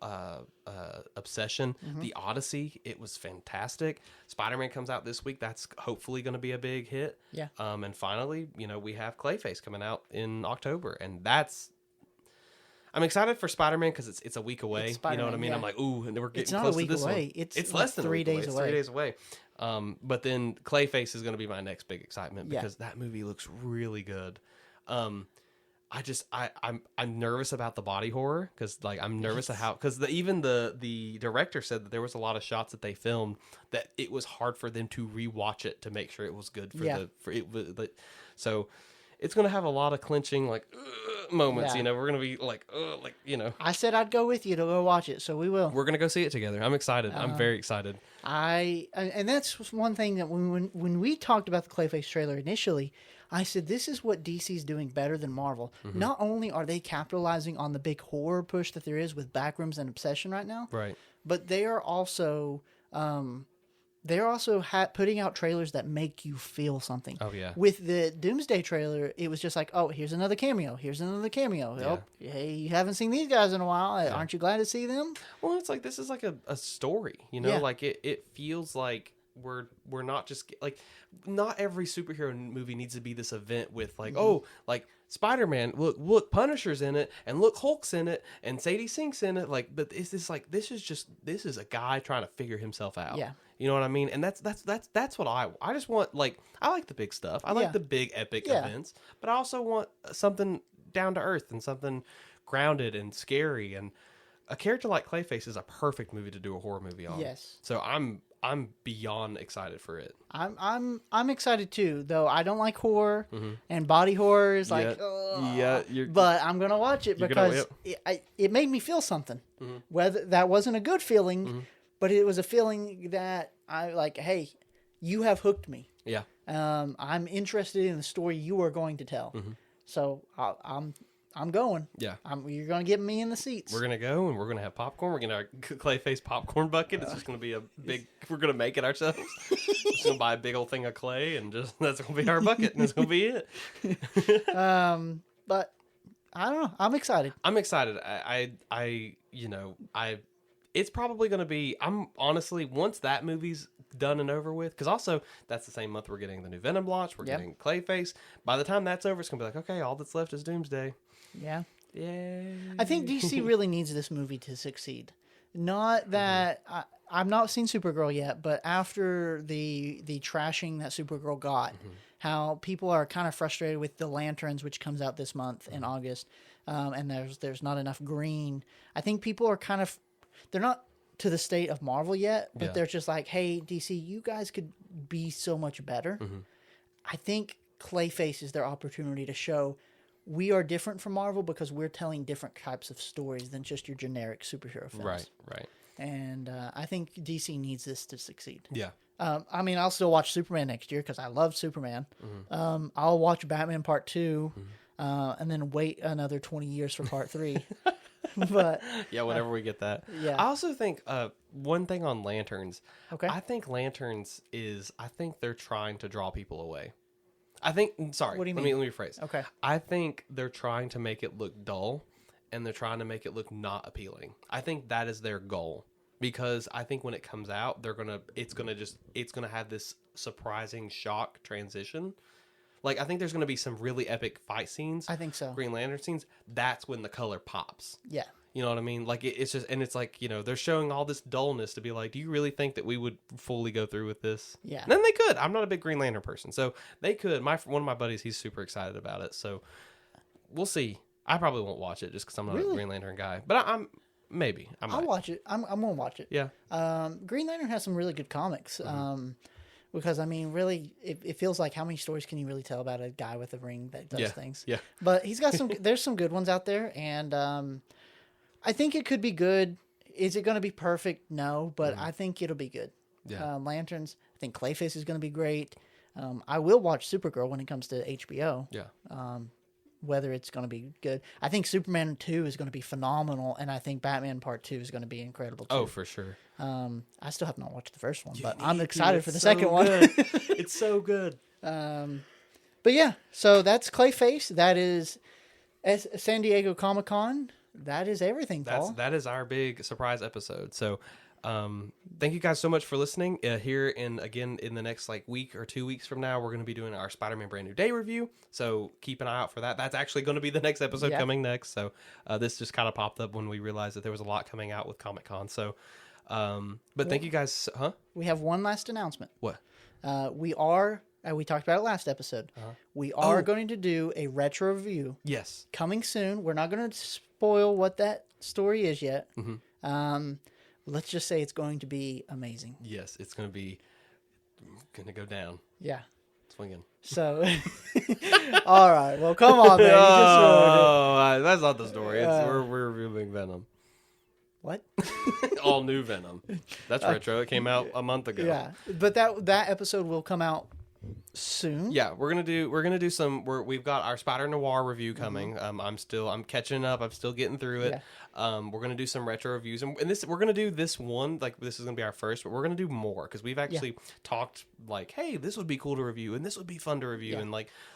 Obsession, The Odyssey. It was fantastic. Spider-Man comes out this week. That's hopefully going to be a big hit. Yeah. And finally, you know, we have Clayface coming out in October, and I'm excited for Spider-Man because it's a week away. You know what I mean? Yeah. I'm like, ooh, and we're getting close to this one. It's less than 3 days away. 3 days away. But then Clayface is going to be my next big excitement because that movie looks really good. I'm nervous about the body horror because like I'm nervous because even the director said that there was a lot of shots that they filmed that it was hard for them to rewatch it to make sure it was good so it's going to have a lot of clenching like moments. You know, we're going to be like you know. I said I'd go with you to go watch it, so we will. We're going to go see it together. I'm excited. I'm very excited. And that's one thing that when we talked about the Clayface trailer initially, I said this is what DC's doing better than Marvel. Not only are they capitalizing on the big horror push that there is with Backrooms and Obsession right now, right? But they are also putting out trailers that make you feel something. Oh, yeah. With the Doomsday trailer, it was just like, oh, here's another cameo. Here's another cameo. Yeah. Oh, hey, you haven't seen these guys in a while. Yeah. Aren't you glad to see them? Well, it's like this is like a story, you know? Like it feels like we're not just like not every superhero movie needs to be this event with like like Spider-Man, look Punisher's in it, and look Hulk's in it, and Sadie Sink's in it. Like, but it's this like this is a guy trying to figure himself out. Yeah. You know what I mean? And that's what I just want. Like, I like the big stuff. I like the big epic events, but I also want something down to earth and something grounded and scary. And a character like Clayface is a perfect movie to do a horror movie on. Yes. So I'm beyond excited for it. I'm excited too, though I don't like horror and body horror is like, but I'm gonna watch it because it made me feel something. Whether that wasn't a good feeling, but it was a feeling that I like. Hey, you have hooked me. Yeah. I'm interested in the story you are going to tell. So I'm going. Yeah. You're going to get me in the seats. We're going to go and we're going to have popcorn. We're going to Clayface popcorn bucket. It's just going to be a big, we're going to make it ourselves. Just going to buy a big old thing of clay and just, that's going to be our bucket and that's going to be it. But I don't know. I'm excited. I'm excited. It's probably going to be, I'm honestly, once that movie's done and over with, because also that's the same month we're getting the new Venom launch, we're getting Clayface. By the time that's over, it's going to be like, okay, all that's left is Doomsday. Yeah. Yay. I think DC really needs this movie to succeed. Not that I've not seen Supergirl yet, but after the trashing that Supergirl got, how people are kind of frustrated with the Lanterns, which comes out this month in August, and there's not enough green. I think people are kind of, they're not to the state of Marvel yet, but they're just like, hey, DC, you guys could be so much better. I think Clayface is their opportunity to show we are different from Marvel because we're telling different types of stories than just your generic superhero films. Right. And I think DC needs this to succeed. Yeah. I mean, I'll still watch Superman next year because I love Superman. I'll watch Batman Part 2 and then wait another 20 years for Part 3. But yeah, whenever we get that. Yeah. I also think one thing on Lanterns. Okay. I think Lanterns I think they're trying to draw people away. What do you mean? Let me rephrase. Okay. I think they're trying to make it look dull and they're trying to make it look not appealing. I think that is their goal. Because I think when it comes out, it's gonna have this surprising shock transition. Like, I think there's gonna be some really epic fight scenes. I think so. Green Lantern scenes. That's when the color pops. Yeah. You know what I mean? Like, it's just, and it's like, they're showing all this dullness to be like, do you really think that we would fully go through with this? Yeah. And then they could. I'm not a big Green Lantern person, so they could. One of my buddies, he's super excited about it. So we'll see. I probably won't watch it just because I'm not a Green Lantern guy. But I might. I'll watch it. I'm gonna watch it. Yeah. Green Lantern has some really good comics. Because I mean, really, it feels like how many stories can you really tell about a guy with a ring that does things? Yeah. But he's got some. There's some good ones out there, and I think it could be good. Is it going to be perfect? No, but I think it'll be good. Yeah. Lanterns. I think Clayface is going to be great. I will watch Supergirl when it comes to HBO. Yeah. Whether it's going to be good. I think Superman 2 is going to be phenomenal, and I think Batman Part 2 is going to be incredible too. Oh, for sure. I still have not watched the first one, but I'm excited for the second one. It's so good. But yeah, so that's Clayface. That is San Diego Comic-Con. That is everything, Paul. That is our big surprise episode. So thank you guys so much for listening. Here in the next week or 2 weeks from now, we're going to be doing our Spider-Man Brand New Day review. So keep an eye out for that. That's actually going to be the next episode coming next. So this just kind of popped up when we realized that there was a lot coming out with Comic-Con. So, but thank you guys. Huh? We have one last announcement. What? We talked about it last episode. We are going to do a retro review. Yes. Coming soon. We're not going to spoil what that story is yet. Let's just say it's going to be amazing. Yes, it's going to go down. Yeah. Swinging. So, all right. Well, come on, man. You just ruined it. That's not the story. We're reviewing Venom. What? All new Venom. That's retro. It came out a month ago. Yeah, but that episode will come out soon. Yeah, we're gonna do some. We've got our Spider Noir review coming. I'm catching up. I'm still getting through it. Yeah. We're gonna do some retro reviews, and we're gonna do this one. This is gonna be our first, but we're gonna do more because we've actually talked hey, this would be cool to review, and this would be fun to review, and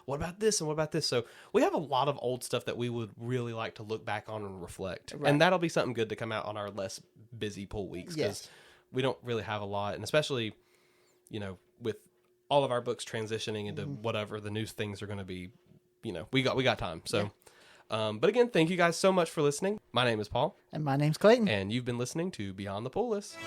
what about this and what about this? So we have a lot of old stuff that we would really like to look back on and reflect, and that'll be something good to come out on our less busy pull weeks because we don't really have a lot, and especially with all of our books transitioning into whatever the new things are going to be, we got time. So, but again, thank you guys so much for listening. My name is Paul. And my name's Clayton. And you've been listening to Beyond the Pull List.